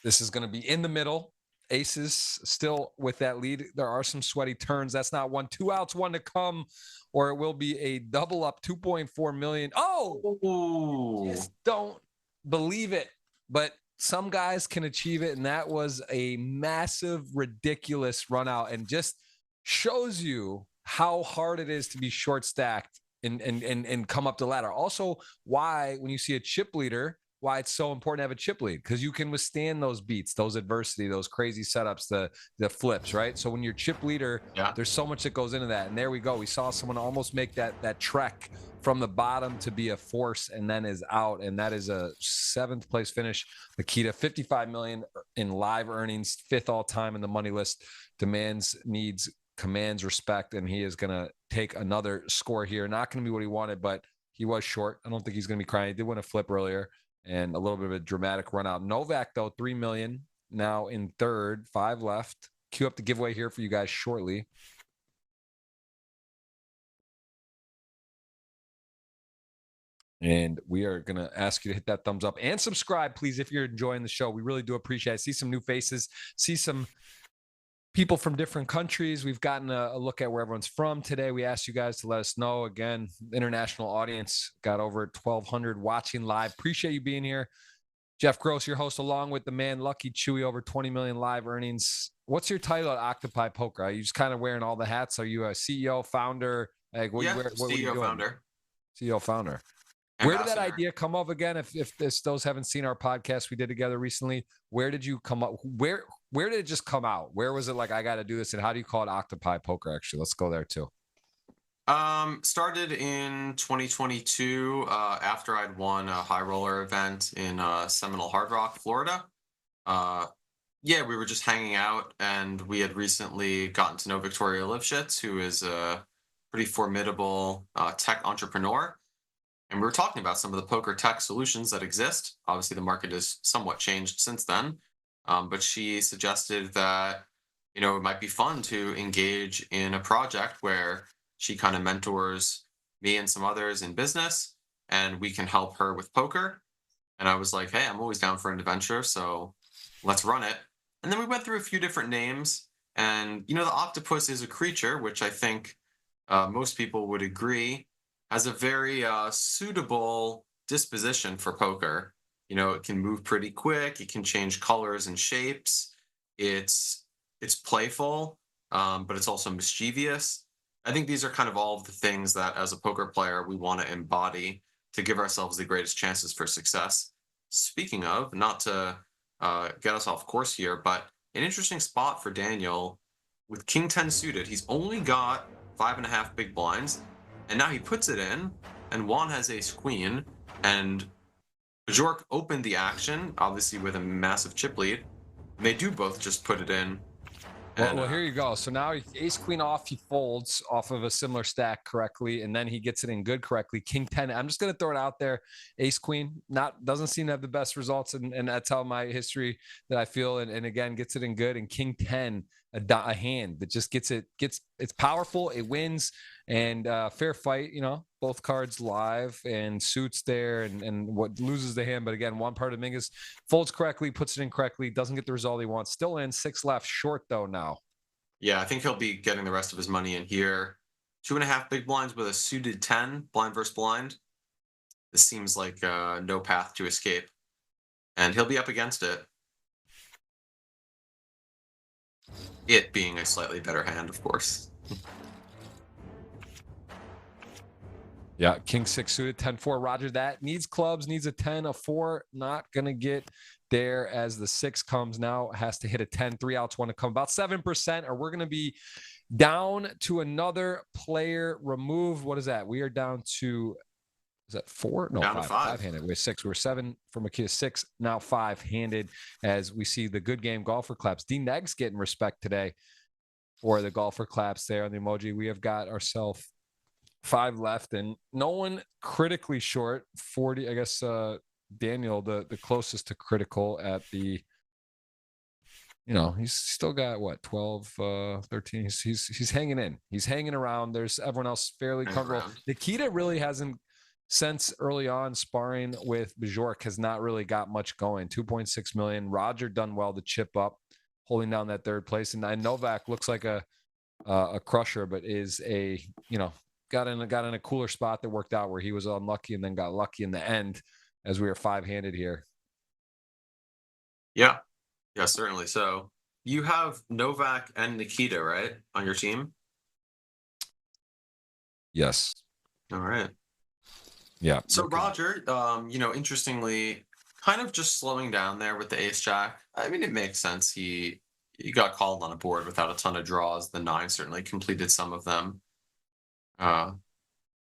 in the middle. Aces still with that lead. There are some sweaty turns. That's not one. 2 outs, 1 to come, or it will be a double up. 2.4 million. Oh, just don't believe it. But some guys can achieve it, and that was a massive, ridiculous run out, and just shows you how hard it is to be short stacked and come up the ladder. Also, why when you see a chip leader, why it's so important to have a chip lead, because you can withstand those beats, those adversity, those crazy setups, the flips, right? So when you're chip leader, there's so much that goes into that. And there we go. We saw someone almost make that trek from the bottom to be a force and then is out. And that is a 7th place finish. Makita, 55 million in live earnings, 5th all time in the money list, demands, needs, commands respect. And he is going to take another score here. Not going to be what he wanted, but he was short. I don't think he's going to be crying. He did win a flip earlier. And a little bit of a dramatic run out. Novak, though, 3 million now in 3rd, 5 left. Queue up the giveaway here for you guys shortly. And we are going to ask you to hit that thumbs up and subscribe, please, if you're enjoying the show. We really do appreciate it. See some new faces, see some people from different countries. We've gotten a look at where everyone's from today. We asked you guys to let us know. Again, international audience got over 1,200 watching live. Appreciate you being here. Jeff Gross, your host, along with the man Lucky Chewy, over 20 million live earnings. What's your title at Octopi Poker? Are you just kind of wearing all the hats? Are you a CEO, founder? Like, what CEO, you doing? founder. CEO, founder. Where did that idea come up again? If those haven't seen our podcast we did together recently, where did you come up? Where did it just come out? Where was it like, I got to do this? And how do you call it Octopi Poker? Actually, let's go there too. Started in 2022 after I'd won a high roller event in Seminole Hard Rock, Florida. Yeah, we were just hanging out, and we had recently gotten to know Victoria Lifshitz, who is a pretty formidable tech entrepreneur. And we were talking about some of the poker tech solutions that exist. Obviously, the market has somewhat changed since then. But she suggested that, it might be fun to engage in a project where she kind of mentors me and some others in business, and we can help her with poker. And I was like, hey, I'm always down for an adventure, so let's run it. And then we went through a few different names. And, the octopus is a creature, which I think most people would agree has a very suitable disposition for poker. It can move pretty quick. It can change colors and shapes. It's playful, but it's also mischievous. I think these are kind of all of the things that as a poker player, we want to embody to give ourselves the greatest chances for success. Speaking of, not to get us off course here, but an interesting spot for Daniel with King 10 suited. He's only got 5.5 big blinds. And now he puts it in, and Juan has ace queen, and Bjork opened the action, obviously with a massive chip lead. And they do both just put it in. And Well, here you go. So now ace queen off, he folds off of a similar stack correctly, and then he gets it in good correctly. King 10. I'm just gonna throw it out there. Ace queen doesn't seem to have the best results, and that's how my history that I feel. And again, gets it in good. And King 10, a hand that just it's powerful. It wins, and fair fight. Both cards live and suits there, and what loses the hand. But again, one part of Mingus folds correctly, puts it in correctly, doesn't get the result he wants. Still in 6 left, short though now. yeah, I think he'll be getting the rest of his money in here. 2.5 big blinds with a suited 10, blind versus blind. This seems like no path to escape. And he'll be up against it. It being a slightly better hand, of course. Yeah, King 6 suited, 10-4. Roger that. Needs clubs, needs a 10, a 4. Not going to get there as the 6 comes now. Has to hit a 10. 3 outs, 1 to come. About 7%, or we're going to be down to another player removed. What is that? We are down to, is that 4? No, down 5. To 5. 5-handed. We're 6. We're 7 for Makita, 6. Now 5-handed as we see the good game golfer claps. D-Neg's getting respect today for the golfer claps there on the emoji. We have got ourselves 5 left, and no one critically short. 40, I guess. Daniel, the closest to critical at the. He's still got what, 12, 13. He's hanging in. He's hanging around. There's everyone else fairly comfortable. Nikita really hasn't, since early on sparring with Bjork, has not really got much going. 2.6 million. Roger done well to chip up, holding down that 3rd place, and Novak looks like a crusher, but is a got in a cooler spot that worked out, where he was unlucky and then got lucky in the end as we were 5-handed here. Yeah, certainly. So you have Novak and Nikita, right, on your team? Yes. All right. Yeah. So Roger, interestingly, kind of just slowing down there with the ace jack. I mean, it makes sense. He got called on a board without a ton of draws. The 9 certainly completed some of them.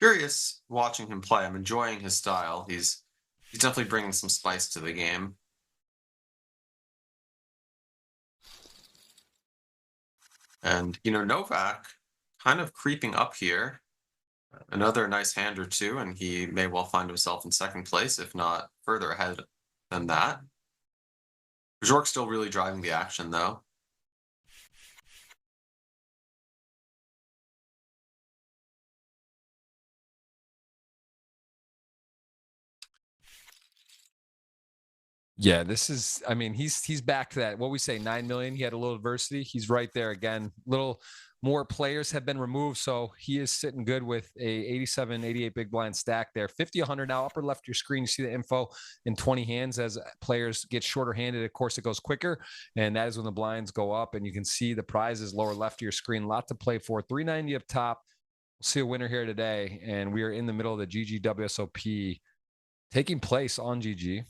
Curious watching him play. I'm enjoying his style. He's definitely bringing some spice to the game. And Novak kind of creeping up here. Another nice hand or two, and he may well find himself in 2nd place, if not further ahead than that. Bjork's still really driving the action, though. Yeah, this is, I mean, he's back to that, what we say, 9 million. He had a little adversity. He's right there again. Little more players have been removed, so he is sitting good with a 87, 88 big blind stack there. 50, 100 now. Upper left of your screen, you see the info in 20 hands. As players get shorter handed, of course, it goes quicker, and that is when the blinds go up, and you can see the prizes lower left of your screen. A lot to play for. 390 up top. We'll see a winner here today, and we are in the middle of the GG WSOP taking place on GG.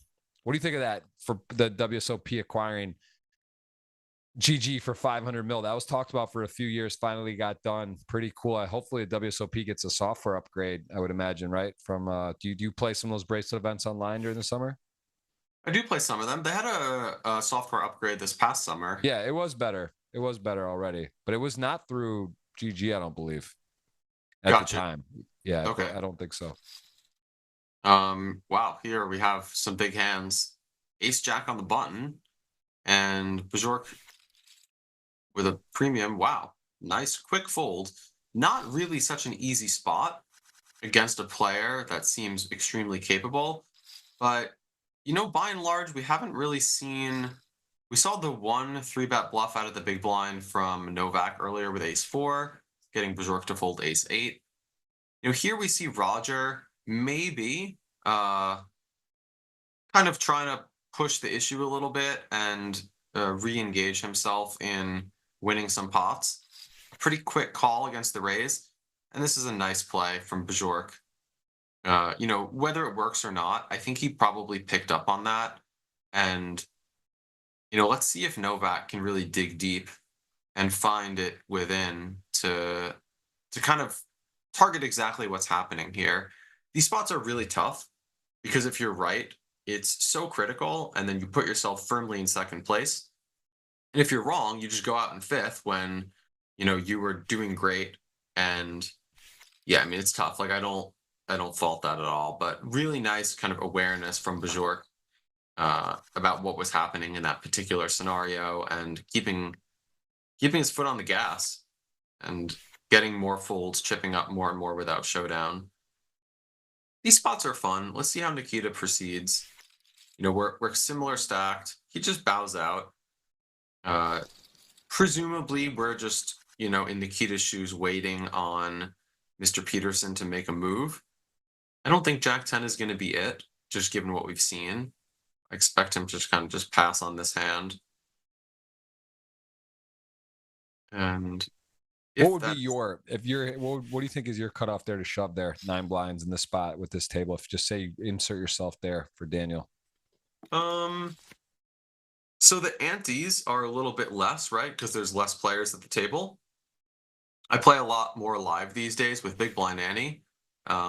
What do you think of that for the WSOP acquiring GG for 500 mil? That was talked about for a few years, finally got done. Pretty cool. Hopefully the WSOP gets a software upgrade, I would imagine, right? From do you play some of those bracelet events online during the summer? I do play some of them. They had a software upgrade this past summer. Yeah, it was better. It was better already, but it was not through GG, I don't believe, at the time. Yeah, okay. I don't think so. Wow, here we have some big hands. Ace jack on the button, and Bjork with a premium. Wow, nice quick fold. Not really such an easy spot against a player that seems extremely capable, but by and large, we haven't really seen. We saw the 1 3-bet bluff out of the big blind from Novak earlier with ace 4, getting Bjork to fold ace 8. Here we see Roger maybe kind of trying to push the issue a little bit and re-engage himself in winning some pots. A pretty quick call against the raise, and this is a nice play from Bjork. Whether it works or not, I think he probably picked up on that, and let's see if Novak can really dig deep and find it within to kind of target exactly what's happening here. These spots are really tough because if you're right, it's so critical, and then you put yourself firmly in 2nd place. And if you're wrong, you just go out in fifth when, you were doing great. And yeah, I mean, it's tough. Like, I don't fault that at all, but really nice kind of awareness from Bajork about what was happening in that particular scenario, and keeping his foot on the gas and getting more folds, chipping up more and more without showdown. These spots are fun. Let's see how Nikita proceeds. We're similar stacked. He just bows out. Presumably, we're just, in Nikita's shoes waiting on Mr. Peterson to make a move. I don't think Jack 10 is going to be it, just given what we've seen. I expect him to just kind of just pass on this hand. And what would be what do you think is your cutoff there to shove there 9 blinds in the spot with this table? If just say you insert yourself there for Daniel. So the antes are a little bit less, right? Because there's less players at the table. I play a lot more live these days with big blind ante.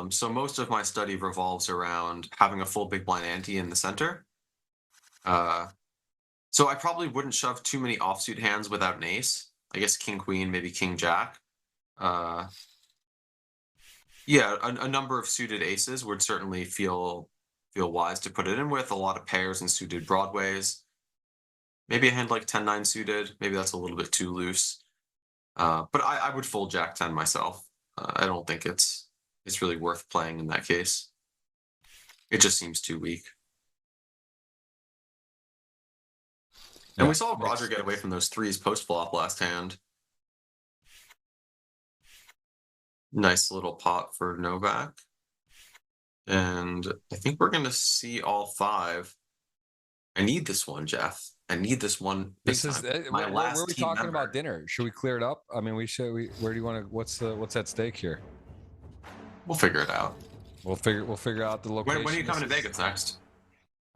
So most of my study revolves around having a full big blind ante in the center. So I probably wouldn't shove too many offsuit hands without an ace. I guess king queen, maybe king jack. Yeah, a number of suited aces would certainly feel wise to put it in with. A lot of pairs and suited broadways. Maybe a hand like 10-9 suited. Maybe that's a little bit too loose. But I would fold jack 10 myself. I don't think it's really worth playing in that case. It just seems too weak. And we saw Roger get away from those threes post-flop last hand. Nice little pot for Novak. And I think we're going to see all 5. I need this one, Jeff. I need this one. This is my last. Where are we talking about dinner? Should we clear it up? I mean, where do you want to? What's at stake here? We'll figure it out. We'll figure out the location. When are you coming to Vegas next?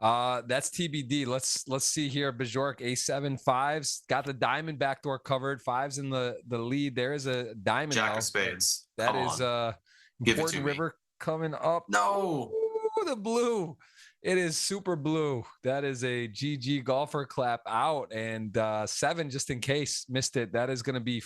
That's TBD. Let's see here. Bajork A7 5s got the diamond backdoor covered. 5s in the lead. There is a diamond. Jack of spades. That is important river coming up. No, ooh, the blue. It is super blue. That is a GG golfer clap out, and 7 just in case missed it. That is going to be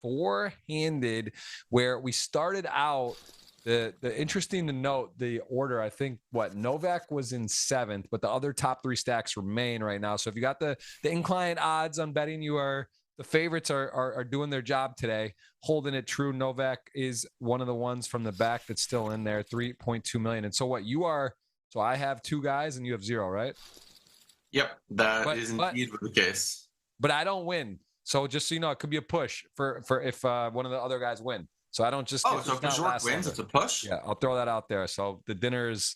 4-handed. Where we started out. The interesting to note the order. I think Novak was in 7th, but the other top 3 stacks remain right now. So if you got the inclined odds on betting, the favorites are doing their job today, holding it true. Novak is one of the ones from the back that's still in there, 3.2 million. And so you are. So I have 2 guys and you have 0, right? Yep, that is indeed the case. But I don't win. So just so you know, it could be a push for if one of the other guys win. So I don't just. So if Bajork wins, it's a push. Yeah, I'll throw that out there. So the dinner is,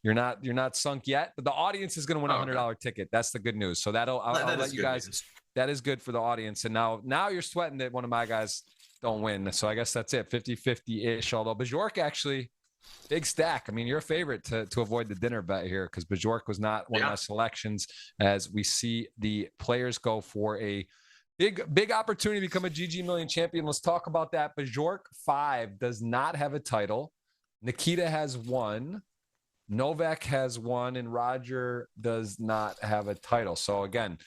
you're not sunk yet, but the audience is going to win a $100 ticket. That's the good news. So I'll let you guys. News. That is good for the audience. And now you're sweating that one of my guys don't win. So I guess that's it, 50-50-ish. Although Bajork actually. Big stack. I mean, you're a favorite to avoid the dinner bet here because Bajork was not one of my selections, as we see the players go for a big opportunity to become a GGMillion champion. Let's talk about that. Bajork 5 does not have a title. Nikita has 1. Novak has 1, and Roger does not have a title. So again,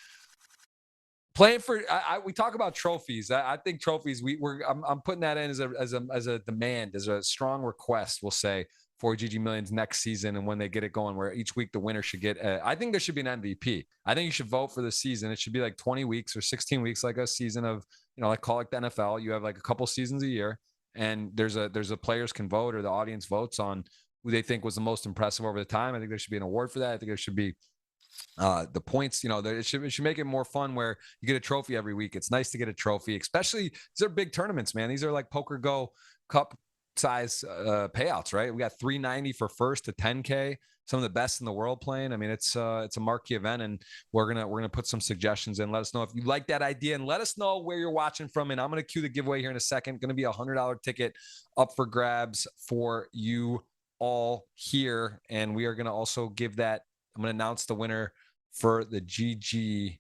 playing for we talk about trophies. I think trophies. I'm putting that in as a demand, as a strong request. We'll say for GGMillion's next season, and when they get it going, where each week the winner should get. I think there should be an MVP. I think you should vote for the season. It should be like 20 weeks or 16 weeks, like a season of like call it the NFL. You have like a couple seasons a year, and there's a players can vote, or the audience votes on who they think was the most impressive over the time. I think there should be an award for that. I think there should be. The points, it should make it more fun where you get a trophy every week. It's nice to get a trophy, especially these are big tournaments, man. These are like Poker Go Cup size payouts, right? We got 390 for first to 10K. Some of the best in the world playing. I mean, it's a marquee event, and we're gonna put some suggestions in. Let us know if you like that idea, and let us know where you're watching from. And I'm gonna cue the giveaway here in a second. Going to be a $100 ticket up for grabs for you all here, and we are gonna also give that. I'm going to announce the winner for the GG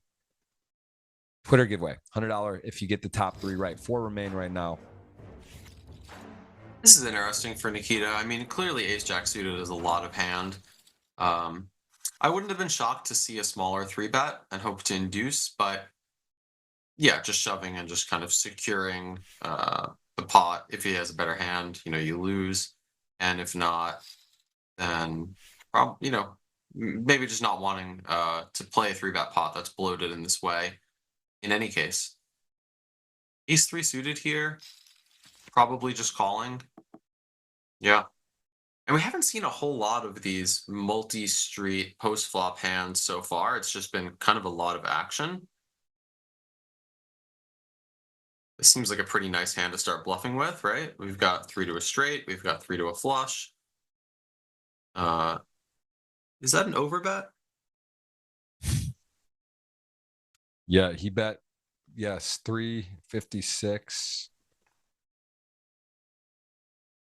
Twitter giveaway. $100 if you get the top 3 right. 4 remain right now. This is interesting for Nikita. I mean, clearly ace-jack suited is a lot of hand. I wouldn't have been shocked to see a smaller 3-bet and hope to induce, but Yeah, just shoving and just kind of securing the pot. If he has a better hand, you lose, and if not, then maybe just not wanting to play a 3-bet pot that's bloated in this way. In any case, ace 3 suited here, probably just calling. Yeah. And we haven't seen a whole lot of these multi-street post-flop hands so far. It's just been kind of a lot of action. This seems like a pretty nice hand to start bluffing with, right? We've got 3 to a straight. We've got 3 to a flush. Uh, is that an overbet? Yeah, he bet, yes, 356.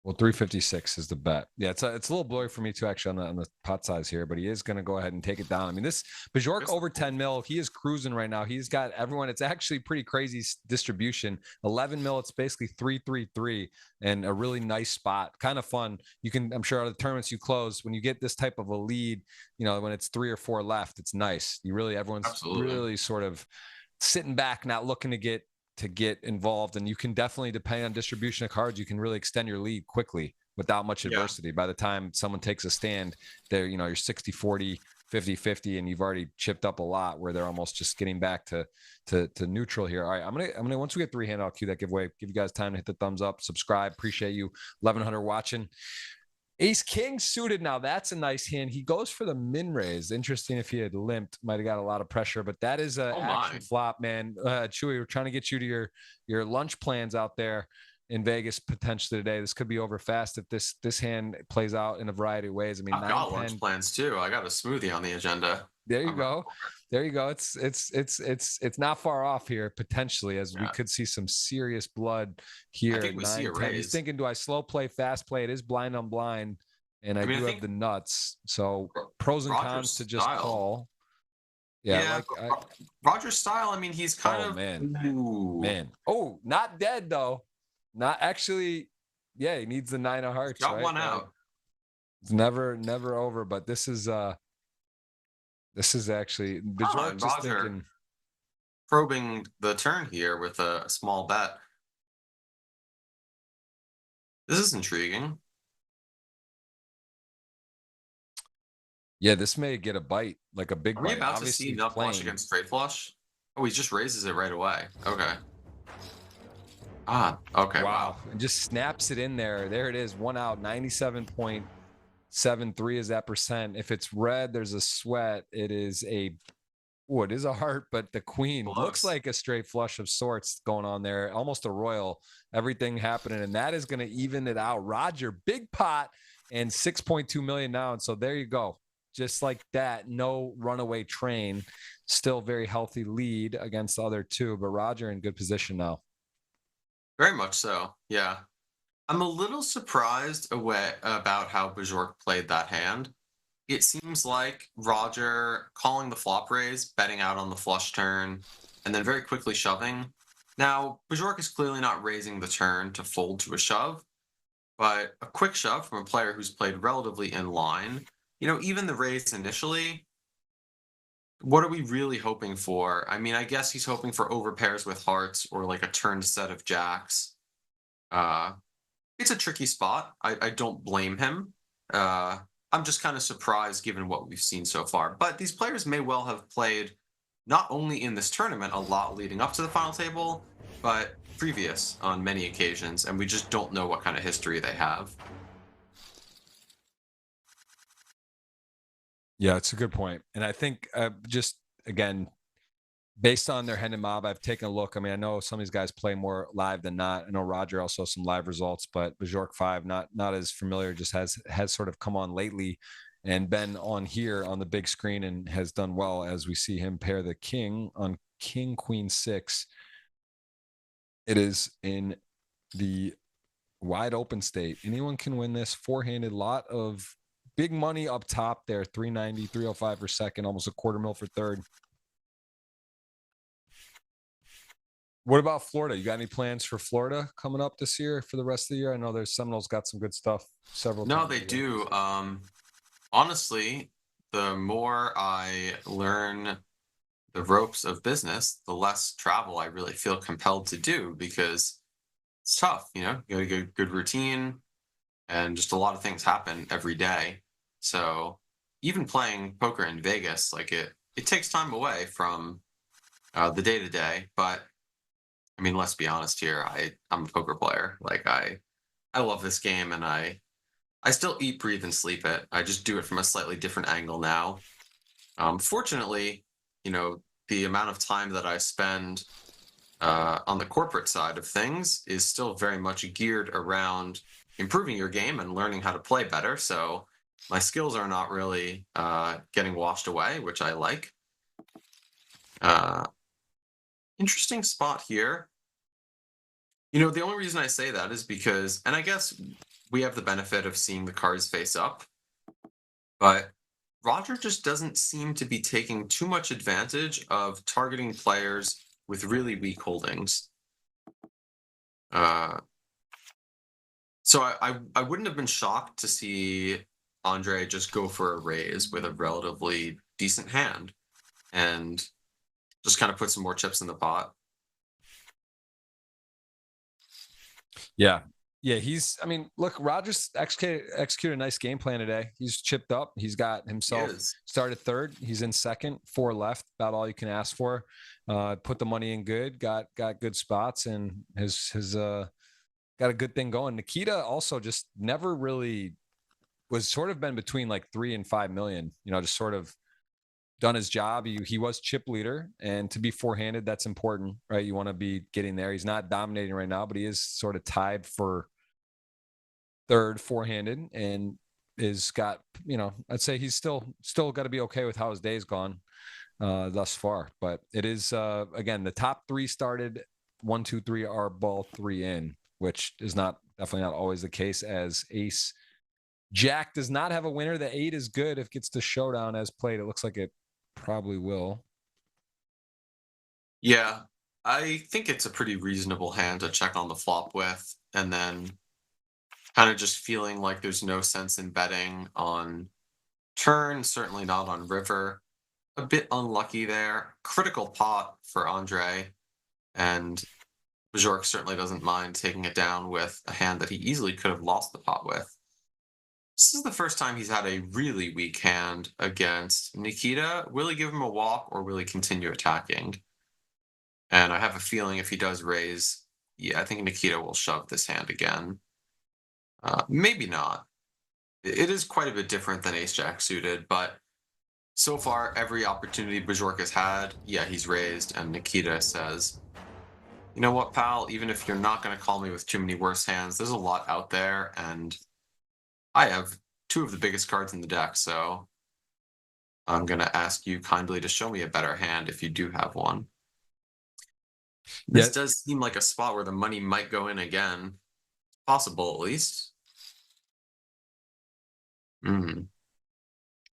Well, 356 is the bet. Yeah, it's a little blurry for me too, actually, on the pot size here, but he is going to go ahead and take it down. I mean, this Bajork over 10 mil, he is cruising right now. He's got everyone. It's actually pretty crazy distribution. 11 mil, it's basically 333 and a really nice spot. Kind of fun. You can, I'm sure, out of the tournaments you close, when you get this type of a lead, when it's 3 or 4 left, it's nice. Everyone's Absolutely. really sort of sitting back, not looking to get involved, and you can definitely, depending on distribution of cards, you can really extend your lead quickly without much adversity. By the time someone takes a stand, you're 60-40, 50-50, and you've already chipped up a lot where they're almost just getting back to neutral here. All right, I'm gonna once we get 3-hand, I'll cue that giveaway. Give you guys time to hit the thumbs up, subscribe. Appreciate you. 1100 watching. Ace king suited. Now that's a nice hand. He goes for the min raise. Interesting. If he had limped, might have got a lot of pressure, but that is a action flop, man. Chewy, we're trying to get you to your lunch plans out there in Vegas potentially today. This could be over fast if this hand plays out in a variety of ways. I mean, I've got lunch plans too. I got a smoothie on the agenda. There you go. There you go. It's not far off here potentially, as we could see some serious blood here. I think we see a raise. He's thinking, do I slow play, fast play? It is blind on blind, and I do have the nuts. So pros and cons to just call. Yeah, Roger's style. I mean, he's kind of man. Oh, not dead though. Not actually. Yeah, he needs the 9 of hearts. Got one out. It's never over. But this is actually Roger just thinking, probing the turn here with a small bet. This is intriguing. Yeah, this may get a bite, like a big bite. Are we about to see nut flush against straight flush? Oh, he just raises it right away. Okay. Okay. Wow. And just snaps it in there. There it is. 1 out. 97.73 is that percent. If it's red, there's a sweat. It is it is a heart, but the queen looks like a straight flush of sorts going on there. Almost a royal. Everything happening, and that is going to even it out. Roger, big pot, and 6.2 million now. And so there you go. Just like that, no runaway train. Still very healthy lead against the other two, but Roger in good position now. Very much so, yeah. I'm a little surprised about how Bajork played that hand. It seems like Roger calling the flop raise, betting out on the flush turn, and then very quickly shoving. Now, Bajork is clearly not raising the turn to fold to a shove, but a quick shove from a player who's played relatively in line. Even the raise initially, what are we really hoping for? I mean, I guess he's hoping for overpairs with hearts or like a turned set of jacks. It's a tricky spot. I don't blame him. I'm just kind of surprised given what we've seen so far. But these players may well have played not only in this tournament a lot leading up to the final table, but previous on many occasions, and we just don't know what kind of history they have. Yeah, it's a good point. And I think just, again, based on their hand and mob, I've taken a look. I mean, I know some of these guys play more live than not. I know Roger also has some live results, but Bajork 5, not as familiar, just has sort of come on lately and been on here on the big screen and has done well as we see him pair the king on king, queen 6. It is in the wide open state. Anyone can win this. 4-handed, lot of big money up top there. 390, 305 for second, almost a $250,000 for third. What about Florida? You got any plans for Florida coming up this year for the rest of the year? I know there's Seminoles got some good stuff several times. No, they do. Honestly, the more I learn the ropes of business, the less travel I really feel compelled to do because it's tough. You gotta get a good routine, and just a lot of things happen every day. So even playing poker in Vegas, like it takes time away from the day to day. But I mean, let's be honest here. I'm a poker player. Like I love this game, and I still eat, breathe, and sleep it. I just do it from a slightly different angle now. Fortunately, the amount of time that I spend on the corporate side of things is still very much geared around improving your game and learning how to play better. So my skills are not really getting washed away, which I like. Interesting spot here. The only reason I say that is because, and I guess we have the benefit of seeing the cards face up, but Roger just doesn't seem to be taking too much advantage of targeting players with really weak holdings. So I wouldn't have been shocked to see Andre just go for a raise with a relatively decent hand and just kind of put some more chips in the pot. Yeah. Yeah, look, Rogers executed a nice game plan today. He's chipped up. He's got himself started third. He's in second, 4 left, about all you can ask for. Put the money in good, got good spots, and his got a good thing going. Nikita also just never really was sort of been between like 3 and 5 million, just sort of done his job. He was chip leader, and to be four-handed, that's important, right? You want to be getting there. He's not dominating right now, but he is sort of tied for third four-handed, and is got, I'd say he's still got to be okay with how his day's gone thus far. But it is again, the top 3 started 1, 2, 3 are ball 3 in, which is definitely not always the case, as ace jack does not have a winner. The 8 is good if it gets to showdown as played. It looks like it probably will. Yeah, I think it's a pretty reasonable hand to check on the flop with, and then kind of just feeling like there's no sense in betting on turn, certainly not on river. A bit unlucky there. Critical pot for Andre, and Bajork certainly doesn't mind taking it down with a hand that he easily could have lost the pot with. This is the first time he's had a really weak hand against Nikita. Will he give him a walk, or will he continue attacking? And I have a feeling if he does raise, yeah, I think Nikita will shove this hand again. Maybe not. It is quite a bit different than ace-jack suited, but so far, every opportunity Bajork has had, yeah, he's raised, and Nikita says, you know what, pal, even if you're not going to call me with too many worse hands, there's a lot out there, and I have 2 of the biggest cards in the deck, so I'm going to ask you kindly to show me a better hand if you do have one. This does seem like a spot where the money might go in again. Possible, at least.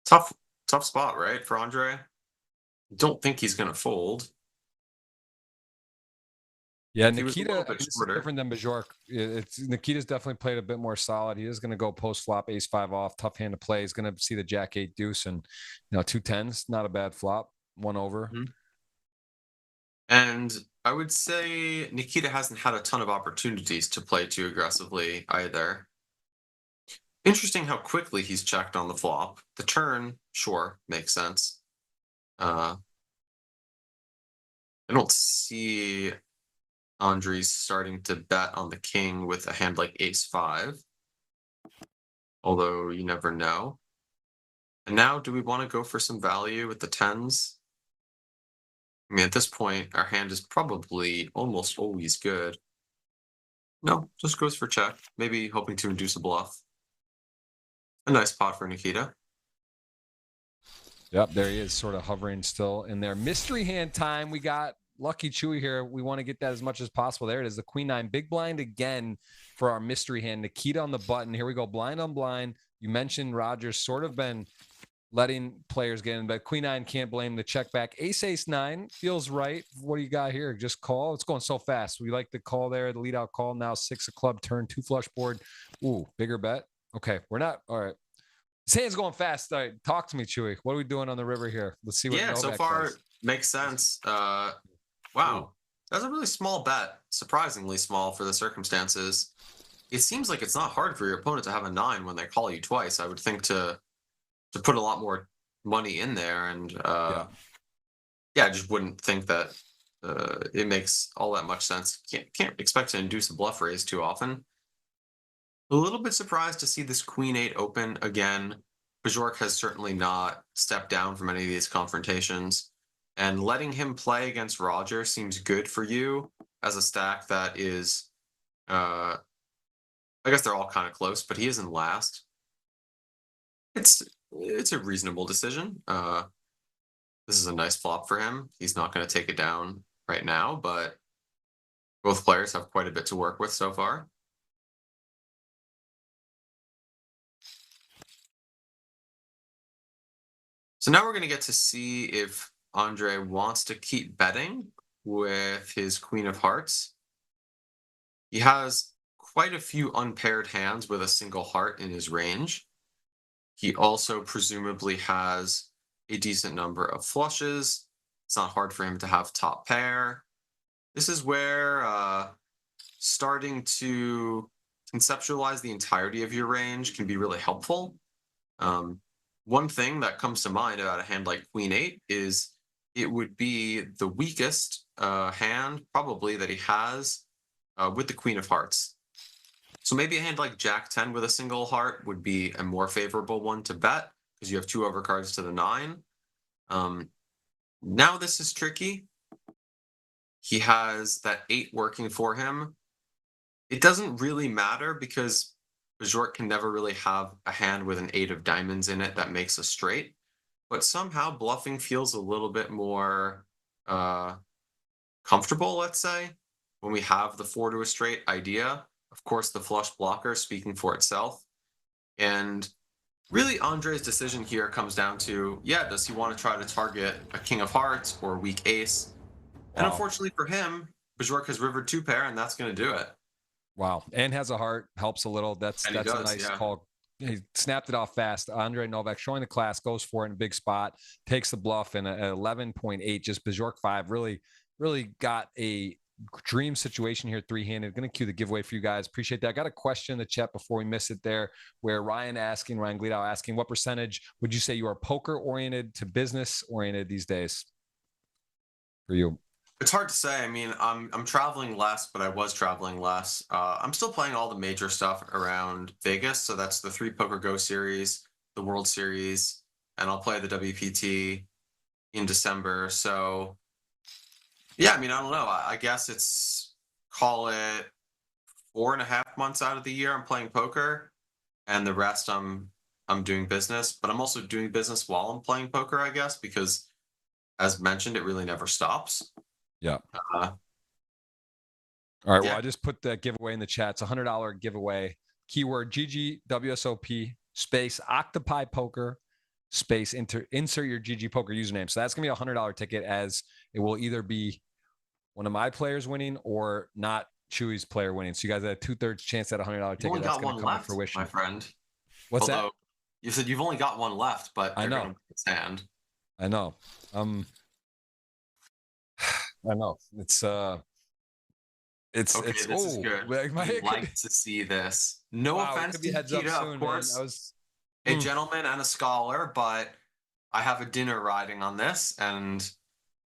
Tough spot, right, for Andre? Don't think he's going to fold. Yeah, Nikita is different than Bajork. Nikita's definitely played a bit more solid. He is going to go post flop ace 5 off, tough hand to play. He's going to see the jack 8 deuce, and 2 10s, not a bad flop, 1 over. And I would say Nikita hasn't had a ton of opportunities to play too aggressively either. Interesting how quickly he's checked on the flop. The turn, sure, makes sense. I don't see Andres starting to bet on the king with a hand like ace 5. Although you never know. And now, do we want to go for some value with the 10s? I mean, at this point, our hand is probably almost always good. No, just goes for check. Maybe hoping to induce a bluff. A nice pot for Nikita. Yep, there he is, sort of hovering still in there. Mystery hand time. We got Lucky Chewy here. We want to get that as much as possible. There it is, the queen 9 big blind again for our mystery hand. Nikita on the button. Here we go, blind on blind. You mentioned Rogers sort of been letting players get in, but queen 9 can't blame the check back. Ace 9 feels right. What do you got here? Just call. It's going so fast. We like the call there, the lead out call. Now 6 of club, turn 2 flush board. Ooh, bigger bet. Okay, we're not. All right. This hand's going fast. All right, talk to me, Chewy. What are we doing on the river here? Let's see what so far does. Makes sense. Wow. That's a really small bet. Surprisingly small for the circumstances. It seems like it's not hard for your opponent to have a 9 when they call you twice. I would think to put a lot more money in there, and Yeah. yeah, I just wouldn't think that it makes all that much sense. Can't expect to induce a bluff raise too often. A little bit surprised to see this Queen 8 open again. Bajork has certainly not stepped down from any of these confrontations, and letting him play against Roger seems good for you as a stack that is, I guess they're all kind of close, but he is in last. It's it's a reasonable decision. This is a nice flop for him. He's not going to take it down right now, but both players have quite a bit to work with so far. So now we're going to get to see if Andre wants to keep betting with his Queen of Hearts. He has quite a few unpaired hands with a single heart in his range. He also presumably has a decent number of flushes. It's not hard for him to have top pair. This is where starting to conceptualize the entirety of your range can be really helpful. One thing that comes to mind about a hand like Queen 8 is it would be the weakest hand probably that he has with the Queen of Hearts. So maybe a hand like Jack 10 with a single heart would be a more favorable one to bet because you have 2 overcards to the 9. Now this is tricky. He has that 8 working for him. It doesn't really matter because Bajork can never really have a hand with an 8 of diamonds in it that makes a straight. But somehow bluffing feels a little bit more comfortable, let's say, when we have the 4 to a straight idea. Of course, the flush blocker speaking for itself. And really, Andre's decision here comes down to, yeah, does he want to try to target a King of Hearts or a weak ace? And Wow. unfortunately for him, Bajork has rivered 2 pair, and that's going to do it. Wow. And has a heart, helps a little. And he That's a does, nice yeah. call. He snapped it off fast. Andre Novak showing the class, goes for it in a big spot, takes the bluff in at 11.8. Just Bajork 5 really got a dream situation here, 3-handed. Going to cue the giveaway for you guys. Appreciate that. I got a question in the chat before we miss it there, where Ryan Gleedow asking, what percentage would you say you are poker oriented to business oriented these days for you? It's hard to say. I mean, I'm traveling less, but I was traveling less. I'm still playing all the major stuff around Vegas, so that's the 3 Poker Go series, the World Series, and I'll play the WPT in December. So, yeah, I mean, I don't know. I guess it's, call it 4.5 months out of the year I'm playing poker, and the rest I'm doing business. But I'm also doing business while I'm playing poker, I guess, because as mentioned, it really never stops. Yeah. Uh, All right. Yeah. Well, I just put that giveaway in the chat. It's a $100 giveaway. Keyword GGWSOP space Octopi Poker space insert your GGPoker username. So that's gonna be a $100 ticket, as it will either be one of my players winning or not Chewy's player winning. So you guys have a 2/3 chance at a $100 You've only ticket. That's got gonna one come to left, fruition. my friend. What's Although that? you said you've only got one left, but I they're know. going to stand. I know. I know. It's Okay, this is good. We like to see this. No wow, it offense could be to heads up Nikita, soon, of course, man. I was a gentleman and a scholar, but I have a dinner riding on this, and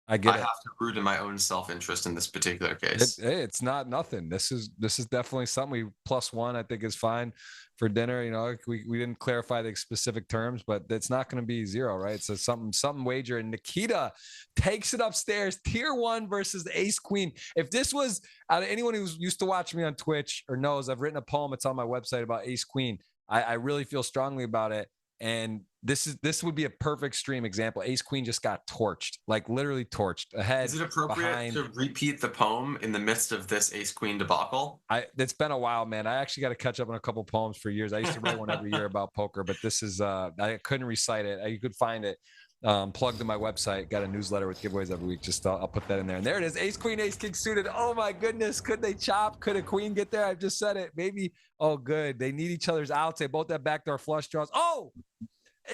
I get I it. have to root in my own self-interest in this particular case. It's not nothing. This is definitely something. We +1, I think, is fine for dinner. You know, we didn't clarify the specific terms, but it's not going to be 0, right? So something wager. And Nikita takes it upstairs. Tier 1 versus Ace Queen. If this was out of anyone who's used to watch me on Twitch or knows, I've written a poem. It's on my website about Ace Queen. I really feel strongly about it. And this would be a perfect stream example. Ace Queen just got torched, like literally torched. Ahead. Is it appropriate behind. to repeat the poem in the midst of this Ace Queen debacle? It's been a while, man. I actually got to catch up on a couple poems for years. I used to write one every year about poker, but this is I couldn't recite it. You could find it plugged in my website. Got a newsletter with giveaways every week. Just I'll put that in there. And there it is. Ace Queen, Ace King suited. Oh my goodness, could they chop? Could a queen get there? I just said it. Maybe. Oh, good. They need each other's outs. They both have backdoor flush draws. Oh,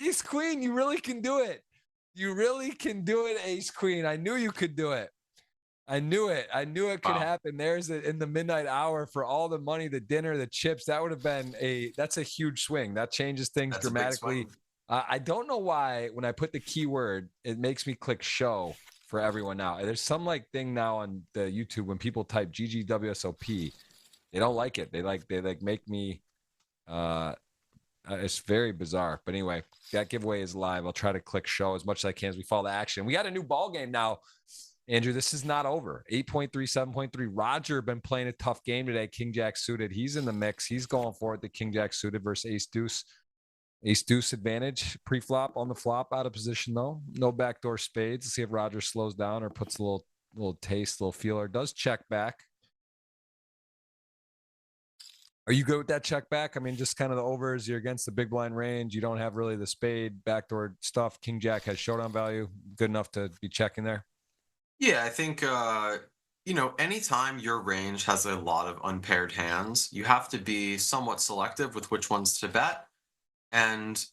Ace Queen, you really can do it. You really can do it, ace queen. I knew you could do it. I knew it. I knew it could Wow. happen. There's it in the midnight hour for all the money, the dinner, the chips. That would have been that's a huge swing. That changes things That's a big dramatically. swing. I don't know why when I put the keyword, it makes me click show for everyone now. There's some like thing now on the YouTube when people type GGWSOP, they don't like it. They like make me it's very bizarre. But anyway, that giveaway is live. I'll try to click show as much as I can as we follow the action. We got a new ball game now. Andrew, this is not over. 8.3, 7.3. Roger been playing a tough game today. King Jack suited. He's in the mix. He's going for it. The King Jack suited versus Ace Deuce. Ace Deuce advantage pre-flop on the flop, out of position though. No backdoor spades. Let's see if Roger slows down or puts a little taste, little feeler. Does check back. Are you good with that check back? I mean, just kind of the overs. You're against the big blind range. You don't have really the spade backdoor stuff. King Jack has showdown value. Good enough to be checking there. Yeah, I think anytime your range has a lot of unpaired hands, you have to be somewhat selective with which ones to bet. And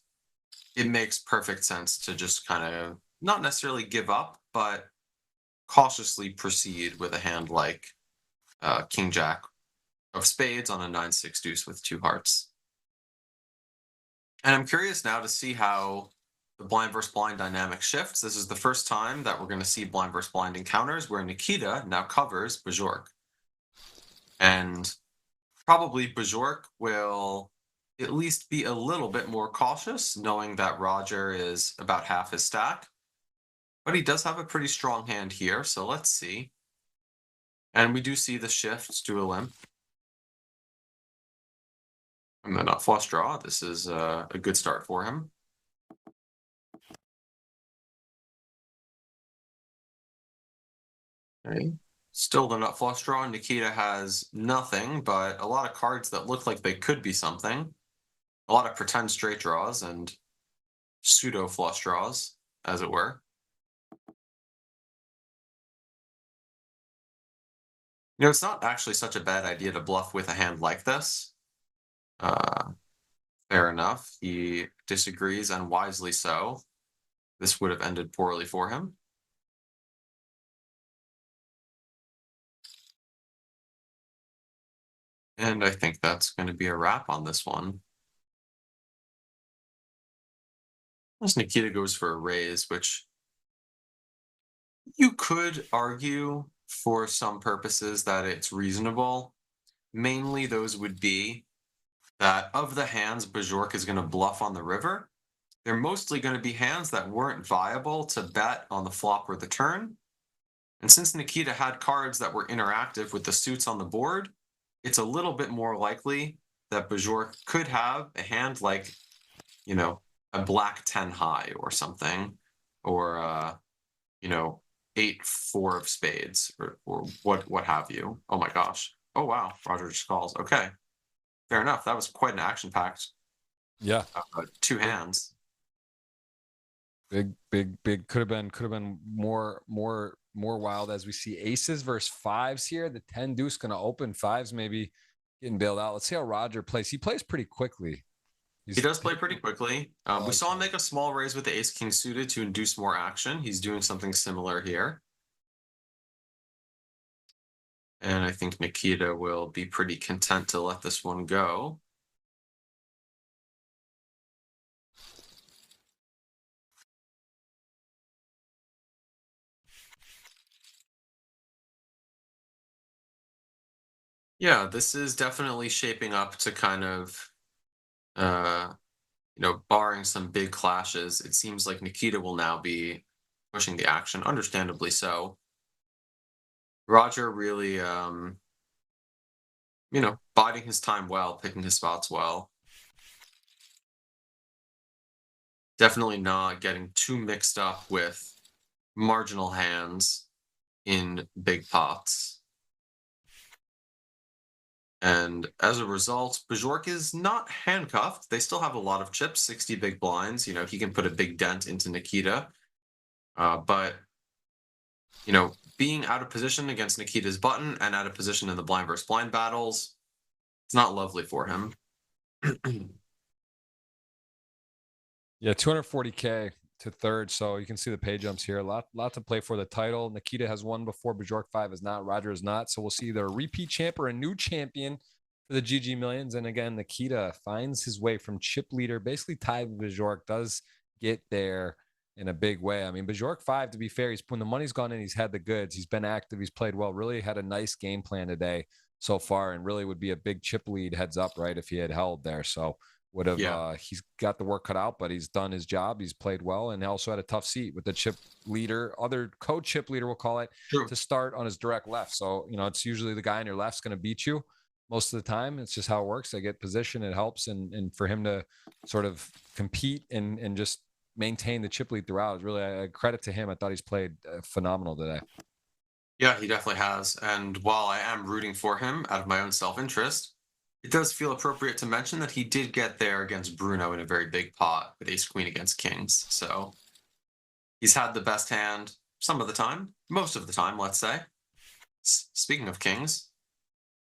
it makes perfect sense to just kind of not necessarily give up, but cautiously proceed with a hand like King Jack of spades on a 9-6 deuce with 2 hearts. And I'm curious now to see how the blind versus blind dynamic shifts. This is the first time that we're going to see blind versus blind encounters where Nikita now covers Bajork. And probably Bajork will at least be a little bit more cautious, knowing that Roger is about half his stack. But he does have a pretty strong hand here, so let's see. And we do see the shift to a limp. And then a flush draw. This is a good start for him. Okay. Still the nut flush draw. Nikita has nothing, but a lot of cards that look like they could be something. A lot of pretend straight draws and pseudo flush draws, as it were. It's not actually such a bad idea to bluff with a hand like this. Fair enough. He disagrees, and wisely so. This would have ended poorly for him. And I think that's going to be a wrap on this one. As Nikita goes for a raise, which you could argue for some purposes that it's reasonable. Mainly those would be that of the hands Bajork is going to bluff on the river, they're mostly going to be hands that weren't viable to bet on the flop or the turn. And since Nikita had cards that were interactive with the suits on the board, it's a little bit more likely that Bajork could have a hand like, a black 10 high or something, or, 8-4 of spades or what have you. Oh my gosh. Oh wow, Roger just calls. Okay, fair enough. That was quite an action-packed. Yeah, 2 hands. Big. Could have been more wild as we see aces versus fives here. The 10 deuce going to open, fives maybe getting bailed out. Let's see how Roger plays. He plays pretty quickly. He does play pretty quickly. We saw him that. make a small raise with the ace king suited to induce more action. He's doing something similar here. And I think Nikita will be pretty content to let this one go. Yeah, this is definitely shaping up to kind of, barring some big clashes, it seems like Nikita will now be pushing the action, understandably so. Roger really, biding his time well, picking his spots well. Definitely not getting too mixed up with marginal hands in big pots. And as a result, Bajork is not handcuffed. They still have a lot of chips, 60 big blinds. He can put a big dent into Nikita. But, being out of position against Nikita's button and out of position in the blind versus blind battles, it's not lovely for him. Yeah, 240K to third. So you can see the pay jumps here. A lot to play for. The title. Nikita has won before. Bajork 5 is not. Roger is not. So we'll see either a repeat champ or a new champion for the GG Millions. And again, Nikita finds his way from chip leader, basically tied with Bajork, does get there in a big way. I mean, Bajork 5, to be fair, when the money's gone in, he's had the goods. He's been active. He's played well. Really had a nice game plan today so far, and really would be a big chip lead heads up, right, if he had held there. So would have he's got the work cut out, but he's done his job. He's played well, and also had a tough seat with the chip leader, other co-chip leader, we'll call it, to start on his direct left. So, you know, it's usually the guy on your left's going to beat you most of the time. It's just how it works. They get position, it helps, and for him to sort of compete and just maintain the chip lead throughout is really a credit to him. I thought he's played phenomenal today. Yeah, he definitely has. And while I am rooting for him out of my own self-interest, it does feel appropriate to mention that he did get there against Bruno in a very big pot with ace queen against kings. So he's had the best hand some of the time, most of the time, let's say. Speaking of kings,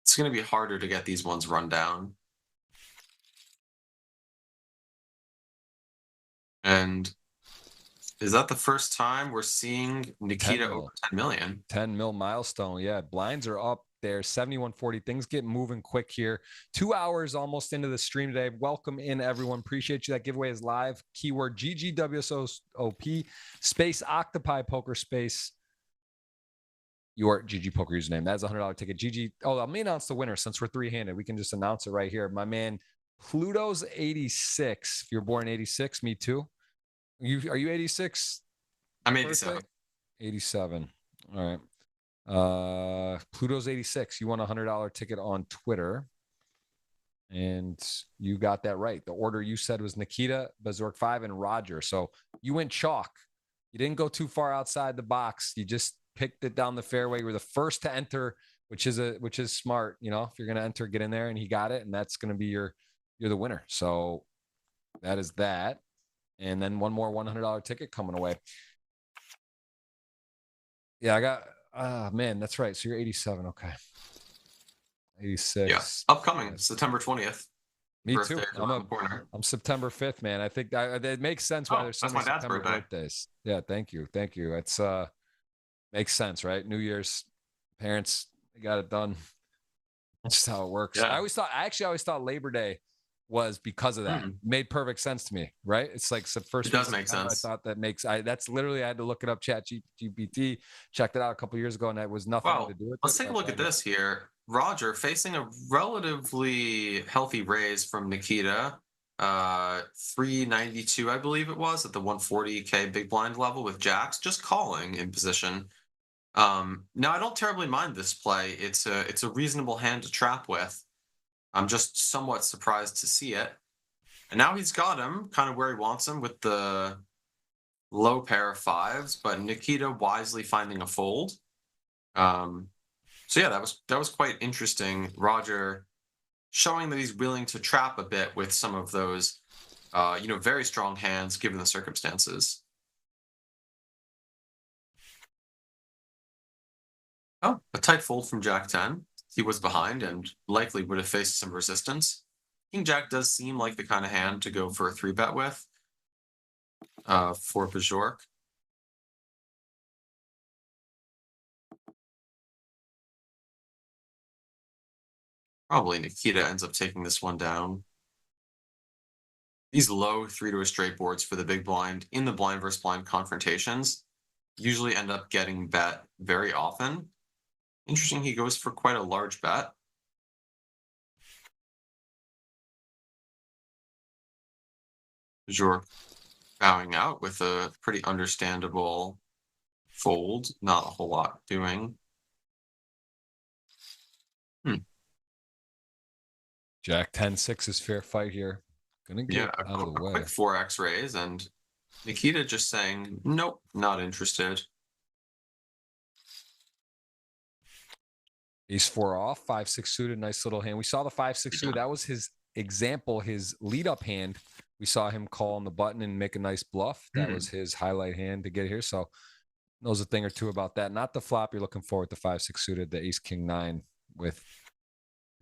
it's going to be harder to get these ones run down. And is that the first time we're seeing Nikita over 10 million? 10 mil milestone. Yeah, blinds are up there, 7140. Things get moving quick here. 2 hours almost into the stream today. Welcome in, everyone. Appreciate you. That giveaway is live. Keyword GGWSOP space Octopi poker space your GGPoker username. That's a $100 ticket. GG. Oh, let me announce the winner since we're three-handed. We can just announce it right here. My man, Pluto's 86. If you're born in 86, me too. Are you 86? I'm 87. 87. All right. Pluto's 86. You won a $100 ticket on Twitter. And you got that right. The order you said was Nikita, Bajork 5, and Roger. So you went chalk. You didn't go too far outside the box. You just picked it down the fairway. You were the first to enter, which is smart. You know, if you're going to enter, get in there, and he got it, and that's going to be you're the winner. So that is that. And then one more $100 ticket coming away. Yeah, I got, man, that's right. So you're 87. Okay. 86. Yeah. Upcoming September 20th. Me too. I'm September 5th, man. I think it makes sense why there's so many September birthdays. Yeah. Thank you. Thank you. It's, makes sense, right? New Year's, parents, they got it done. That's just how it works. Yeah. I always thought Labor Day was because of that. Made perfect sense to me, right? It's like the first. It does make sense. I thought that that's literally, I had to look it up. Chat GPT, checked it out a couple years ago, and that was nothing to do with it. Let's take a look at this here. Roger facing a relatively healthy raise from Nikita, 392, I believe it was, at the 140K big blind level with jacks, just calling in position. Now I don't terribly mind this play. It's a reasonable hand to trap with. I'm just somewhat surprised to see it. And now he's got him kind of where he wants him with the low pair of fives, but Nikita wisely finding a fold. So yeah, that was quite interesting. Roger showing that he's willing to trap a bit with some of those, very strong hands given the circumstances. Oh, a tight fold from Jack 10. He was behind and likely would have faced some resistance. King Jack does seem like the kind of hand to go for a 3-bet with for Bajork. Probably Nikita ends up taking this one down. These low 3 to a straight boards for the big blind in the blind versus blind confrontations usually end up getting bet very often. Interesting, he goes for quite a large bet. Bajork bowing out with a pretty understandable fold. Not a whole lot doing. Jack 10-6 is fair fight here. Gonna get out of the way. Quick 4x raise, and Nikita just saying, nope, not interested. Ace 4 off, 5-6 suited, nice little hand. We saw the 5-6 suited. That was his example, his lead up hand. We saw him call on the button and make a nice bluff. That was his highlight hand to get here. So knows a thing or two about that. Not the flop you're looking for with the 5-6 suited, the ace king 9 with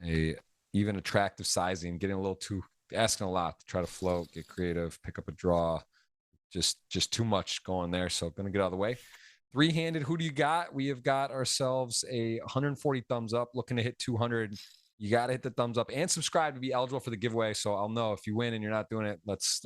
a even attractive sizing, getting a little too, asking a lot to try to float, get creative, pick up a draw. just too much going there. So gonna get out of the way. Three-handed, who do you got? We have got ourselves a 140 thumbs up, looking to hit 200. You got to hit the thumbs up and subscribe to be eligible for the giveaway. So I'll know if you win and you're not doing it. Let's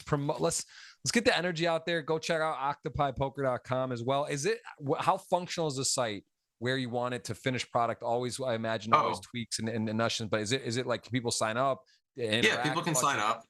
promote. Let's get the energy out there. Go check out octopipoker.com as well. Is it, how functional is the site? Where you want it to finish product? Always, I imagine, always tweaks and nothing. But is it like, can people sign up? Yeah, people can sign up.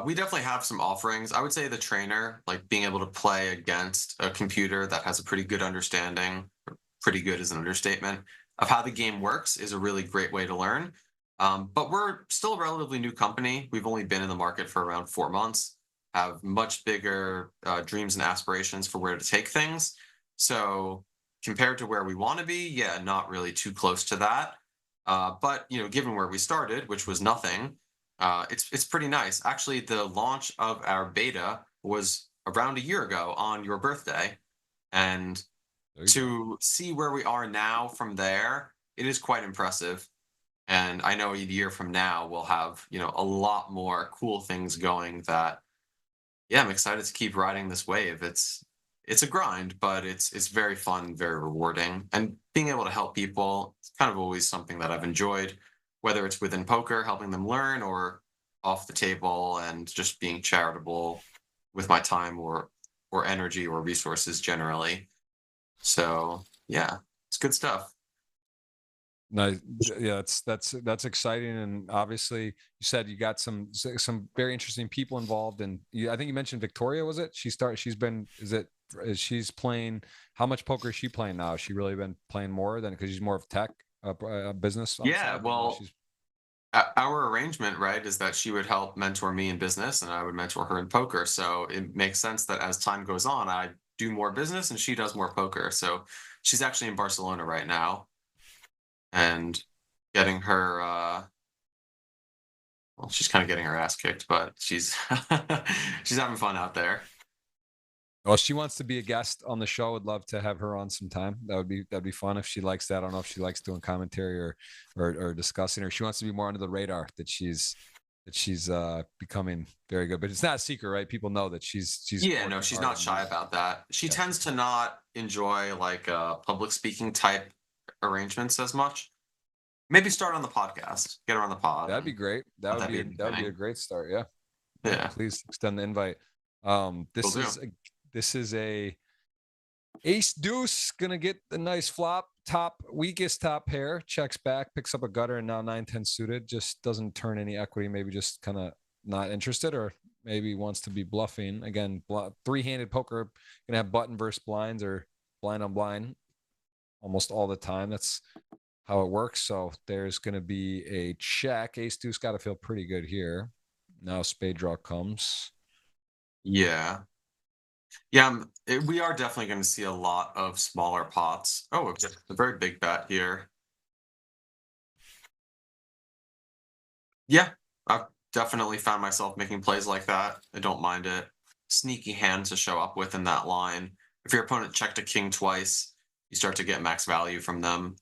We definitely have some offerings. I would say the trainer, like being able to play against a computer that has a pretty good understanding, or pretty good is an understatement, of how the game works, is a really great way to learn. But we're still a relatively new company. We've only been in the market for around 4 months, have much bigger dreams and aspirations for where to take things. So compared to where we want to be, yeah, not really too close to that. But given where we started, which was nothing, it's pretty nice. Actually, the launch of our beta was around a year ago on your birthday, and to see where we are now from there, it is quite impressive. And I know a year from now we'll have a lot more cool things going. That, yeah, I'm excited to keep riding this wave. It's a grind, but it's very fun, very rewarding, and being able to help people, it's kind of always something that I've enjoyed, whether it's within poker, helping them learn, or off the table and just being charitable with my time or energy or resources generally. So yeah, it's good stuff. No, yeah, that's exciting, and obviously, you said you got some very interesting people involved, and I think you mentioned Victoria. Was it? She's been. She's playing? How much poker is she playing now? Has she really been playing more than, because she's more of tech, business? Yeah, well, our arrangement, right, is that she would help mentor me in business, and I would mentor her in poker. So it makes sense that as time goes on, I do more business and she does more poker. So she's actually in Barcelona right now, and getting her well, she's kind of getting her ass kicked, but she's she's having fun out there. Well, she wants to be a guest on the show. Would love to have her on sometime. That'd be fun if she likes that. I don't know if she likes doing commentary or discussing, or she wants to be more under the radar. That she's becoming very good. But it's not a secret, right? People know that she's Yeah, no, she's not shy about that. She tends to not enjoy like public speaking type arrangements as much. Maybe start on the podcast. Get her on the pod. That'd be great. That would be a great start. Yeah. Yeah. Please extend the invite. This is a ace deuce, gonna get the nice flop, weakest top pair, checks back, picks up a gutter, and now 9-10 suited, just doesn't turn any equity, maybe just kind of not interested, or maybe wants to be bluffing again. Three-handed poker, gonna have button versus blinds, or blind on blind almost all the time. That's how it works. So there's gonna be a check. Ace deuce got to feel pretty good here. Now spade draw comes. Yeah. Yeah, we are definitely going to see a lot of smaller pots. Oh, it's a very big bet here. Yeah, I've definitely found myself making plays like that. I don't mind it. Sneaky hand to show up with in that line. If your opponent checked a king twice, you start to get max value from them.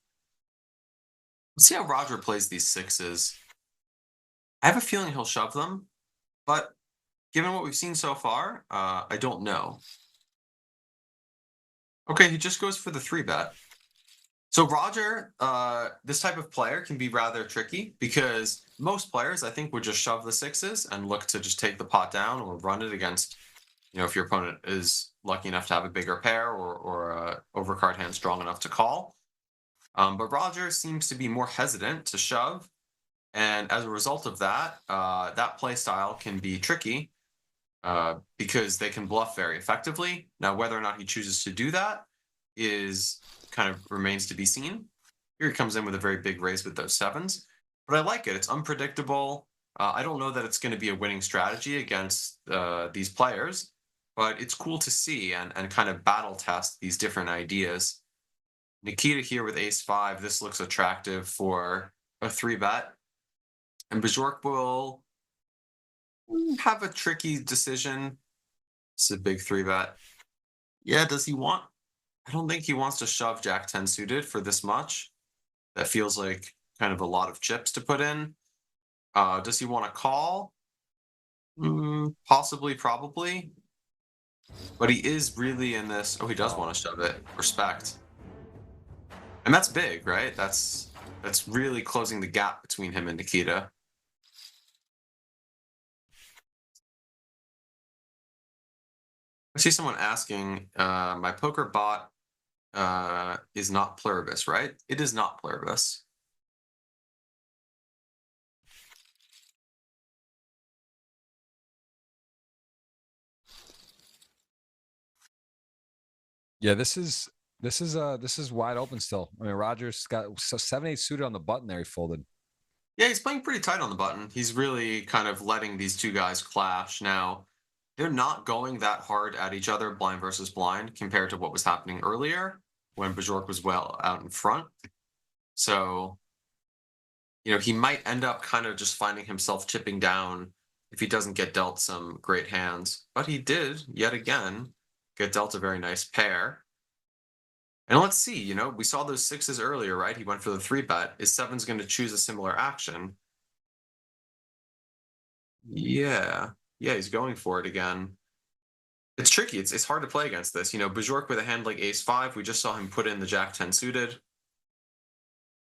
Let's see how Roger plays these sixes. I have a feeling he'll shove them, but given what we've seen so far, I don't know. Okay, he just goes for the 3-bet. So Roger, this type of player can be rather tricky, because most players, I think, would just shove the sixes and look to just take the pot down or run it against, if your opponent is lucky enough to have a bigger pair or overcard hand strong enough to call. But Roger seems to be more hesitant to shove, and as a result of that, that play style can be tricky, because they can bluff very effectively. Now, whether or not he chooses to do that is kind of remains to be seen. Here he comes in with a very big raise with those sevens, but I like it. It's unpredictable. I don't know that it's going to be a winning strategy against these players, but it's cool to see and kind of battle test these different ideas. Nikita here with ace-5. This looks attractive for a 3-bet. And Bajork will have a tricky decision. It's a big 3-bet. Yeah, does he want? I don't think he wants to shove Jack-10 suited for this much. That feels like kind of a lot of chips to put in. Does he want to call? Possibly, probably. But he is really in this. Oh, he does want to shove it. Respect. And that's big, right? That's really closing the gap between him and Nikita. I see someone asking, my poker bot is not pluribus, right? It is not pluribus. Yeah, this is wide open still. I mean, Rogers got 7-8 suited on the button there. He folded. Yeah, he's playing pretty tight on the button. He's really kind of letting these two guys clash. Now, they're not going that hard at each other, blind versus blind, compared to what was happening earlier when Bajork was well out in front. So, he might end up kind of just finding himself chipping down if he doesn't get dealt some great hands. But he did, yet again, get dealt a very nice pair. And let's see, we saw those sixes earlier, right? He went for the 3-bet. Is sevens going to choose a similar action? Yeah. Yeah, he's going for it again. It's tricky. It's hard to play against this. Bajork with a hand like ace-5, we just saw him put in the jack-10 suited.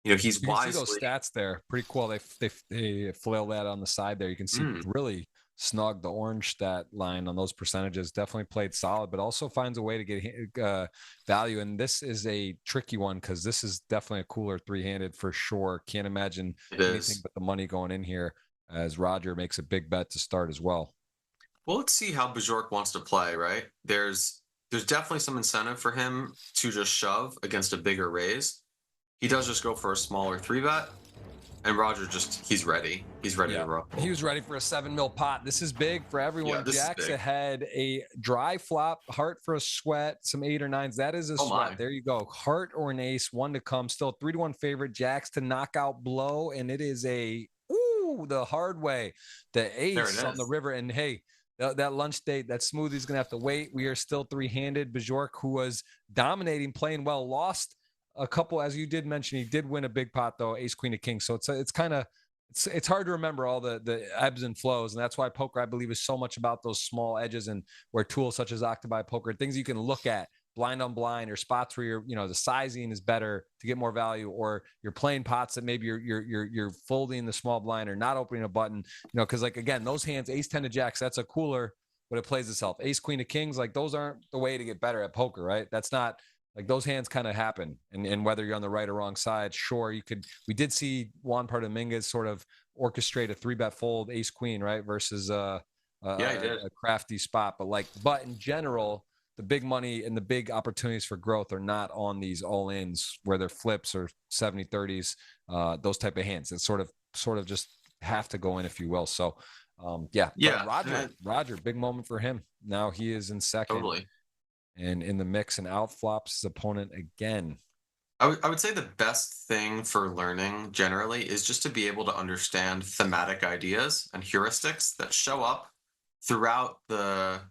He's You can see those wisely. stats there. Pretty cool. They flail that on the side there. You can see really snug the orange stat line on those percentages. Definitely played solid, but also finds a way to get value. And this is a tricky one because this is definitely a cooler three-handed for sure. Can't imagine anything but the money going in here as Roger makes a big bet to start as well. Well, let's see how Bajork wants to play, right? There's definitely some incentive for him to just shove against a bigger raise. He does just go for a smaller 3-bet, and Roger he's ready. He's ready to roll. He was ready for a 7 mil pot. This is big for everyone. Jacks ahead, a dry flop, heart for a sweat, some 8 or 9s. That is a sweat. There you go. Heart or an ace, one to come. Still 3-1 favorite. Jacks to knockout blow, and it is the hard way. The ace on the river, and hey, that lunch date, that smoothie's gonna have to wait. We are still three-handed. Bajork, who was dominating, playing well, lost a couple, as you did mention. He did win a big pot though, ace queen of king. So it's kind of it's hard to remember all the ebbs and flows, and that's why poker, I believe, is so much about those small edges, and where tools such as Octopi Poker, things you can look at blind on blind, or spots where the sizing is better to get more value, or you're playing pots that maybe you're folding the small blind or not opening a button, because like again, those hands, ace 10 to jacks, that's a cooler, but it plays itself. Ace queen of kings, like those aren't the way to get better at poker, right? That's not like those hands kind of happen, and whether you're on the right or wrong side, sure, we did see Juan Pardominguez sort of orchestrate a 3-bet fold ace queen, right, versus a crafty spot, but in general, the big money and the big opportunities for growth are not on these all-ins where they're flips or 70-30s, those type of hands. It's sort of just have to go in, if you will. So Roger, big moment for him. Now he is in second. Totally. And in the mix, and outflops his opponent again. I would say the best thing for learning generally is just to be able to understand thematic ideas and heuristics that show up throughout the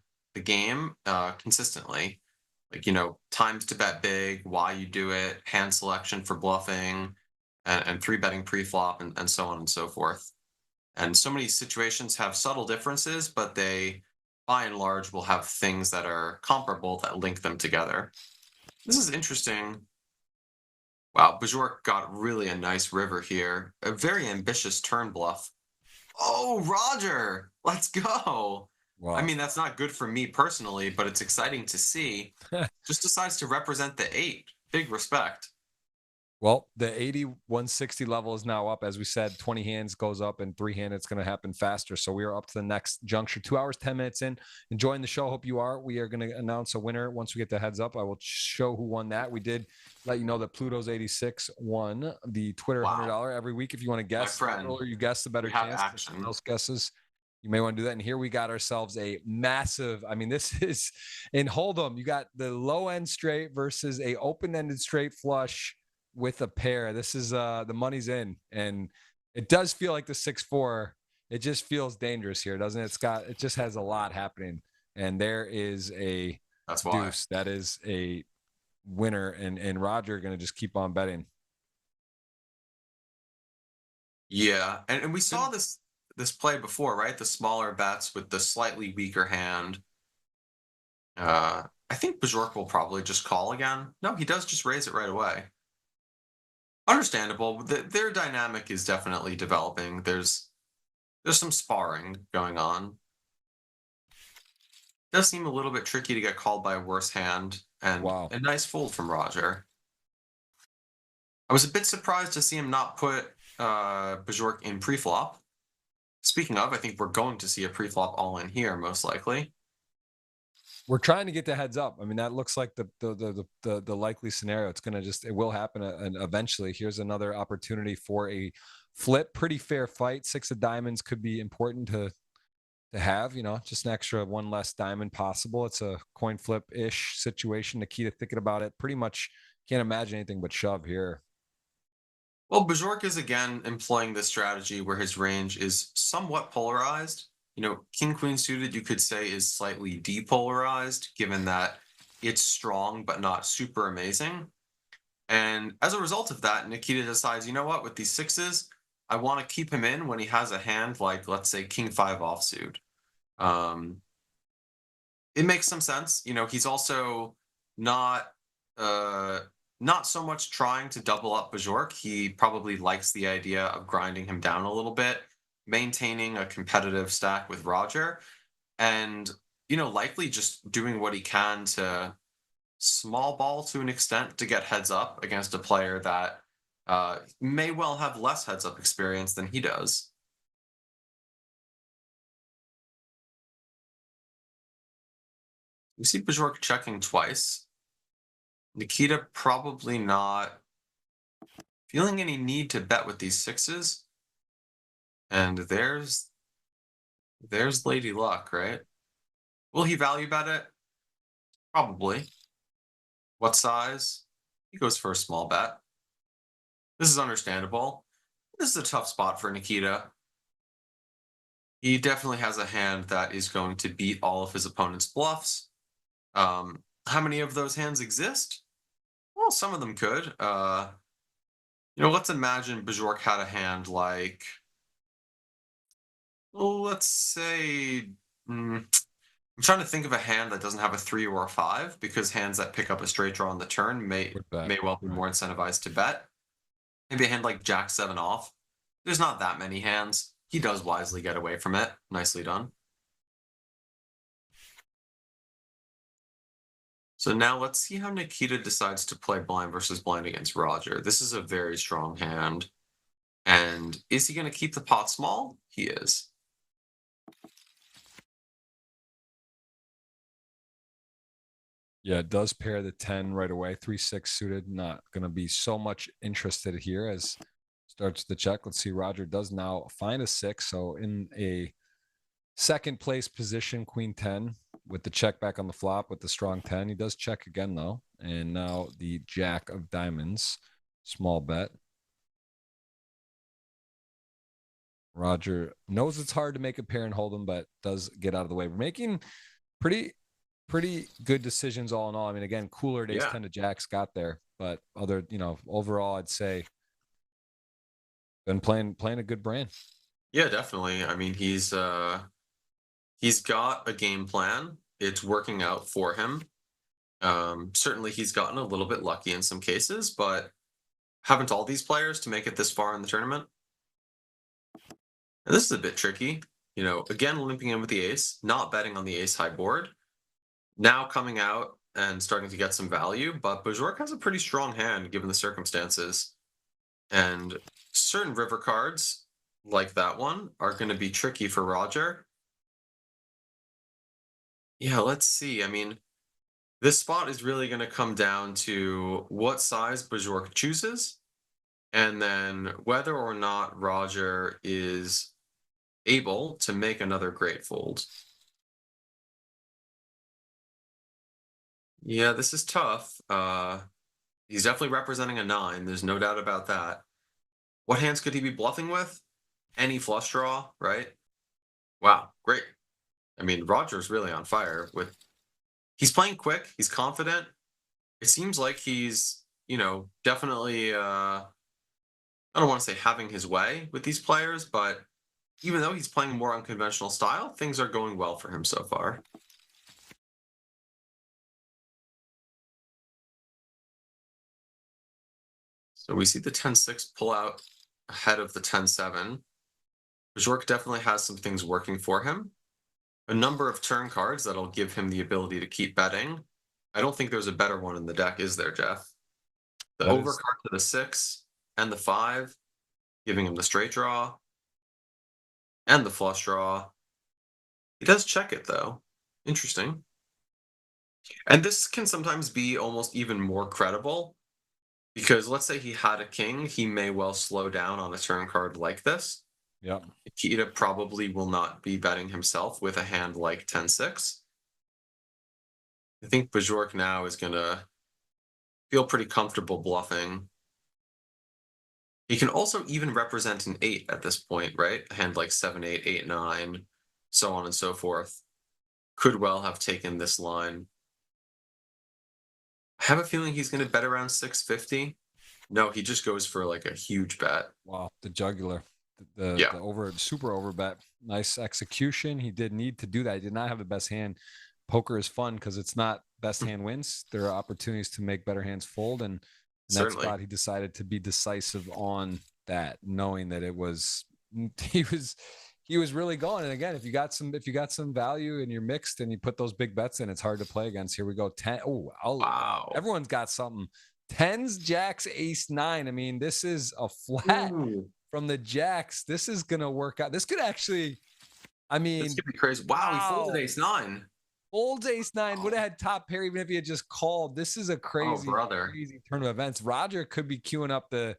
game consistently. Like, times to bet big, why you do it, hand selection for bluffing, and 3-betting pre-flop, and so on and so forth. And so many situations have subtle differences, but they, by and large, will have things that are comparable that link them together. This is interesting. Wow, Bajork got really a nice river here. A very ambitious turn bluff. Oh, Roger, let's go. Wow. I mean, that's not good for me personally, but it's exciting to see. Just decides to represent the 8. Big respect. Well, the 80-160 level is now up. As we said, 20 hands goes up, and 3-hand, it's going to happen faster. So we are up to the next juncture, 2 hours, 10 minutes in. Enjoying the show. Hope you are. We are going to announce a winner. Once we get the heads up, I will show who won that. We did let you know that Pluto's 86 won the Twitter $100 every week. If you want to guess, the earlier you guess, the better chance. Someone else guesses, you may want to do that. And here we got ourselves a massive, I mean, this is in Hold'em. You got the low end straight versus a open-ended straight flush with a pair. This is the money's in, and it does feel like the 6-4. It just feels dangerous here, doesn't it? It just has a lot happening, and there is a deuce. That is a winner, and Roger going to just keep on betting. Yeah, and we saw this play before, right? The smaller bets with the slightly weaker hand. I think Bajork will probably just call again. No, he does just raise it right away. Understandable. Their dynamic is definitely developing. There's some sparring going on. Does seem a little bit tricky to get called by a worse hand, and Wow. a nice fold from Roger. I was a bit surprised to see him not put Bajork in preflop. Speaking of, I think we're going to see a preflop all in here, most likely. We're trying to get the heads up. I mean, that looks like the likely scenario. It's gonna just it will happen, and eventually. Here's another opportunity for a flip. Pretty fair fight. 6 of diamonds could be important to have. You know, just an extra one less diamond possible. It's a coin flip ish situation. Nikita thinking about it. Pretty much can't imagine anything but shove here. Well, Bajork is again employing this strategy where his range is somewhat polarized. You know, King Queen suited, you could say, is slightly depolarized, given that it's strong but not super amazing. And as a result of that, Nikita decides, you know what, with these sixes, I want to keep him in when he has a hand like, let's say, King 5 offsuit. Um, it makes some sense. You know, he's also not uh not so much trying to double up Bajork. He probably likes the idea of grinding him down a little bit, maintaining a competitive stack with Roger, and you know, likely just doing what he can to small ball to an extent to get heads up against a player that may well have less heads up experience than he does. We see Bajork checking twice. Nikita probably not feeling any need to bet with these sixes. And there's Lady Luck, right? Will he value bet it? Probably. What size? He goes for a small bet. This is understandable. This is a tough spot for Nikita. He definitely has a hand that is going to beat all of his opponent's bluffs. How many of those hands exist? Well, some of them could. You know, let's imagine Bajork had a hand like, well, let's say, I'm trying to think of a hand that doesn't have a 3 or a 5, because hands that pick up a straight draw on the turn Would bet. may well be more incentivized to bet. Maybe a hand like Jack 7 off. There's not that many hands. He does wisely get away from it. Nicely done. So now let's see how Nikita decides to play blind versus blind against Roger. This is a very strong hand. And is he going to keep the pot small? He is. Yeah, it does pair the 10 right away. 3-6 suited. Not going to be so much interested here as starts the check. Let's see. Roger does now find a 6. So in a second place position, Queen 10 with the check back on the flop with the strong 10. He does check again though. And now the Jack of diamonds. Small bet. Roger knows it's hard to make a pair and hold them, but does get out of the way. We're making pretty good decisions all in all. I mean, again, cooler days 10 to Jacks got there, but other, you know, overall, I'd say been playing a good brand. Yeah, definitely. I mean, he's got a game plan. It's working out for him. Certainly he's gotten a little bit lucky in some cases, but haven't all these players to make it this far in the tournament? And this is a bit tricky. You know, again, limping in with the ace, not betting on the ace high board. Now coming out and starting to get some value, but Bajork has a pretty strong hand given the circumstances. And certain river cards, like that one, are going to be tricky for Roger. Yeah, let's see. I mean, this spot is really going to come down to what size Bajork chooses, and then whether or not Roger is able to make another great fold. Yeah, this is tough. He's definitely representing a 9. There's no doubt about that. What hands could he be bluffing with? Any flush draw, right? Wow, great. I mean, Roger's really on fire with. He's playing quick. He's confident. It seems like he's, you know, definitely. I don't want to say having his way with these players, but even though he's playing more unconventional style, things are going well for him so far. So we see the 10-6 pull out ahead of the 10-7. Bajork definitely has some things working for him. A number of turn cards that'll give him the ability to keep betting. I don't think there's a better one in the deck, is there, Jeff? The That over is card to the 6 and the 5, giving him the straight draw and the flush draw. He does check it, though. Interesting. And this can sometimes be almost even more credible because let's say he had a king, he may well slow down on a turn card like this. Yep. Nikita probably will not be betting himself with a hand like 10-6. I think Bajork now is going to feel pretty comfortable bluffing. He can also even represent an 8 at this point, right? A hand like 7-8, 8-9, so on and so forth. Could well have taken this line. I have a feeling he's going to bet around 650. No, he just goes for like a huge bet. Wow, the jugular, the Yeah. super over bet. Nice execution. He did need to do that. He did not have the best hand. Poker is fun because it's not best hand wins. There are opportunities to make better hands fold, and in that Certainly. spot he decided to be decisive on that, knowing that it was he was really going. And again, if you got some value and you're mixed and you put those big bets in, it's hard to play against. Here we go. 10. Oh, Wow. Everyone's got something. 10s, jacks, ace, 9. I mean, this is a flat from the jacks. This is gonna work out. This could actually, I mean, this could be crazy. Wow, he folded ace 9. Folds ace 9, would have had top pair even if he had just called. This is a crazy, crazy turn of events. Roger could be queuing up the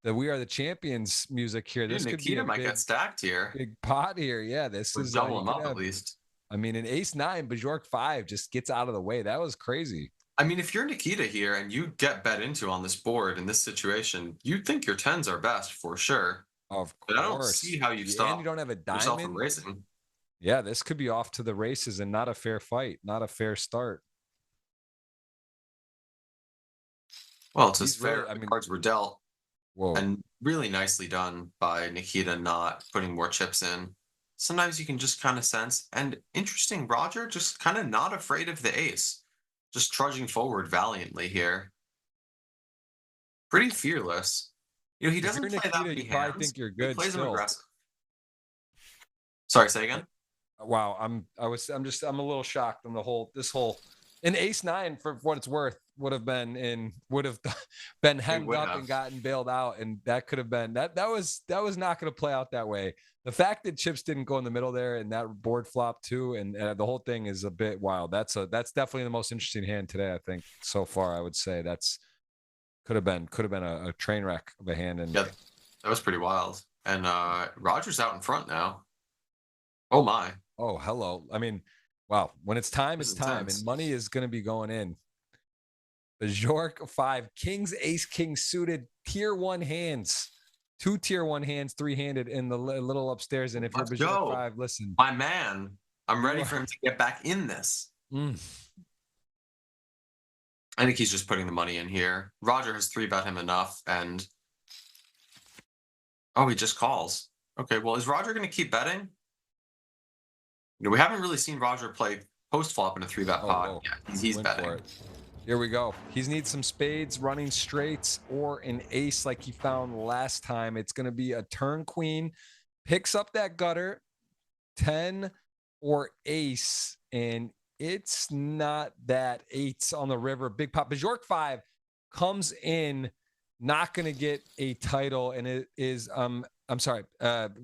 We Are the Champions music here. This could Nikita be might get stacked here. Big pot here. Yeah, this is double him up at least. I mean, an ace 9, Bajork 5 just gets out of the way. That was crazy. I mean, if you're Nikita here and you get bet into on this board in this situation, you'd think your 10s are best for sure. Of course. But I don't see how you stop and you don't have a yourself from diamond. racing. Yeah, this could be off to the races and not a fair fight, not a fair start. Well, it's as fair. I mean, cards were dealt. Whoa. And really nicely done by Nikita not putting more chips in. Sometimes you can just kind of sense. And interesting, Roger just kind of not afraid of the ace. Just trudging forward valiantly here. Pretty fearless. You know, he doesn't play that many hands. I think you're good. He plays them aggressive. Sorry, say again. Wow, I'm a little shocked on this whole an ace 9 for what it's worth would have been hemmed up and gotten bailed out, and that could have been that was not going to play out that way. The fact that chips didn't go in the middle there and that board flop too, and the whole thing is a bit wild. That's definitely the most interesting hand today, I think, so far. I would say that's could have been a train wreck of a hand. And yeah, that was pretty wild. And Roger's out in front now. Oh my. Oh, hello. I mean, wow. When it's time, it's time, and money is going to be going in. Bajork 5, kings, ace, king suited, tier 1 hands, 2 tier 1 hands, 3-handed in the little upstairs. And if you're Bajork 5, listen, my man, I'm ready for him to get back in this. I think he's just putting the money in here. Roger has 3-bet him enough, and oh, he just calls. Okay, well, is Roger going to keep betting? You know, we haven't really seen Roger play post flop in a 3-bet pot. Yeah, he's betting. Here we go. He needs some spades, running straights, or an ace like he found last time. It's going to be a turn queen, picks up that gutter, 10 or ace, and it's not that. 8's on the river. Big pot. Bajork 5 comes in, not going to get a title, and it is I'm sorry.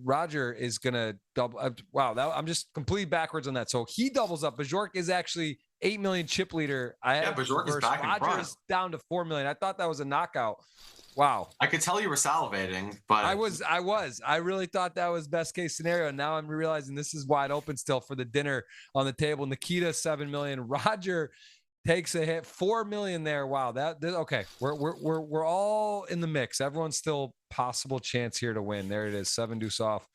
Roger is gonna double. Wow, I'm just completely backwards on that. So he doubles up. Bajork is actually 8 million chip leader. Bajork is back in front. Roger is down to 4 million. I thought that was a knockout. Wow. I could tell you were salivating, but I was. I really thought that was best case scenario. Now I'm realizing this is wide open still for the dinner on the table. Nikita 7 million. Roger takes a hit, 4 million there. Wow, okay. We're all in the mix. Everyone's still possible chance here to win. There it is, 7 deuce off.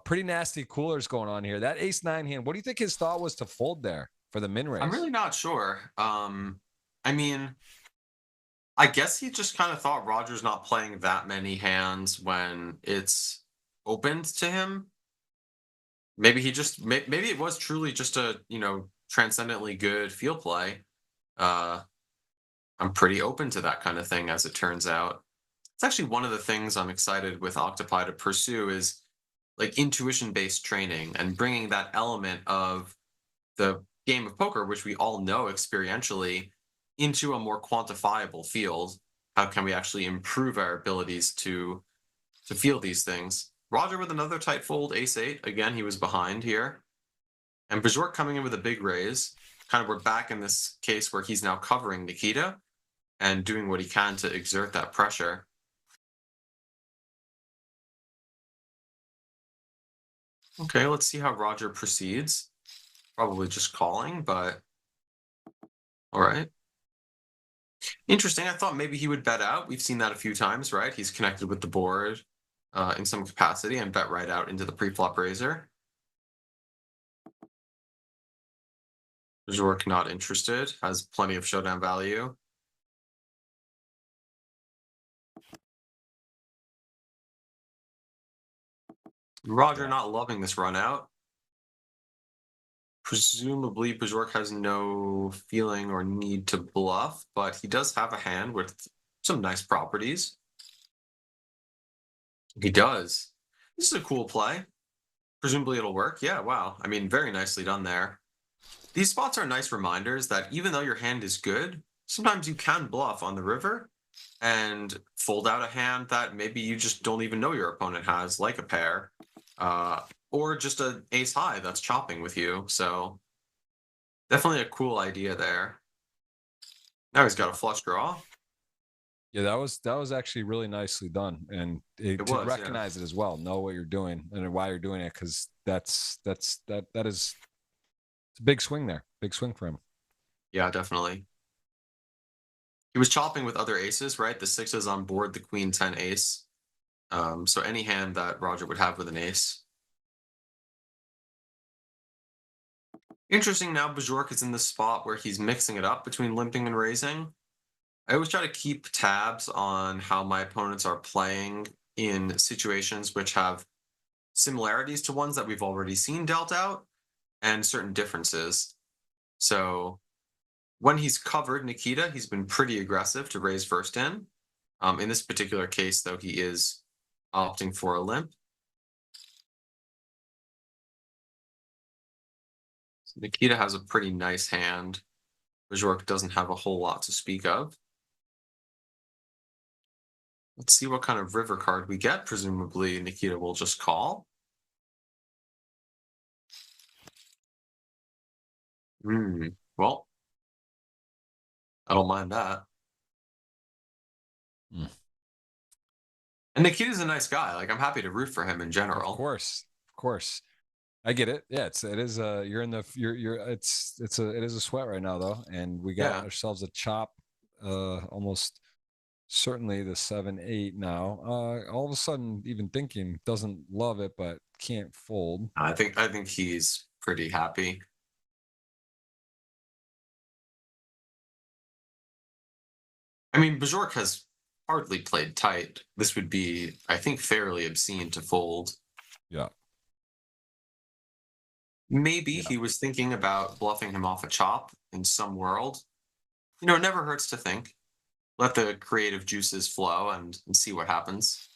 Pretty nasty coolers going on here. That ace 9 hand. What do you think his thought was to fold there for the min raise? I'm really not sure. I mean, I guess he just kind of thought Roger's not playing that many hands when it's opened to him. Maybe maybe it was truly just a transcendently good field play. I'm pretty open to that kind of thing, as it turns out. It's actually one of the things I'm excited with Octopi to pursue is like intuition based training and bringing that element of the game of poker, which we all know experientially, into a more quantifiable field. How can we actually improve our abilities to feel these things? Roger with another tight fold, ace eight. Again, he was behind here. And Bajork coming in with a big raise. Kind of we're back in this case where he's now covering Nikita and doing what he can to exert that pressure. Okay, let's see how Roger proceeds. Probably just calling, but all right. Interesting. I thought maybe he would bet out. We've seen that a few times, right? He's connected with the board in some capacity and bet right out into the pre-flop raiser. Bajork not interested, has plenty of showdown value. Roger not loving this run out. Presumably, Bajork has no feeling or need to bluff, but he does have a hand with some nice properties. He does. This is a cool play. Presumably it'll work. Yeah, wow. I mean, very nicely done there. These spots are nice reminders that even though your hand is good, sometimes you can bluff on the river and fold out a hand that maybe you just don't even know your opponent has, like a pair, or just an ace high that's chopping with you. So definitely a cool idea there. Now he's got a flush draw. Yeah, that was actually really nicely done, and to recognize it as well, know what you're doing and why you're doing it, because that is it's a big swing there, big swing for him. Yeah, definitely. He was chopping with other aces, right? The sixes on board, the queen 10 ace. So any hand that Roger would have with an ace. Interesting now, Bajork is in the spot where he's mixing it up between limping and raising. I always try to keep tabs on how my opponents are playing in situations which have similarities to ones that we've already seen dealt out and certain differences. So when he's covered Nikita, he's been pretty aggressive to raise first in. In this particular case, though, he is opting for a limp. So Nikita has a pretty nice hand. Bajork doesn't have a whole lot to speak of. Let's see what kind of river card we get. Presumably, Nikita will just call. Well, I don't mind that. And Nikita's a nice guy. Like, I'm happy to root for him in general. Of course. I get it. Yeah, it is you're in the it is a sweat right now though, and we got ourselves a chop, almost certainly the 7-8 now. All of a sudden, even thinking doesn't love it, but can't fold. I think he's pretty happy. I mean, Bajork has hardly played tight. This would be, I think, fairly obscene to fold. Yeah. Maybe he was thinking about bluffing him off a chop in some world. You know, it never hurts to think. Let the creative juices flow and see what happens.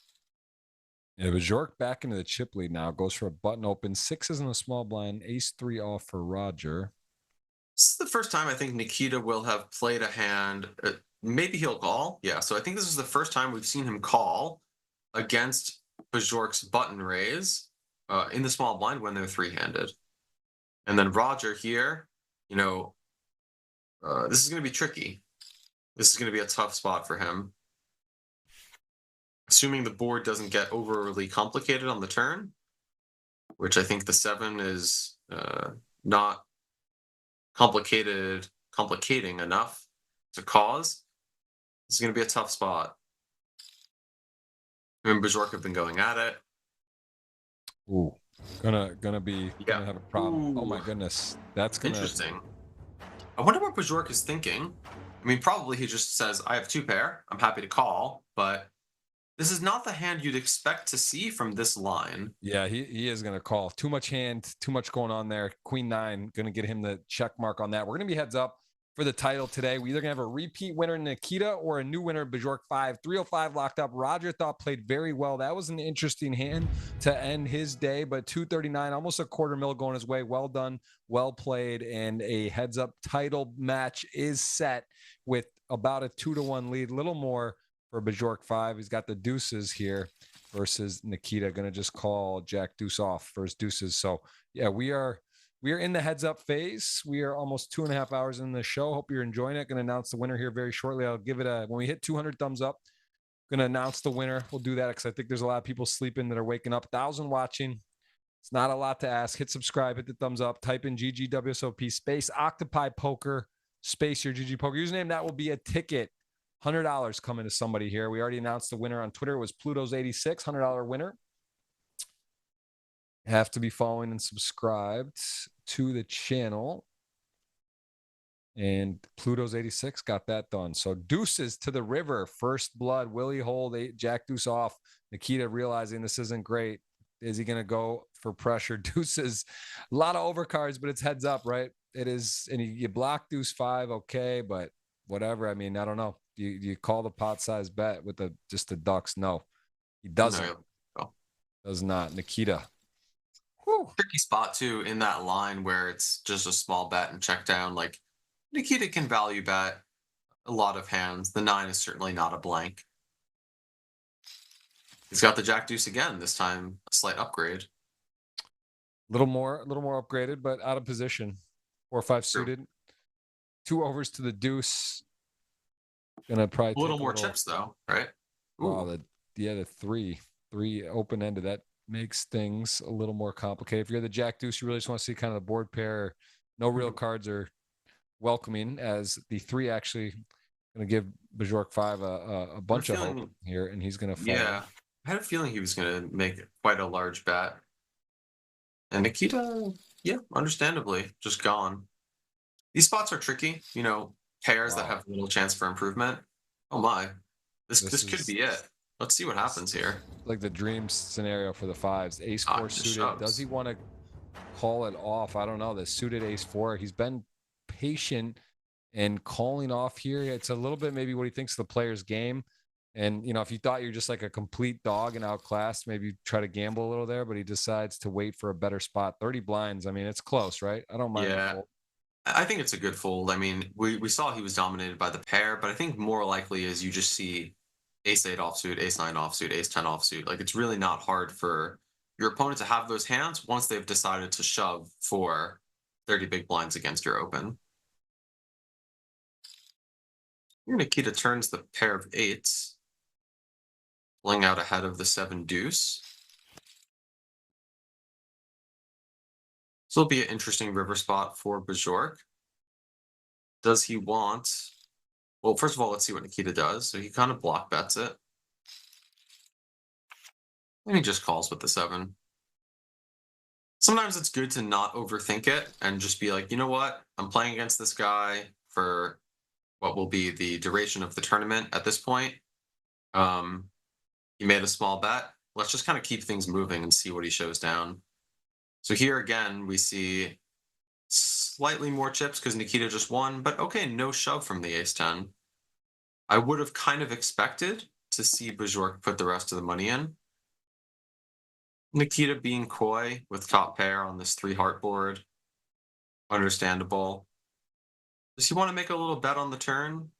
Yeah, Bajork back into the chip lead now. Goes for a button open. Sixes in the small blind. Ace 3 off for Roger. This is the first time I think Nikita will have played a hand. Maybe he'll call. Yeah, so I think this is the first time we've seen him call against Bajork's button raise in the small blind when they're three-handed. And then Roger here, you know, this is going to be tricky. This is going to be a tough spot for him. Assuming the board doesn't get overly complicated on the turn, which I think the 7 is not complicating enough to cause. This is going to be a tough spot. Him and Bajork have been going at it. Ooh, gonna have a problem. Ooh. Oh my goodness, that's interesting. I wonder what Bajork is thinking. I mean, probably he just says, "I have 2 pair. I'm happy to call," but this is not the hand you'd expect to see from this line. Yeah, he is going to call. Too much hand, too much going on there. Queen 9 going to get him the check mark on that. We're going to be heads up for the title today. We either gonna have a repeat winner Nikita or a new winner Bajork 5. 305 locked up. Roger thought played very well. That was an interesting hand to end his day, but 239, almost a quarter mil going his way. Well done, well played, and a heads up title match is set with about a 2-1 lead, a little more for Bajork 5. He's got the deuces here versus Nikita. Gonna just call Jack deuce off for his deuces. So yeah, we are in the heads up phase. We are almost 2.5 hours in the show. Hope you're enjoying it. Going to announce the winner here very shortly. I'll give it when we hit 200 thumbs up, going to announce the winner. We'll do that because I think there's a lot of people sleeping that are waking up. 1,000 watching. It's not a lot to ask. Hit subscribe, hit the thumbs up, type in GGWSOP space Octopi Poker space your GGPoker username. That will be a ticket. $100 coming to somebody here. We already announced the winner on Twitter. It was Pluto's 86, $100 winner. Have to be following and subscribed to the channel. And Pluto's 86 got that done. So deuces to the river. First blood. Willie hold Jack deuce off. Nikita realizing this isn't great. Is he going to go for pressure? Deuces. A lot of overcards, but it's heads up, right? It is. And you block deuce 5. Okay. But whatever. I mean, I don't know. You call the pot size bet with just the ducks? No, he doesn't. No. Does not. Nikita. Tricky spot too in that line where it's just a small bet and check down. Like Nikita can value bet a lot of hands. The 9 is certainly not a blank. He's got the jack deuce again. This time a slight upgrade. A little more upgraded, but out of position. 4 or 5 suited. 2 overs to the deuce. Gonna probably a little more chips though, right? Wow, the 3 open ended. That makes things a little more complicated. If you're the jack deuce, you really just want to see kind of the board pair. No real cards are welcoming, as the 3 actually going to give Bajork 5 a bunch of hope here, and he's going to fall. Yeah, I had a feeling he was going to make quite a large bet. And Nikita, yeah, understandably, just gone. These spots are tricky, you know, pairs that have little chance for improvement. Oh my, this could be it. Let's see what happens here. Like the dream scenario for the 5s. Ace 4 suited. Shoves. Does he want to call it off? I don't know. The suited ace 4. He's been patient and calling off here. It's a little bit maybe what he thinks of the player's game. And, you know, if you thought you're just like a complete dog and outclassed, maybe try to gamble a little there, but he decides to wait for a better spot. 30 blinds. I mean, it's close, right? I don't mind. Yeah. I think it's a good fold. I mean, we saw he was dominated by the pair, but I think more likely is you just see ace 8 offsuit, ace 9 offsuit, ace 10 offsuit. Like, it's really not hard for your opponent to have those hands once they've decided to shove for 30 big blinds against your open. Here Nikita turns the pair of 8s, pulling out ahead of the 7 deuce. This will be an interesting river spot for Bajork. Does he want... Well, first of all, let's see what Nikita does. So he kind of block bets it. And he just calls with the 7. Sometimes it's good to not overthink it and just be like, you know what? I'm playing against this guy for what will be the duration of the tournament at this point. He made a small bet. Let's just kind of keep things moving and see what he shows down. So here again, we see slightly more chips because Nikita just won, but okay, no shove from the ace 10. I would have kind of expected to see Bajork put the rest of the money in. Nikita being coy with top pair on this 3 heart board. Understandable. Does he want to make a little bet on the turn?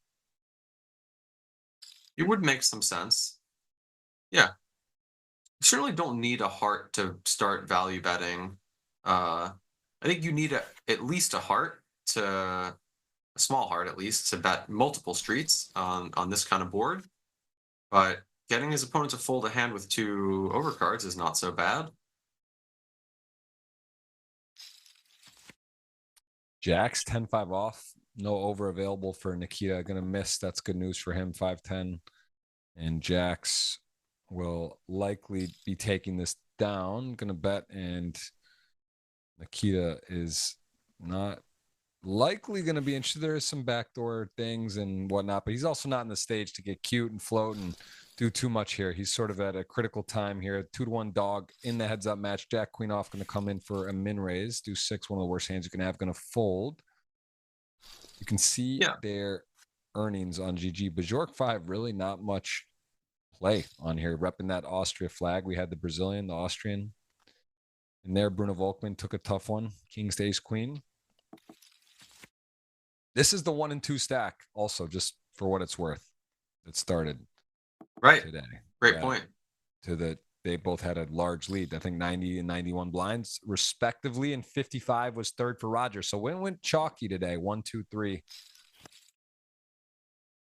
It would make some sense. Yeah. You certainly don't need a heart to start value betting. I think you need at least a heart a small heart at least, to bet multiple streets on this kind of board. But getting his opponent to fold a hand with 2 overcards is not so bad. Jacks 10-5 off. No over available for Nikita. Gonna miss. That's good news for him. 5-10. And Jacks will likely be taking this down. Gonna bet, and Nikita is not likely going to be interested. There is some backdoor things and whatnot, but he's also not in the stage to get cute and float and do too much here. He's sort of at a critical time here. 2-1 dog in the heads up match. Jack queen off going to come in for a min raise. Do 6, one of the worst hands you can have. Going to fold. You can see their earnings on GG. Bajork 5, really not much play on here. Repping that Austria flag. We had the Brazilian, the Austrian. And there, Bruno Volkmann took a tough one. King's to ace queen. This is the 1 and 2 stack, also, just for what it's worth. That started today. Great point. They both had a large lead. I think 90 and 91 blinds, respectively, and 55 was third for Roger. So went chalky today. 1, 2, 3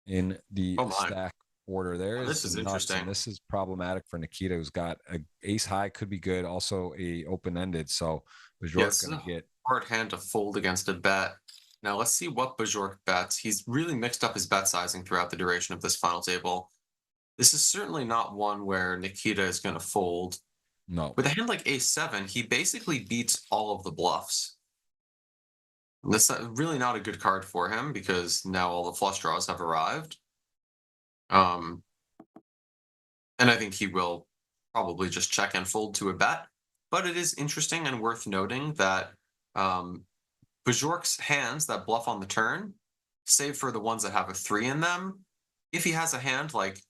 in the stack order. This is interesting. And this is problematic for Nikita, who's got a ace high, could be good, also a open-ended. So Bajork's going to get hard hand to fold against a bet. Now let's see what Bajork bets. He's really mixed up his bet sizing throughout the duration of this final table. This is certainly not one where Nikita is going to fold. No. With a hand like ace-7, he basically beats all of the bluffs. That's really not a good card for him because now all the flush draws have arrived. And I think he will probably just check and fold to a bet. But it is interesting and worth noting that Bajork's hands that bluff on the turn, save for the ones that have a 3 in them, if he has a hand like,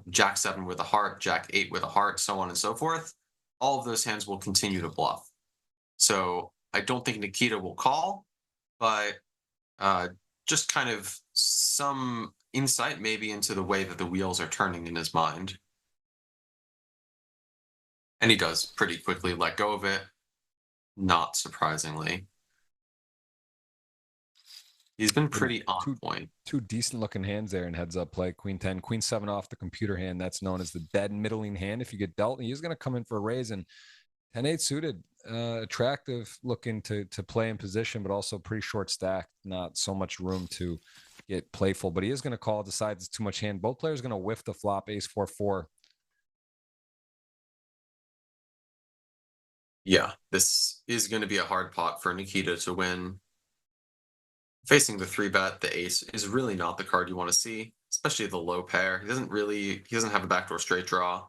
Jack 7 with a heart, Jack 8 with a heart, so on and so forth, all of those hands will continue to bluff. So I don't think Nikita will call, but just kind of some insight maybe into the way that the wheels are turning in his mind. And he does pretty quickly let go of it, not surprisingly. He's been pretty on point. Two decent looking hands there in heads up play. Queen 10, Queen 7 off the computer hand. That's known as the dead middling hand. If you get dealt, he's going to come in for a raise. And 10-8 suited, attractive looking to play in position, but also pretty short stack. Not so much room to get playful, but he is going to call, decides it's too much hand. Both players are going to whiff the flop, ace 4-4. Yeah, this is going to be a hard pot for Nikita to win. Facing the 3-bet, the ace is really not the card you want to see, especially the low pair. He doesn't have a backdoor straight draw.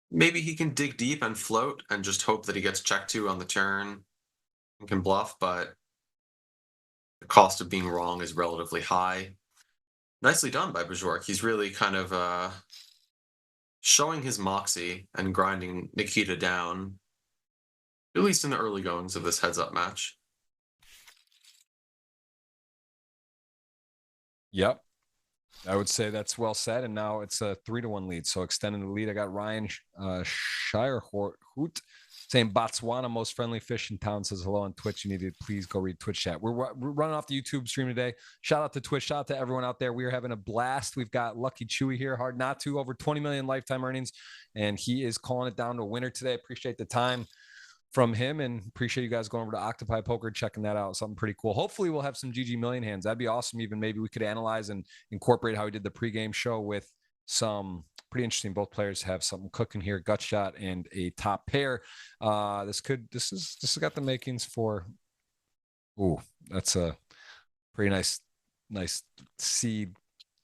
Maybe he can dig deep and float and just hope that he gets checked to on the turn and can bluff, but the cost of being wrong is relatively high. Nicely done by Bajork. He's really kind of showing his moxie and grinding Nikita down, at least in the early goings of this heads-up match. Yep. I would say that's well said. And now it's a 3-1 lead. So extending the lead, I got Ryan Shirehoot saying Botswana, most friendly fish in town, says hello on Twitch. You need to please go read Twitch chat. We're running off the YouTube stream today. Shout out to Twitch. Shout out to everyone out there. We are having a blast. We've got Lucky Chewy here, hard not to, over 20 million lifetime earnings. And he is calling it down to a winner today. Appreciate the time from him and appreciate you guys going over to Octopi Poker, checking that out. Something pretty cool. Hopefully we'll have some GGMillion hands. That'd be awesome. Even maybe we could analyze and incorporate how he did the pregame show with some pretty interesting. Both players have something cooking here, gut shot and a top pair. This has got the makings for, that's a pretty nice seed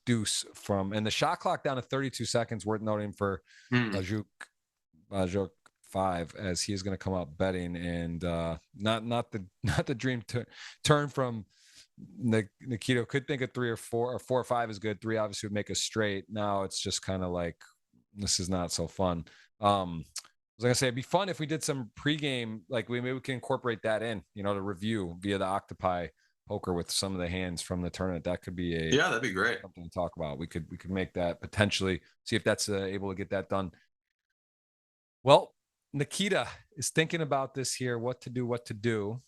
deuce from, and the shot clock down to 32 seconds, worth noting for Bajork 5, as he is going to come out betting, and not the dream turn from Nikita. Could think of 3 or 4 or 4 or 5 is good. 3 obviously would make a straight. Now it's just kind of like, this is not so fun. I was gonna say it'd be fun if we did some pregame, like maybe we can incorporate that in, to review via the Octopi Poker with some of the hands from the tournament. That could be that'd be great. Something to talk about. We could make that potentially, see if that's able to get that done. Well, Nikita is thinking about this here, what to do.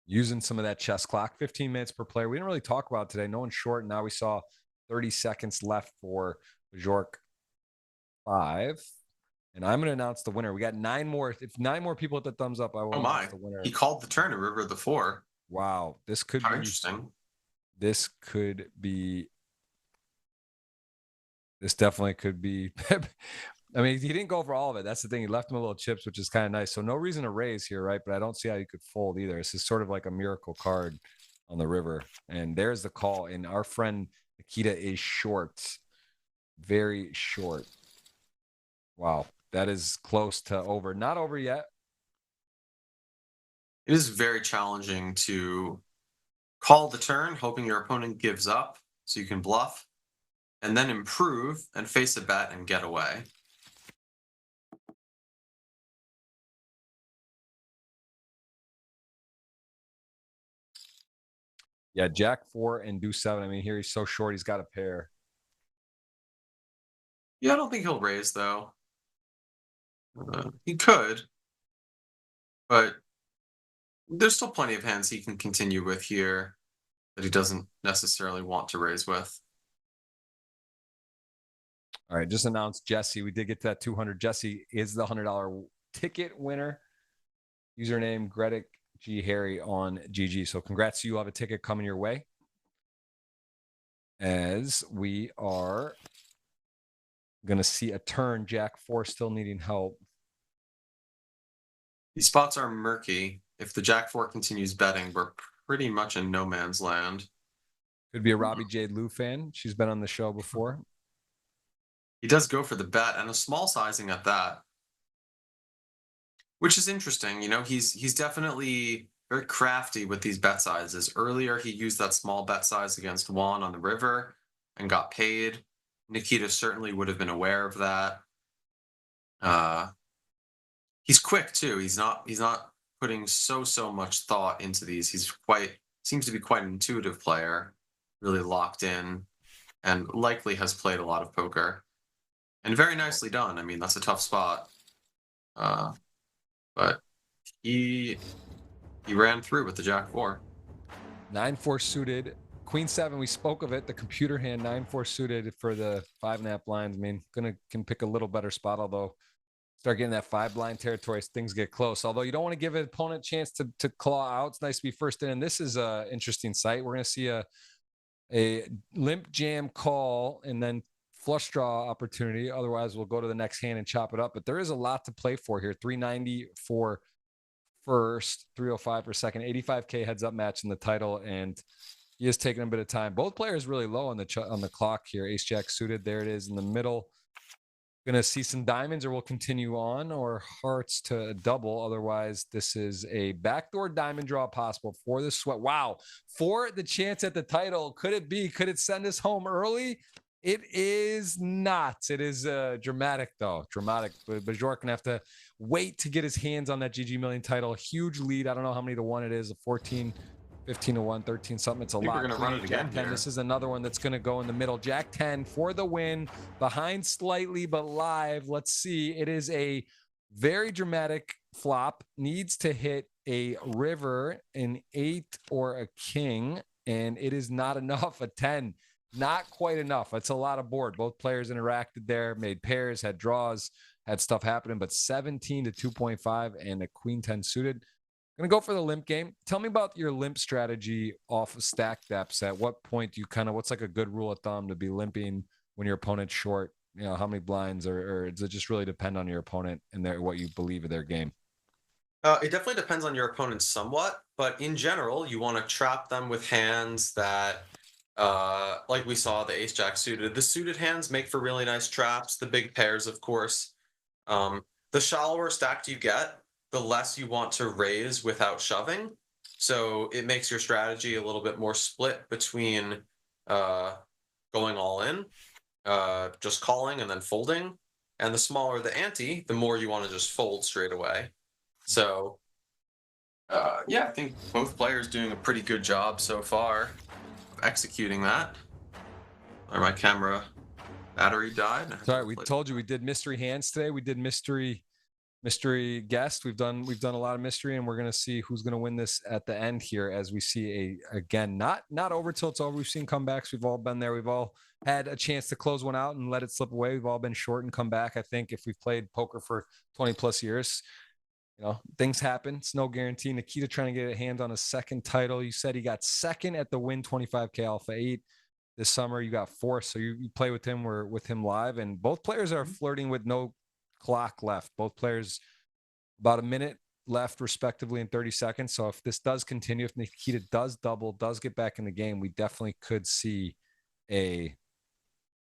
Using some of that chess clock, 15 minutes per player. We didn't really talk about it today. No one's short. Now we saw 30 seconds left for Bajork 5. And I'm going to announce the winner. We got 9 more. If 9 more people hit the thumbs up, I will announce the winner. He called the turn at River of the 4. Wow. This could be interesting. This definitely could be. I mean, he didn't go for all of it. That's the thing. He left him a little chips, which is kind of nice. So no reason to raise here, right? But I don't see how you could fold either. This is sort of like a miracle card on the river. And there's the call. And our friend Nikita is short. Very short. Wow, that is close to over. Not over yet. It is very challenging to call the turn, hoping your opponent gives up so you can bluff, and then improve and face a bet and get away. Yeah, Jack 4 and deuce 7. I mean, here he's so short, he's got a pair. Yeah, I don't think he'll raise, though. He could, but there's still plenty of hands he can continue with here that he doesn't necessarily want to raise with. All right, just announced Jesse. We did get to that 200. Jesse is the $100 ticket winner. Username Gredic G Harry on GG. So congrats to you. You'll have a ticket coming your way. As we are going to see a turn. Jack 4 still needing help. These spots are murky. If the Jack 4 continues betting, we're pretty much in no man's land. Could be a Robbie Jade Lou fan. She's been on the show before. He does go for the bet and a small sizing at that, which is interesting. You know, he's definitely very crafty with these bet sizes. Earlier, he used that small bet size against Juan on the river and got paid. Nikita certainly would have been aware of that. He's quick too. He's not putting so much thought into these. Seems to be quite an intuitive player, really locked in, and likely has played a lot of poker. And very nicely done. I mean, that's a tough spot. But he ran through with the Jack 4. 9-4 suited. Queen 7, we spoke of it. The computer hand 9-4 suited for the 5.5 blinds. I mean, can pick a little better spot, although start getting that 5 blind territory as things get close. Although you don't want to give an opponent a chance to claw out. It's nice to be first in. And this is a interesting sight. We're going to see a limp jam call and then flush draw opportunity. Otherwise, we'll go to the next hand and chop it up. But there is a lot to play for here. 390 for first, 305 for second, 85K heads up match in the title, and he is taking a bit of time. Both players really low on the clock here. Ace Jack suited. There it is in the middle. Gonna see some diamonds, or we'll continue on, or hearts to double. Otherwise, this is a backdoor diamond draw possible for the sweat. Wow, for the chance at the title. Could it be? Could it send us home early? It is not. It is dramatic, though. Dramatic. But Bajor can have to wait to get his hands on that GGMillion title. Huge lead. I don't know how many to one it is. A 14, 15 to 1, 13 something. It's a lot. We're gonna run it again here. This is another one that's going to go in the middle. Jack 10 for the win. Behind slightly, but live. Let's see. It is a very dramatic flop. Needs to hit a river, an 8, or a king, and it is not enough. A 10. Not quite enough. It's a lot of board. Both players interacted there, made pairs, had draws, had stuff happening, but 17 to 2.5 and a queen 10 suited. Going to go for the limp game. Tell me about your limp strategy off of stack depths. At what point do you what's like a good rule of thumb to be limping when your opponent's short? You know, how many blinds, or does it just really depend on your opponent and what you believe of their game? It definitely depends on your opponent somewhat, but in general, you want to trap them with hands that, like we saw, the ace jack suited. The suited hands make for really nice traps. The big pairs, of course. The shallower stacked you get, the less you want to raise without shoving. So it makes your strategy a little bit more split between going all in, just calling and then folding. And the smaller the ante, the more you want to just fold straight away. So yeah, I think both players doing a pretty good job so far of executing that. Or my camera battery died. Sorry, we told you we did mystery hands today. We did mystery guest. We've done a lot of mystery, and we're gonna see who's gonna win this at the end here, as we see again not over till it's over. We've seen comebacks. We've all been there. We've all had a chance to close one out and let it slip away. We've all been short and come back. I think if we've played poker for 20 plus years, you know, things happen. It's no guarantee. Nikita trying to get a hand on a second title. You said he got second at the Win 25K Alpha 8 this summer. You got fourth, so you play with him. We're with him live, and both players are flirting with no clock left. Both players about a minute left, respectively, in 30 seconds. So if this does continue, if Nikita does double, does get back in the game, we definitely could see a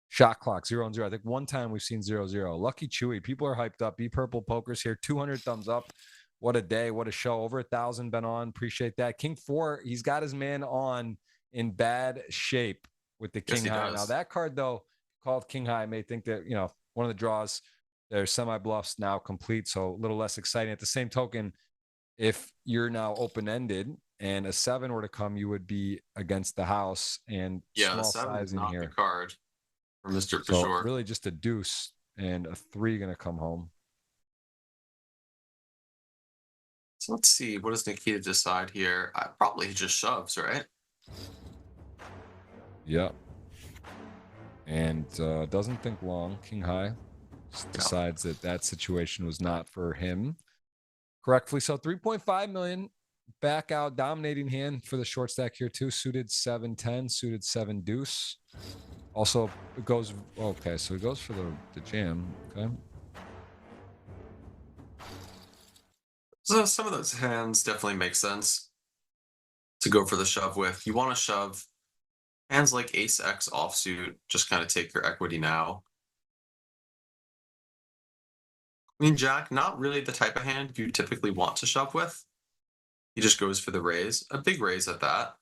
Shot clock 0-0. I think one time we've seen 0-0. Lucky Chewy. People are hyped up. Be Purple Poker's here. 200 thumbs up. What a day. What a show. Over 1,000 been on. Appreciate that. King 4. He's got his man on in bad shape with the King High. Now that card though, called King High, may think that one of the draws. There's semi bluffs now complete, so a little less exciting. At the same token, if you're now open-ended and a 7 were to come, you would be against the house and small size in here. The card for Mr. So Fedor. really just a deuce and a 3 going to come home. So let's see. What does Nikita decide here? Probably just shoves, right? Yep. And doesn't think long. King High just decides that situation was not for him. Correctly so. 3.5 million. Back out, dominating hand for the short stack here too. Suited 7-10, suited 7 deuce. Also, it goes okay. So it goes for the jam. Okay. So some of those hands definitely make sense to go for the shove with. You want to shove hands like Ace X offsuit. Just kind of take your equity now. Queen Jack, not really the type of hand you typically want to shove with. He just goes for the raise, a big raise at that.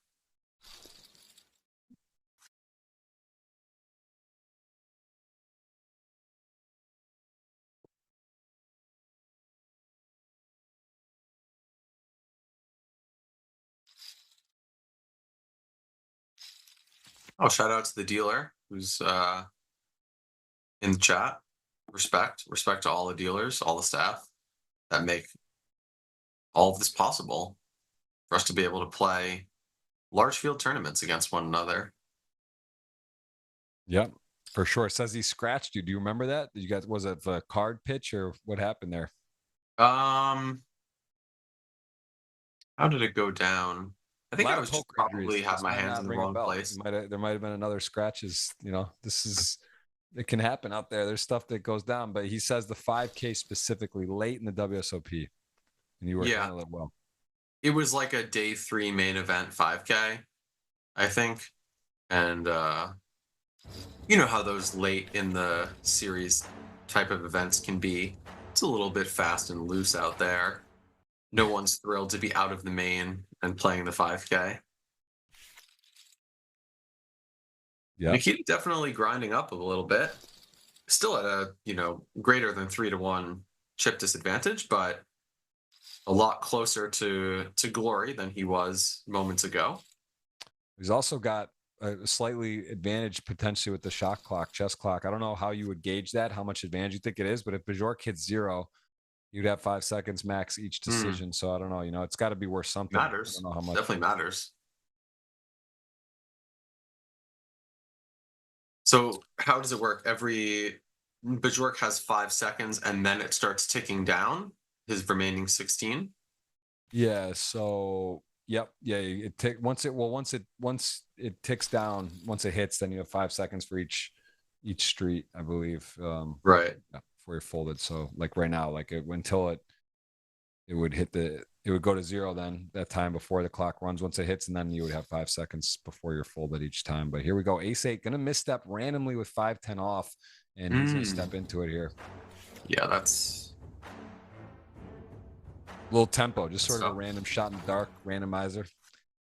Oh, shout out to the dealer who's in the chat. Respect to all the dealers, all the staff that make all of this possible for us to be able to play large field tournaments against one another. Yep, for sure. It says he scratched you. Do you remember that? You guys, was it a card pitch or what happened there? How did it go down? I think I was just probably have my hands in the wrong place. There might have been another scratches. It can happen out there. There's stuff that goes down, but he says the 5K specifically late in the WSOP, and you were handling it well. It was like a day 3 main event 5K, I think, and you know how those late in the series type of events can be. It's a little bit fast and loose out there. No one's thrilled to be out of the main and playing the 5K. Yeah, Nikita definitely grinding up a little bit. Still at a greater than 3-1 chip disadvantage, but a lot closer to glory than he was moments ago. He's also got a slightly advantage potentially with the shot clock, chess clock. I don't know how you would gauge that, how much advantage you think it is, but if Bajork hits 0, you'd have 5 seconds max each decision. So I don't know. It's got to be worth something. Matters. I don't know how much. Definitely matters. So how does it work? Every Bajork has 5 seconds, and then it starts ticking down his remaining 16. Yeah. So yep. Yeah. Once it ticks down, once it hits, then you have 5 seconds for each street, I believe. Right. Yeah, before you're folded. So like right now, until it would hit it would go to 0 then that time before the clock runs once it hits, and then you would have 5 seconds before you're folded each time. But here we go. Ace 8 gonna misstep randomly with 5-10 off, and he's gonna step into it here. Yeah, that's a little tempo, just sort of a random shot in the dark randomizer.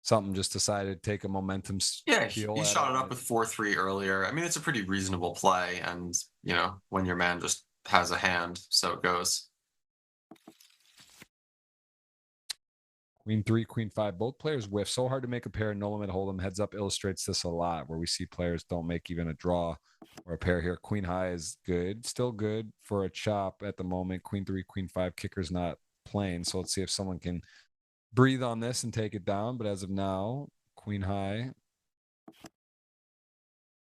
Something just decided to take a momentum. Yeah, he shot it up with 4-3 earlier. I mean, it's a pretty reasonable play, and when your man just has a hand, so it goes. Queen 3, Queen 5, both players whiff. So hard to make a pair. No limit hold'em. Heads up illustrates this a lot, where we see players don't make even a draw or a pair here. Queen High is good, still good for a chop at the moment. Queen 3, Queen 5, kicker's not playing. So let's see if someone can breathe on this and take it down. But as of now, Queen High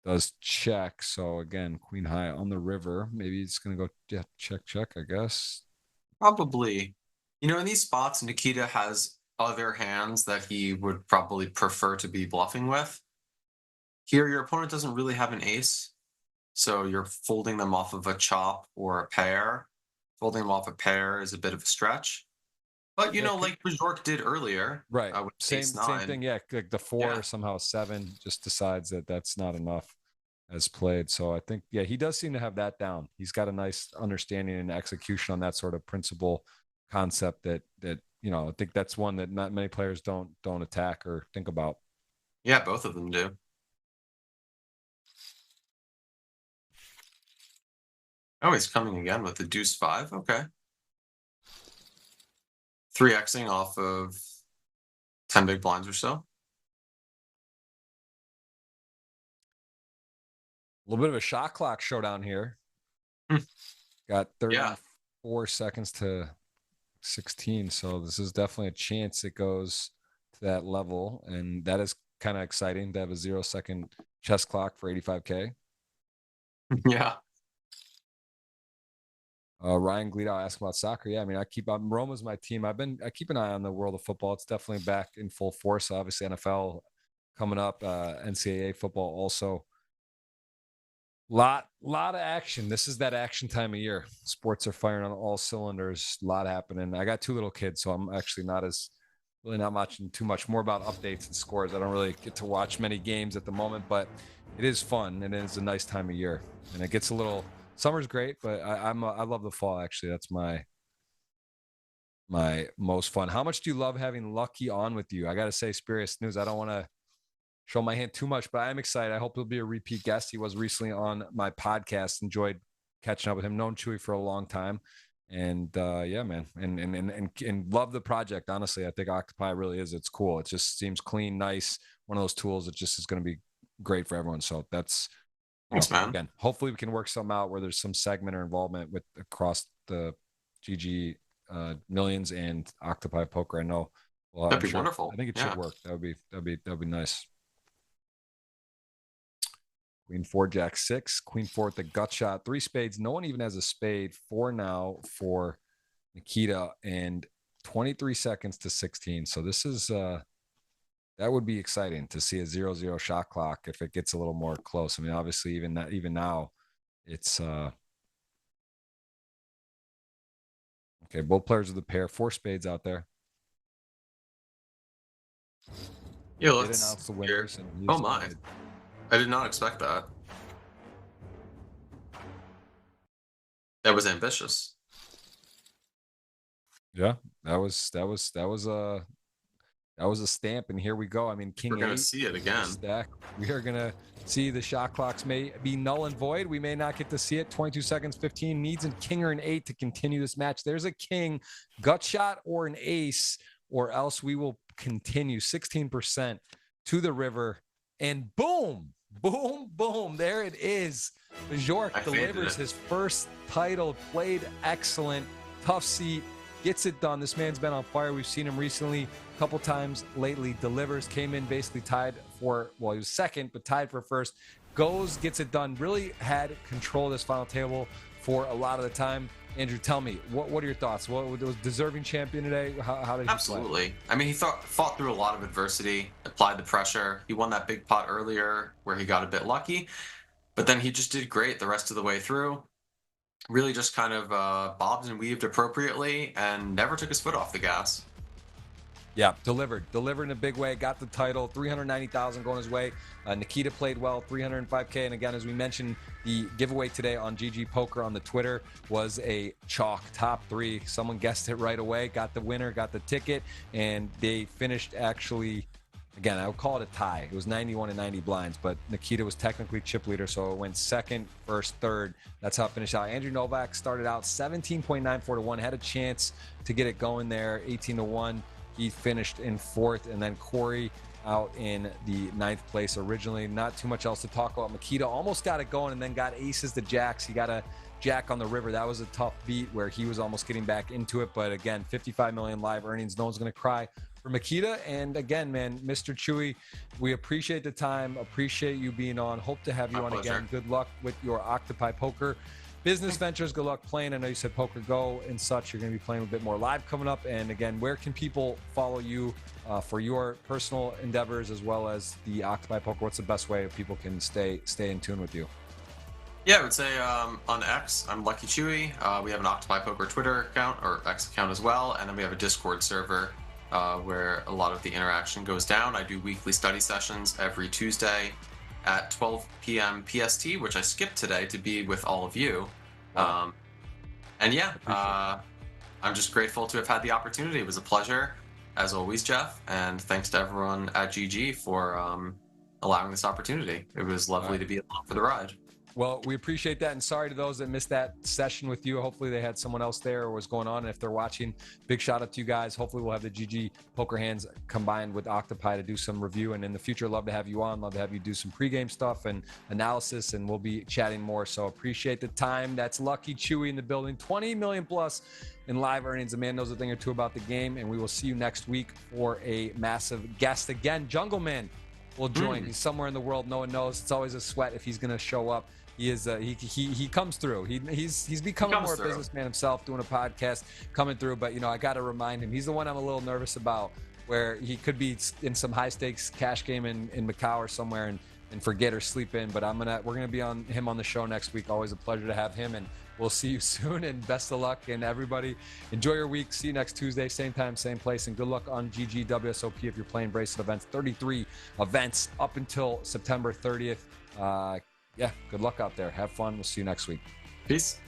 does check. So again, Queen High on the river. Maybe it's going to go check, I guess. Probably. In these spots, Nikita has other hands that he would probably prefer to be bluffing with. Here, your opponent doesn't really have an ace, so you're folding them off of a chop or a pair. Folding them off a pair is a bit of a stretch. But, like Bajork did earlier. Right. Same thing. Yeah, like the 4 or somehow 7 just decides that that's not enough. has played. So I think, yeah, he does seem to have that down. He's got a nice understanding and execution on that sort of principle concept that I think that's one that not many players don't attack or think about. Yeah, both of them do. Oh, he's coming again with the deuce 5. Okay. 3xing off of 10 big blinds or so. A little bit of a shot clock showdown here. Got 34 seconds to 16. So this is definitely a chance it goes to that level. And that is kind of exciting to have a 0-second chess clock for 85K. Yeah. Ryan Gleedow asked about soccer. Yeah, I mean, Roma's my team. I keep an eye on the world of football. It's definitely back in full force. Obviously, NFL coming up, NCAA football also. Lot of action. This is that action time of year. Sports are firing on all cylinders. A lot happening. I got 2 little kids, so I'm actually not watching too much more about updates and scores. I don't really get to watch many games at the moment, but it is fun and it's a nice time of year. And it gets a little. Summer's great, but I love the fall. Actually, that's my most fun. How much do you love having Lucky on with you? I got to say, Spurious News. I don't want to show my hand too much, but I'm excited. I hope he'll be a repeat guest. He was recently on my podcast. Enjoyed catching up with him. Known Chewy for a long time, and yeah, man, and love the project. Honestly, I think Octopi really is. It's cool. It just seems clean, nice. One of those tools that just is going to be great for everyone. So that's. Thanks, man. Again, hopefully we can work something out where there's some segment or involvement with across the GG Millions and Octopi Poker. I know. Well, that'd be wonderful. I think it should work. That'd be nice. Queen 4, Jack 6, Queen 4 at the gut shot, 3 spades. No one even has a spade. 4 now for Nikita and 23 seconds to 16. So this is that would be exciting to see a 0-0 shot clock if it gets a little more close. I mean, obviously, even now, it's okay. Both players of the pair, 4 spades out there. Yeah, let's announce the winners. Oh my! I did not expect that. That was ambitious. Yeah, that was a stamp, and here we go. I mean, King. We're gonna see it again. Stack. We are gonna see the shot clocks may be null and void. We may not get to see it. 22 seconds, 15 needs and King or an 8 to continue this match. There's a King, gut shot or an ace, or else we will continue. 16% to the river, and boom, boom, boom. There it is. Bjork delivers his first title. Played excellent. Tough seat. Gets it done. This man's been on fire. We've seen him recently a couple times lately. Delivers, came in basically tied for, well, he was second, but tied for first. Goes, gets it done. Really had control of this final table for a lot of the time. Andrew, tell me, what are your thoughts? What was deserving champion today? How did he Absolutely. play? I mean, he fought through a lot of adversity, applied the pressure. He won that big pot earlier where he got a bit lucky, but then he just did great the rest of the way through. Really just kind of bobbed and weaved appropriately and never took his foot off the gas. Yeah, delivered in a big way. Got the title, 390,000 going his way. Nikita played well, 305K. And again, as we mentioned, the giveaway today on GGPoker on the Twitter was a chalk top 3. Someone guessed it right away, got the winner, got the ticket, and they finished actually. Again, I would call it a tie. It was 91 and 90 blinds, but Nikita was technically chip leader, so it went second, first, third. That's how it finished out. Andrew Novak started out 17.94 to 1, had a chance to get it going there, 18 to 1. He finished in 4th, and then Corey out in the 9th place originally. Not too much else to talk about. Nikita almost got it going and then got aces to jacks. He got a jack on the river. That was a tough beat where he was almost getting back into it. But again, 55 million live earnings. No one's going to cry for Nikita. And again, man, Mr. Chewy, we appreciate the time. Appreciate you being on. Hope to have you on again. Good luck with your Octopi Poker business ventures. Good luck playing. I know you said Poker Go and such. You're going to be playing a bit more live coming up. And again, where can people follow you for your personal endeavors as well as the Octopi Poker? What's the best way people can stay in tune with you? Yeah, I would say on X, I'm ElkY Chewy. We have an Octopi Poker Twitter account or X account as well, and then we have a Discord server where a lot of the interaction goes down. I do weekly study sessions every Tuesday at 12 p.m. PST, which I skipped today to be with all of you. And yeah, I'm just grateful to have had the opportunity. It was a pleasure, as always, Jeff. And thanks to everyone at GG for allowing this opportunity. It was lovely to be along for the ride. Well, we appreciate that, and sorry to those that missed that session with you. Hopefully they had someone else there or was going on. And if they're watching, big shout out to you guys. Hopefully we'll have the GG Poker hands combined with Octopi to do some review, and in the future, love to have you on. Love to have you do some pregame stuff and analysis, and we'll be chatting more. So appreciate the time. That's Lucky Chewy in the building. 20 million plus in live earnings. The man knows a thing or two about the game, and we will see you next week for a massive guest again. Jungle Man will join. He's somewhere in the world. No one knows. It's always a sweat if he's going to show up. He is he comes through. He's becoming more businessman himself, doing a podcast, coming through. But I got to remind him, he's the one I'm a little nervous about, where he could be in some high stakes cash game in Macau or somewhere and forget or sleep in. But we're gonna be on him on the show next week. Always a pleasure to have him, and we'll see you soon. And best of luck, and everybody enjoy your week. See you next Tuesday, same time, same place, and good luck on GG WSOP if you're playing bracelet events. 33 events up until September 30th. Yeah, good luck out there. Have fun. We'll see you next week. Peace.